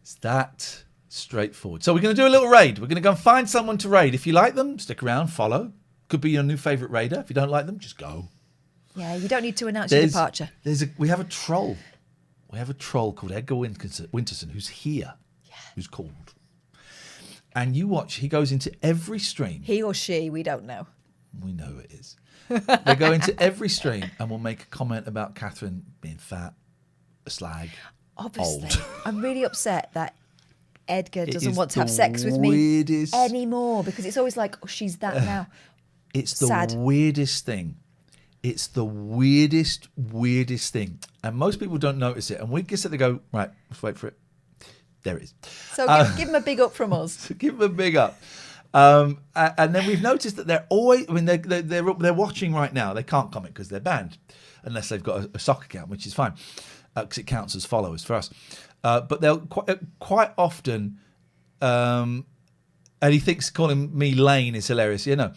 It's that straightforward. So we're going to do a little raid. We're going to go and find someone to raid. If you like them, stick around, follow. Could be your new favourite raider. If you don't like them, just go. Yeah, you don't need to announce your departure. We have a troll. We have a troll called Edgar Winterson who's here. Yeah. Who's called. And you watch, he goes into every stream. He or she, we don't know. We know who it is. They go into every stream and will make a comment about Katherine being fat, a slag, Obviously. old. I'm really upset that Edgar doesn't want to have sex with me anymore because it's always like, oh, she's that now. It's the Sad. weirdest thing. It's the weirdest thing. And most people don't notice it. And we just sit there and go, right, let's wait for it. There it is. So give them a big up from us. Give them a big up. And then we've noticed that they're always, I mean, they're watching right now. They can't comment because they're banned unless they've got a sock account, which is fine because it counts as followers for us. But they'll quite often, and he thinks calling me Lane is hilarious, you know.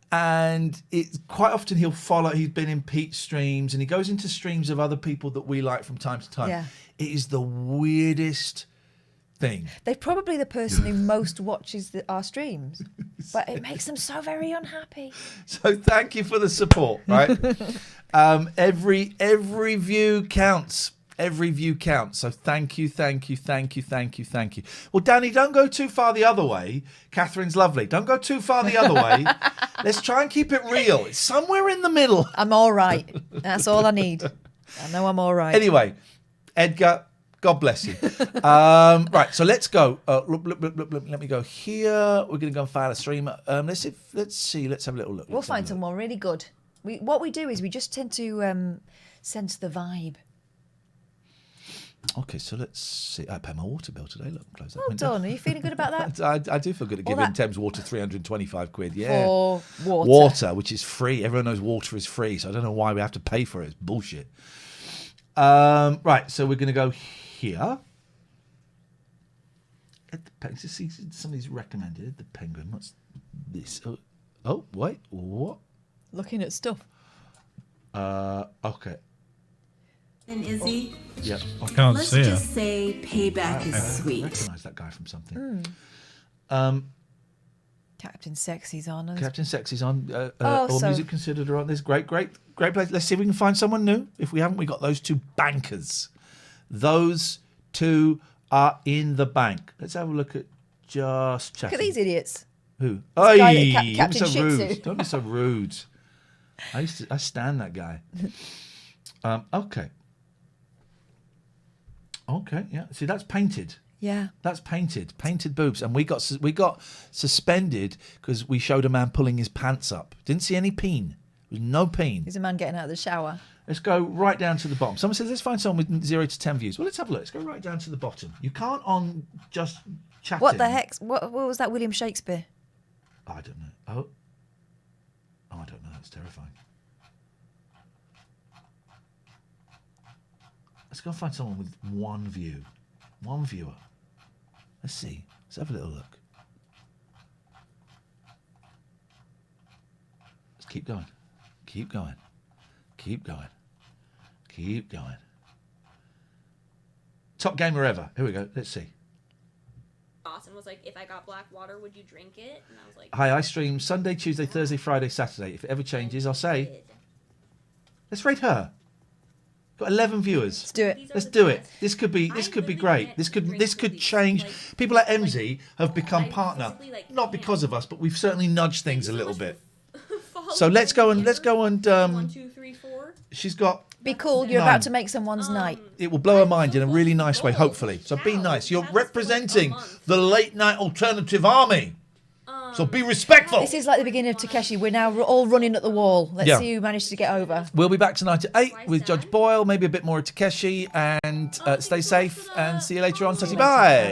And it's quite often he'll follow. He's been in Pete's streams, and he goes into streams of other people that we like from time to time. Yeah. It is the weirdest thing. They're probably the person who most watches our streams, but it makes them so very unhappy. So thank you for the support, right? Every view counts. Every view counts. So thank you. Well, Danny, don't go too far the other way. Katherine's lovely. Don't go too far the other way. Let's try and keep it real. It's somewhere in the middle. I'm all right. That's all I need. I know I'm all right. Anyway, Edgar, God bless you. Right, so let's go. Let me go here. We're going to go and find a streamer. Let's see. Let's have a little look. We'll find someone really good. What we do is we just tend to sense the vibe. Okay, so let's see. I pay my water bill today. Look, close that Well window. done. Are you feeling good about that? I do feel good at All giving that- Thames Water 325 quid. Yeah. For water. Water, which is free. Everyone knows water is free, so I don't know why we have to pay for it. It's bullshit. Right, so we're going to go here. Let's see somebody's recommended. The Penguin. What's this? Oh, wait. What? Looking at stuff. Okay. And Izzy, Yeah. Okay. Can't let's see just her. say payback is I sweet. recognise that guy from something. Captain Sexy's on. us. Captain Sexy's on. Oh, All so- music considered are on this. Great place. Let's see if we can find someone new. If we haven't, we got those two bankers. Those two are in the bank. Let's have a look at just Look checking. at these idiots. Who? This guy Hey, that don't be Captain so Shih rude. Tzu. Don't be so rude. I stand that guy. Okay. Okay, yeah. See, that's painted. Yeah. That's painted. Painted boobs. And we got suspended because we showed a man pulling his pants up. Didn't see any peen. There was no peen. There's a man getting out of the shower. Let's go right down to the bottom. Someone says, let's find someone with 0 to 10 views. Well, let's have a look. Let's go right down to the bottom. You can't on just chatting. What the heck? What was that, William Shakespeare? I don't know. Oh, I don't know. That's terrifying. Let's go find someone with one view. One viewer. Let's see. Let's have a little look. Let's keep going. Keep going. Keep going. Keep going. Top gamer ever. Here we go. Let's see. Austin was like, if I got black water, would you drink it? And I was like, Hi, I stream Sunday, Tuesday, Thursday, Friday, Saturday. If it ever changes, I'll say. Let's rate her. Got 11 viewers. Let's do it. Let's do it. This could be great. This could change. People like MZ have become partner, not because of us, but we've certainly nudged things a little bit. So let's go and 1, 2, 3, 4. She's got. Be cool. You're Nine. about to make someone's night. It will blow her mind in a really nice way, hopefully. So be nice. You're representing the late night alternative army. So be respectful. This is like the beginning of Takeshi. We're now all running at the wall. Let's Yeah. see who managed to get over. We'll be back tonight at 8 with Judge Boyle, maybe a bit more of Takeshi, and stay safe and see you later on. Bye.